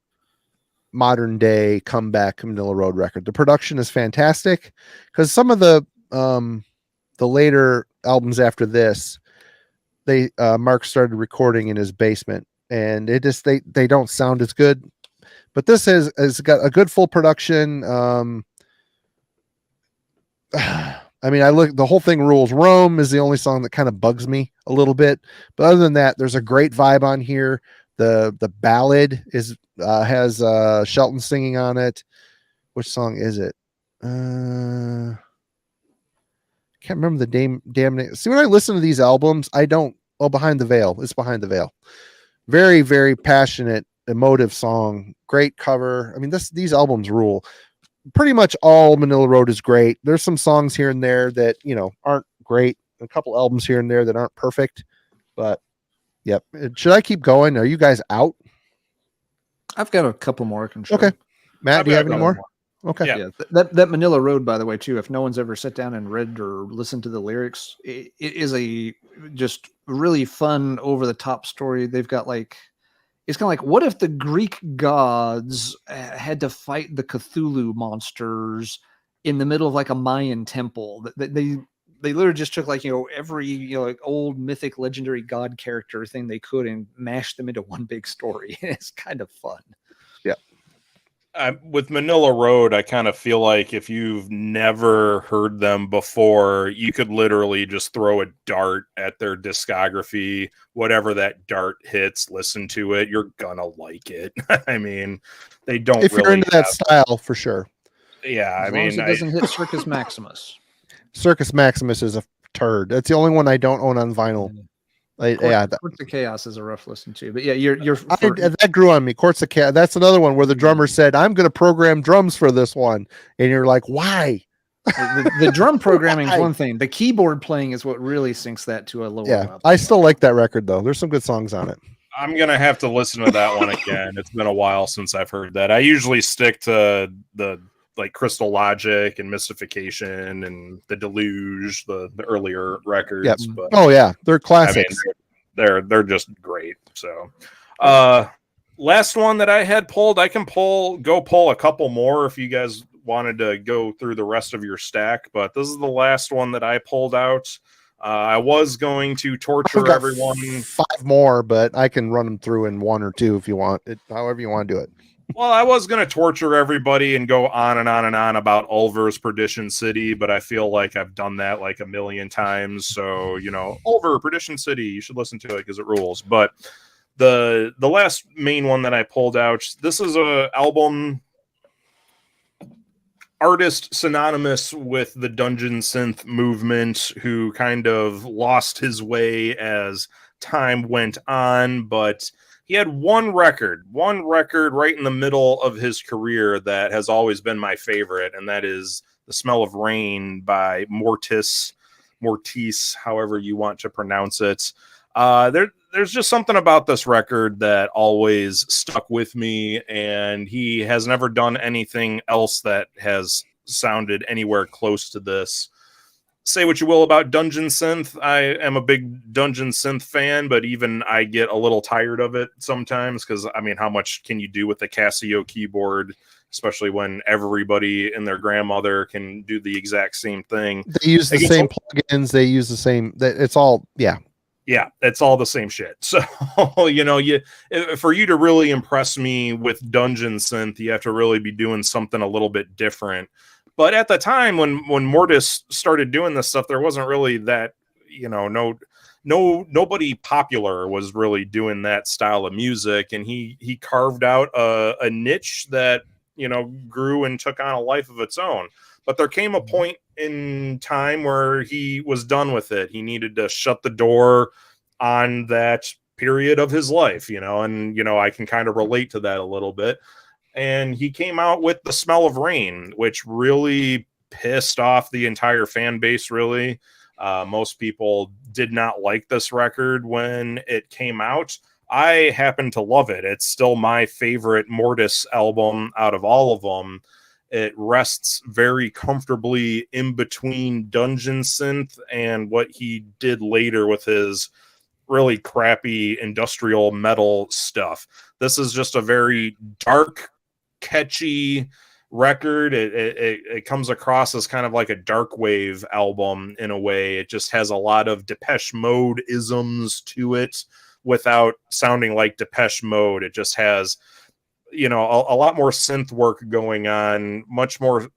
modern day comeback Manila Road record. The production is fantastic because some of the later albums after this, Mark started recording in his basement, and it just they don't sound as good. But this has got a good full production. I mean, the whole thing rules. Rome is the only song that kind of bugs me a little bit, but other than that, there's a great vibe on here. The ballad has Shelton singing on it. Which song is it? Can't remember the damn name. See, when I listen to these albums, I don't. Oh, Behind the Veil. It's Behind the Veil. Very, very passionate, emotive song. Great cover. I mean, these albums rule. Pretty much all Manila Road is great. There's some songs here and there that, aren't great. A couple albums here and there that aren't perfect, but yep. Should I keep going? Are you guys out? I've got a couple more I can show. Okay. Matt, I've do you got have a any couple more? Okay. Yeah. Yeah, that Manila Road, by the way, too. If no one's ever sat down and read or listened to the lyrics, it is a just really fun, over the top story. They've got like, it's kind of like, what if the Greek gods had to fight the Cthulhu monsters in the middle of like a Mayan temple? They literally just took like, every, like old mythic legendary god character thing they could and mashed them into one big story. It's kind of fun. With Manila Road, I kind of feel like if you've never heard them before, you could literally just throw a dart at their discography. Whatever that dart hits, listen to it. You're gonna like it. I mean, they don't. If you're into that style, for sure. Yeah, As long as it doesn't hit Circus Maximus. Circus Maximus is a turd. That's the only one I don't own on vinyl. Courts of Chaos is a rough listen to, but yeah, that grew on me. Courts of Chaos. That's another one where the drummer said, "I'm going to program drums for this one," and you're like, "Why?" The drum programming is one thing. The keyboard playing is what really sinks that to a lower level. I still like that record though. There's some good songs on it. I'm gonna have to listen to that one again. It's been a while since I've heard that. I usually stick to the like Crystal Logic and Mystification and the Deluge, the earlier records. Yep. But oh yeah, they're classics. I mean, they're just great. So last one that I had pulled, I can go pull a couple more if you guys wanted to go through the rest of your stack, but this is the last one that I pulled out. I was going to torture everyone. 5 more, but I can run them through in 1 or 2 if you want it, however you want to do it. Well, I was going to torture everybody and go on and on and on about Ulver's Perdition City, but I feel like I've done that like a million times. So, Ulver, Perdition City, you should listen to it because it rules. But the last main one that I pulled out, this is a album artist synonymous with the Dungeon Synth movement who kind of lost his way as time went on, but he had one record right in the middle of his career that has always been my favorite, and that is The Smell of Rain by Mortis, however you want to pronounce it. There's just something about this record that always stuck with me, and he has never done anything else that has sounded anywhere close to this. Say what you will about Dungeon Synth. I am a big Dungeon Synth fan, but even I get a little tired of it sometimes because, I mean, how much can you do with the Casio keyboard, especially when everybody and their grandmother can do the exact same thing? They use the same plugins. They use the same. It's all, yeah. Yeah, it's all the same shit. So, for you to really impress me with Dungeon Synth, you have to really be doing something a little bit different. But at the time when Mortis started doing this stuff, there wasn't really that, nobody popular was really doing that style of music. And he carved out a niche that, grew and took on a life of its own. But there came a point in time where he was done with it. He needed to shut the door on that period of his life, and, I can kind of relate to that a little bit. And he came out with The Smell of Rain, which really pissed off the entire fan base, really. Most people did not like this record when it came out. I happen to love it. It's still my favorite Mortis album out of all of them. It rests very comfortably in between Dungeon Synth and what he did later with his really crappy industrial metal stuff. This is just a very dark, catchy record. It comes across as kind of like a dark wave album in a way. It just has a lot of Depeche Mode isms to it without sounding like Depeche Mode. It just has, a lot more synth work going on, much more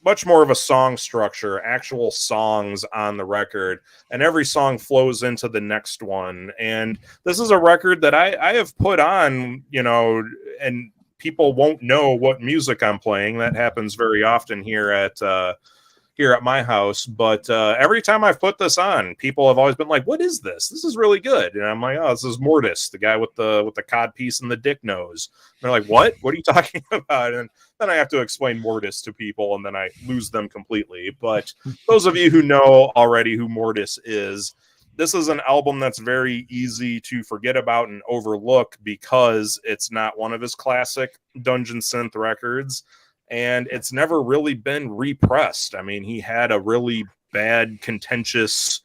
of a song structure, actual songs on the record, and every song flows into the next one. And this is a record that I have put on, and people won't know what music I'm playing. That happens very often here at here at my house, but every time I've put this on, people have always been like, "What is this? This is really good." And I'm like, "Oh, this is Mortis, the guy with the cod piece and the dick nose." And they're like, "What? What are you talking about?" And then I have to explain Mortis to people, and then I lose them completely. But those of you who know already who Mortis is, this is an album that's very easy to forget about and overlook because it's not one of his classic Dungeon Synth records. And it's never really been repressed. I mean, he had a really bad, contentious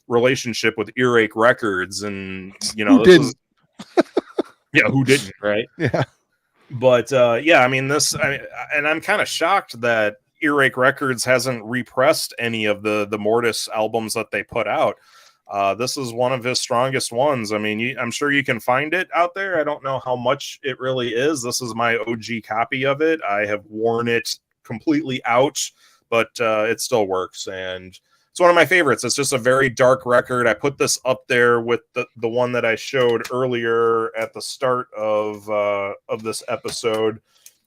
relationship with Earache Records, and who didn't? Who didn't, right? Yeah. But I mean, and I'm kind of shocked that Earache Records hasn't repressed any of the Mortis albums that they put out. This is one of his strongest ones. I mean, I'm sure you can find it out there. I don't know how much it really is. This is my OG copy of it. I have worn it completely out, but it still works. And it's one of my favorites. It's just a very dark record. I put this up there with the one that I showed earlier at the start of this episode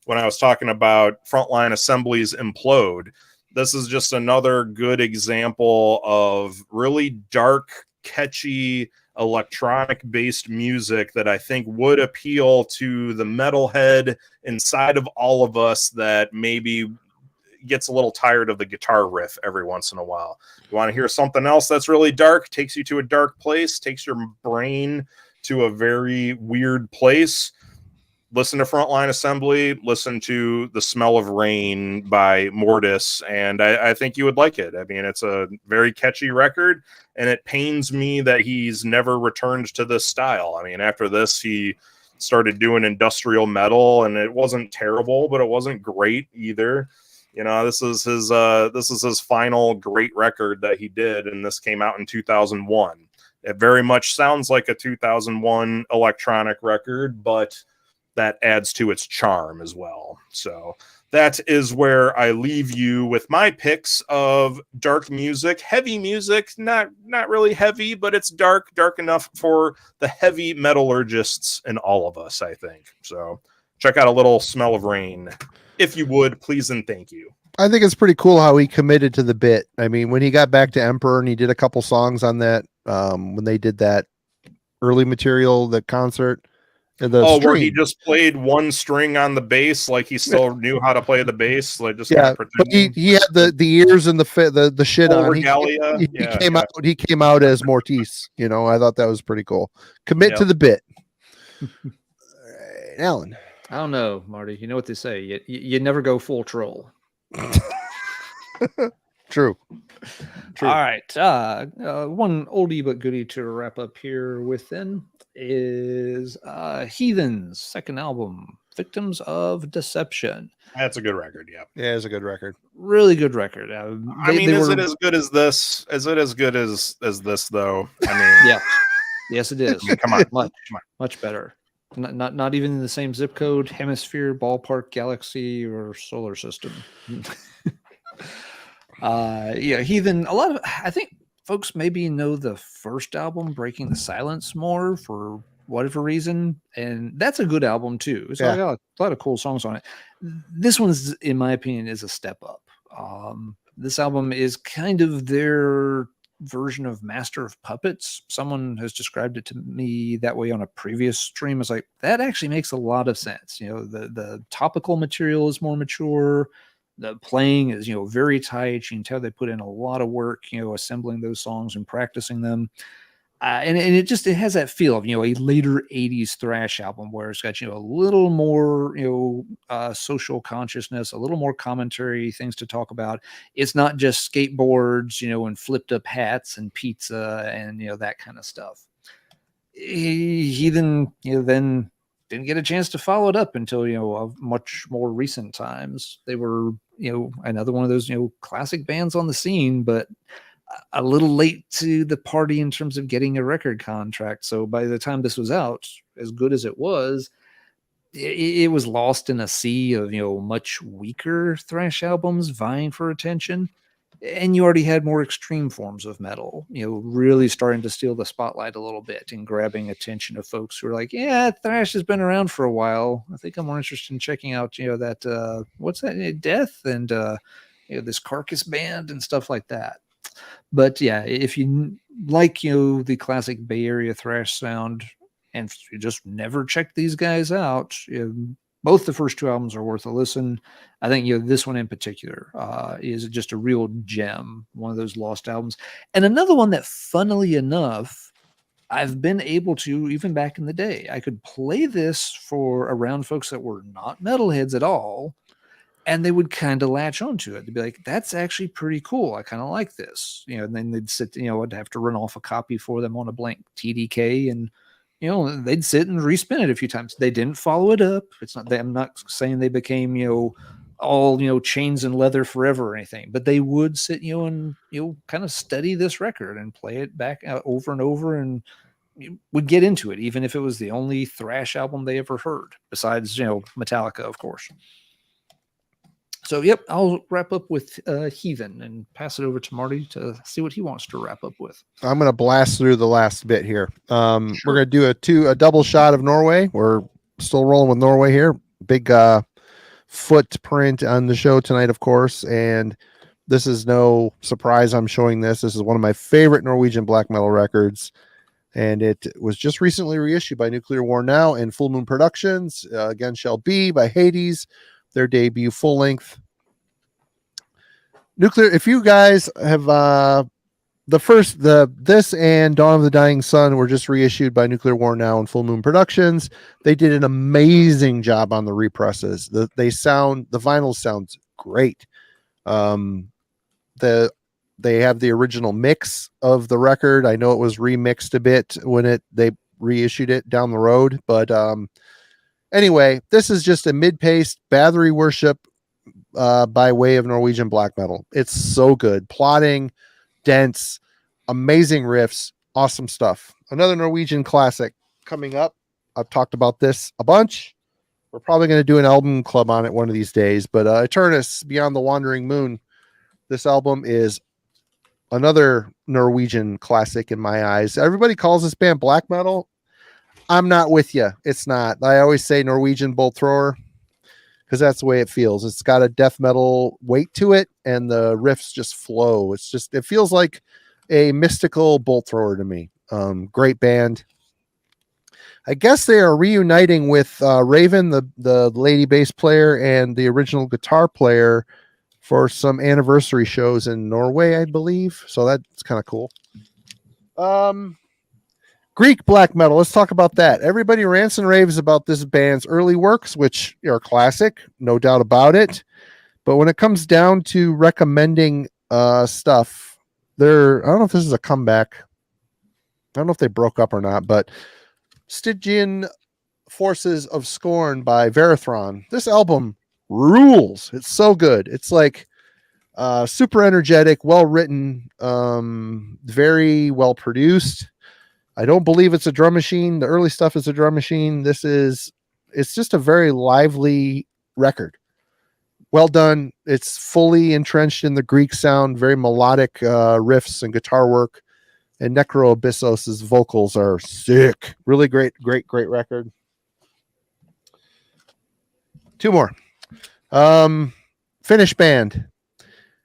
when I was talking about Frontline Assembly's Implode. This is just another good example of really dark, catchy, electronic-based music that I think would appeal to the metalhead inside of all of us that maybe gets a little tired of the guitar riff every once in a while. You want to hear something else that's really dark, takes you to a dark place, takes your brain to a very weird place. Listen to Frontline Assembly, listen to The Smell of Rain by Mortis, and I think you would like it. I mean, it's a very catchy record, and it pains me that he's never returned to this style. I mean, after this, he started doing industrial metal, and it wasn't terrible, but it wasn't great either. This is his final great record that he did, and this came out in 2001. It very much sounds like a 2001 electronic record, but that adds to its charm as well. So that is where I leave you with my picks of dark music, heavy music, not really heavy, but it's dark enough for the heavy metallurgists in all of us, I think. So check out a little Smell of Rain. If you would, please and thank you. I think it's pretty cool how he committed to the bit. I mean, when he got back to Emperor and he did a couple songs on that, when they did that early material, the concert, where he just played one string on the bass, like he still knew how to play the bass, like just kind of pretending. But he had the ears and the shit on. He came out as Mortis. I thought that was pretty cool. Commit to the bit. Alan, I don't know, Marty. You know what they say? You never go full troll. True. All right. One oldie but goodie to wrap up here with then is Heathen's second album, Victims of Deception. That's a good record. Yeah, it's a good record. Really good record. Is it as good as this? Is it as good as this though? I mean, yeah, yes, it is. Come on, much better. Not even in the same zip code, hemisphere, ballpark, galaxy, or solar system. Heathen. I think folks maybe know the first album, Breaking the Silence, more for whatever reason, and that's a good album too. So I got a lot of cool songs on it. This one's, in my opinion, is a step up. This album is kind of their version of Master of Puppets. Someone has described it to me that way on a previous stream. It's like, that actually makes a lot of sense. The topical material is more mature. The playing is, very tight. You can tell they put in a lot of work, assembling those songs and practicing them. And it has that feel of, a later 80s thrash album where it's got, a little more, social consciousness, a little more commentary, things to talk about. It's not just skateboards, and flipped up hats and pizza and, that kind of stuff. He then didn't get a chance to follow it up until, much more recent times. They were, another one of those, classic bands on the scene, but a little late to the party in terms of getting a record contract. So by the time this was out, as good as it was was lost in a sea of, much weaker thrash albums vying for attention. And you already had more extreme forms of metal, really starting to steal the spotlight a little bit and grabbing attention of folks who are like, yeah, thrash has been around for a while. I think I'm more interested in checking out, that, what's that, Death and this Carcass band and stuff like that. But yeah, if you like, the classic Bay Area thrash sound and you just never check these guys out, both the first two albums are worth a listen. I think, this one in particular is just a real gem, one of those lost albums. And another one that, funnily enough, I've been able to, even back in the day, I could play this for around folks that were not metalheads at all, and they would kind of latch onto it. They'd be like, that's actually pretty cool. I kind of like this, and then they'd sit, I'd have to run off a copy for them on a blank TDK, and, they'd sit and respin it a few times. They didn't follow it up. I'm not saying they became, all, chains and leather forever or anything, but they would sit, and, kind of study this record and play it back over and over, and would get into it, even if it was the only thrash album they ever heard, besides, Metallica, of course. So, yep, I'll wrap up with Heathen and pass it over to Marty to see what he wants to wrap up with. I'm going to blast through the last bit here. We're going to do a double shot of Norway. We're still rolling with Norway here. Big footprint on the show tonight, of course. And this is no surprise I'm showing this. This is one of my favorite Norwegian black metal records. And it was just recently reissued by Nuclear War Now and Full Moon Productions. Again, Shall Be by Hades. Their debut full length. Nuclear, if you guys have this and Dawn of the Dying Sun were just reissued by Nuclear War Now and Full Moon Productions. They did an amazing job on the represses. The vinyl sounds great. They have the original mix of the record. I know it was remixed a bit when they reissued it down the road, but anyway, this is just a mid-paced Bathory worship by way of Norwegian black metal. It's so good. Plotting, dense, amazing riffs, awesome stuff. Another Norwegian classic coming up. I've talked about this a bunch. We're probably going to do an album club on it one of these days, but Eternus, Beyond the Wandering Moon. This album is another Norwegian classic in my eyes. Everybody calls this band black metal. I'm not with you. It's not. I always say Norwegian bolt thrower because that's the way it feels. It's got a death metal weight to it, and the riffs just flow. It feels like a mystical bolt thrower to me. Great band. I guess they are reuniting with Raven, the lady bass player, and the original guitar player for some anniversary shows in Norway, I believe. So that's kind of cool. Greek black metal. Let's talk about that. Everybody rants and raves about this band's early works, which are classic, no doubt about it. But when it comes down to recommending stuff, I don't know if this is a comeback. I don't know if they broke up or not, but Stygian Forces of Scorn by Verathron. This album rules. It's so good. It's like super energetic, well written, very well produced. I don't believe it's a drum machine. The early stuff is a drum machine. It's just a very lively record. Well done. It's fully entrenched in the Greek sound, very melodic riffs and guitar work. And Necro Abyssos's vocals are sick. Really great record. Two more. Finnish band.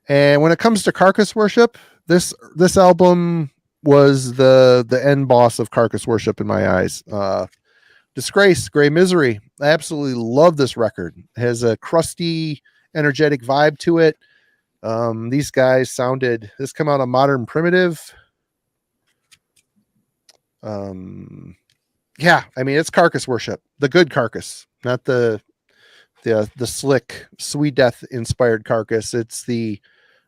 And when it comes to Carcass Worship, this album was the end boss of Carcass Worship in my eyes. Disgrace, Grey Misery. I absolutely love this record. It has a crusty, energetic vibe to it. These guys this come out on Modern Primitive. Yeah, I mean, it's Carcass Worship, the good Carcass, not the slick Sweet Death inspired Carcass. It's the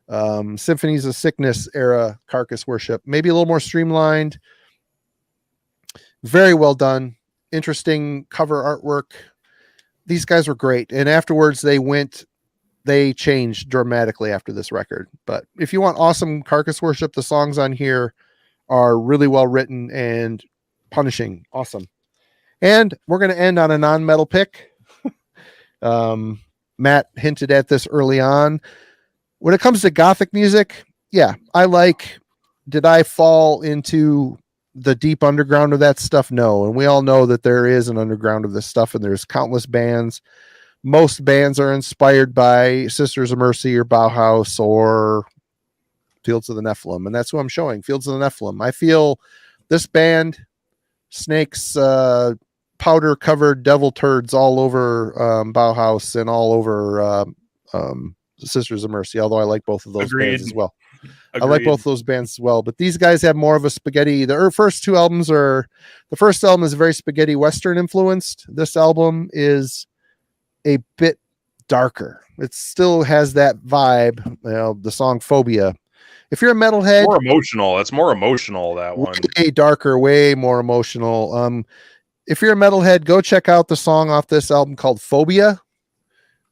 Symphonies of Sickness era Carcass Worship, maybe a little more streamlined. Very well done. Interesting cover artwork. These guys were great, and afterwards they changed dramatically after this record. But if you want awesome Carcass Worship, the songs on here are really well written and punishing. Awesome. And we're going to end on a non-metal pick. Matt hinted at this early on. When it comes to Gothic music, yeah, did I fall into the deep underground of that stuff? No. And we all know that there is an underground of this stuff, and there's countless bands. most bands are inspired by Sisters of Mercy or Bauhaus or Fields of the Nephilim, and that's who I'm showing. Fields of the Nephilim. I feel this band, Snake's powder covered devil turds all over Bauhaus and all over Sisters of Mercy, although I like both of those Agreed. bands as well. Agreed. I like both of those bands as well, but these guys have more of a spaghetti. The first album is very spaghetti Western influenced. This album is a bit darker. It still has that vibe, the song Phobia. If you're a metalhead, more emotional. It's more emotional, that one. Way darker, way more emotional. If you're a metalhead, go check out the song off this album called Phobia.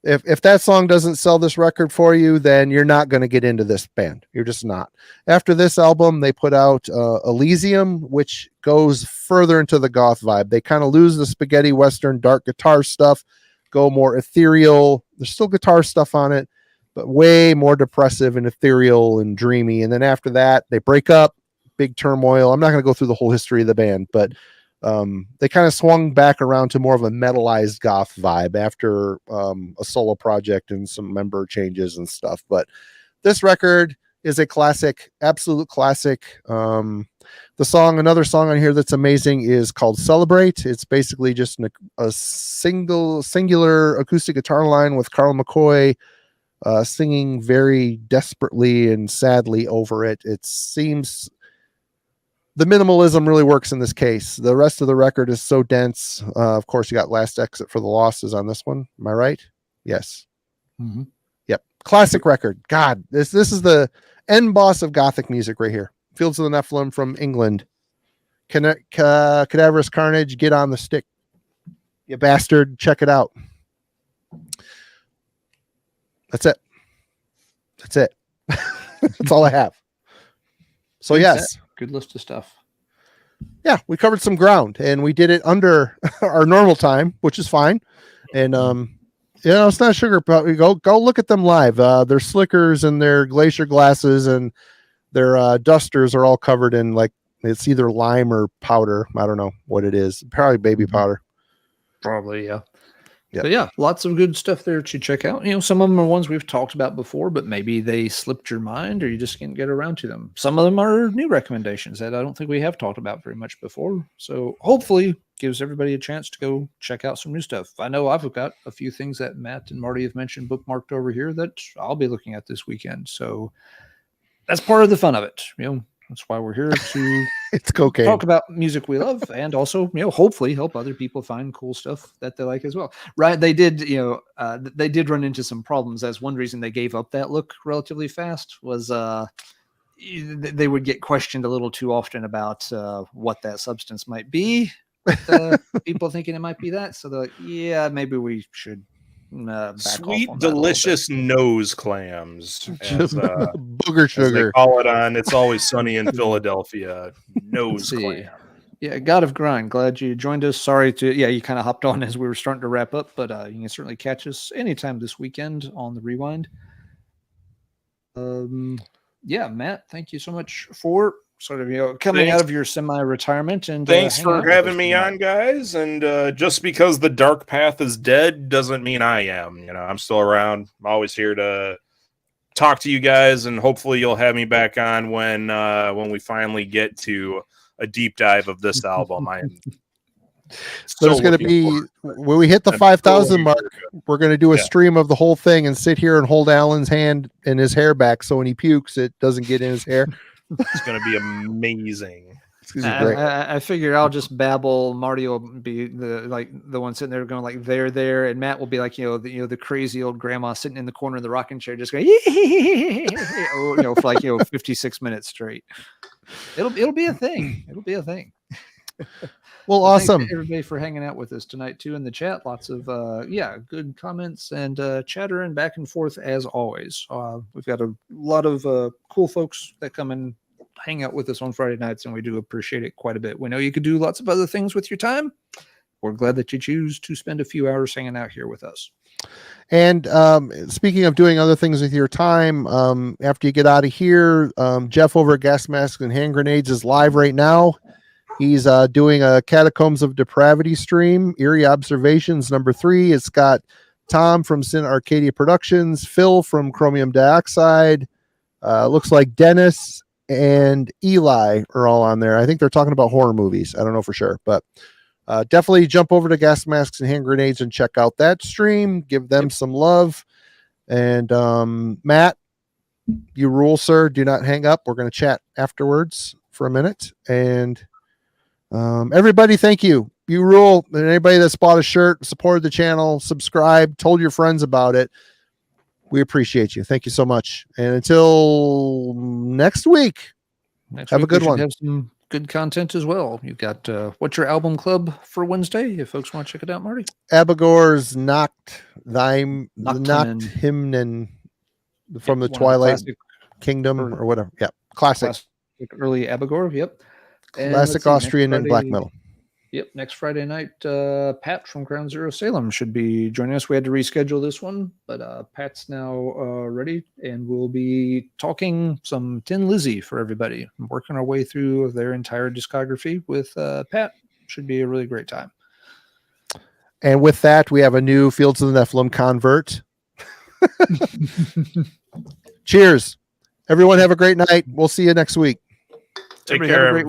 If that song doesn't sell this record for you, then you're not going to get into this band. You're just not. After this album, they put out Elysium, which goes further into the goth vibe. They kind of lose the spaghetti Western dark guitar stuff, go more ethereal. There's still guitar stuff on it, but way more depressive and ethereal and dreamy. And then after that, they break up, big turmoil. I'm not going to go through the whole history of the band, but they kind of swung back around to more of a metalized goth vibe after a solo project and some member changes and stuff. But this record is a classic, absolute classic. Another song on here that's amazing is called Celebrate. It's basically just a singular acoustic guitar line with Carl McCoy singing very desperately and sadly over it. It seems the minimalism really works in this case. The rest of the record is so dense. Of course, you got Last Exit for the Losses on this one. Am I right? Yes. Mm-hmm. Yep. Classic record. God, this is the end boss of Gothic music right here. Fields of the Nephilim from England. Cadaverous Carnage, get on the stick. You bastard. Check it out. That's it. That's all I have. So yes. Good list of stuff. Yeah, we covered some ground and we did it under our normal time, which is fine. And it's not sugar. Go look at them live. Their slickers and their glacier glasses and their dusters are all covered in it's either lime or powder. I don't know what it is. Probably baby powder. Probably, yeah. Yep. But yeah, lots of good stuff there to check out. Some of them are ones we've talked about before, but maybe they slipped your mind or you just can't get around to them. Some of them are new recommendations that I don't think we have talked about very much before. So hopefully gives everybody a chance to go check out some new stuff. I know I've got a few things that Matt and Marty have mentioned bookmarked over here that I'll be looking at this weekend. So that's part of the fun of it. That's why we're here to it's cocaine. Talk about music we love and also, hopefully help other people find cool stuff that they like as well. Right. They did, they did run into some problems. As one reason they gave up that look relatively fast was they would get questioned a little too often about what that substance might be. People thinking it might be that. So they're like, yeah, maybe we should back sweet, off on that delicious nose clams, as, booger sugar. as they call it on It's Always Sunny in Philadelphia. Nose clam. Yeah, God of Grind. Glad you joined us. Sorry you kind of hopped on as we were starting to wrap up, but you can certainly catch us anytime this weekend on the Rewind. Matt, thank you so much for sort of coming out of your semi-retirement, and thanks for having me on, guys. And just because the dark path is dead doesn't mean I am. I'm still around. I'm always here to talk to you guys, and hopefully you'll have me back on when we finally get to a deep dive of this album. I am so there's going to be when we hit the 5,000 mark, we're going to do a stream of the whole thing and sit here and hold Alan's hand and his hair back so when he pukes it doesn't get in his hair. It's going to be amazing. I figure I'll just babble. Marty will be the one sitting there going like there, and Matt will be like the crazy old grandma sitting in the corner of the rocking chair just going for 56 minutes straight. It'll be a thing. It'll be a thing. Well, awesome. Thanks everybody for hanging out with us tonight too in the chat. Lots of good comments and chattering back and forth as always. We've got a lot of cool folks that come and hang out with us on Friday nights, and we do appreciate it quite a bit. We know you could do lots of other things with your time. We're glad that you choose to spend a few hours hanging out here with us. And speaking of doing other things with your time, after you get out of here, Jeff over at Gas Masks and Hand Grenades is live right now. He's doing a Catacombs of Depravity stream, Eerie Observations #3. It's got Tom from Sin Arcadia Productions, Phil from Chromium Dioxide. Looks like Dennis and Eli are all on there. I think they're talking about horror movies. I don't know for sure, but definitely jump over to Gas Masks and Hand Grenades and check out that stream. Give them some love. And Matt, you rule, sir. Do not hang up. We're going to chat afterwards for a minute. And everybody, thank you. You rule. And anybody that's bought a shirt, supported the channel, subscribed, told your friends about it, we appreciate you. Thank you so much. And until next week, have a good one. Have some good content as well. You've got what's your album club for Wednesday? If folks want to check it out, Marty. Abigor's Nacht Hymnen from the Twilight Kingdom or whatever. Yeah, classic early Abigor. Yep. And classic Austrian and black metal. Yep. Next Friday night, Pat from Ground Zero Salem should be joining us. We had to reschedule this one, but Pat's now ready, and we'll be talking some Tin Lizzy for everybody. Working our way through their entire discography with Pat. Should be a really great time. And with that, we have a new Fields of the Nephilim convert. Cheers. Everyone have a great night. We'll see you next week. Take care, everybody.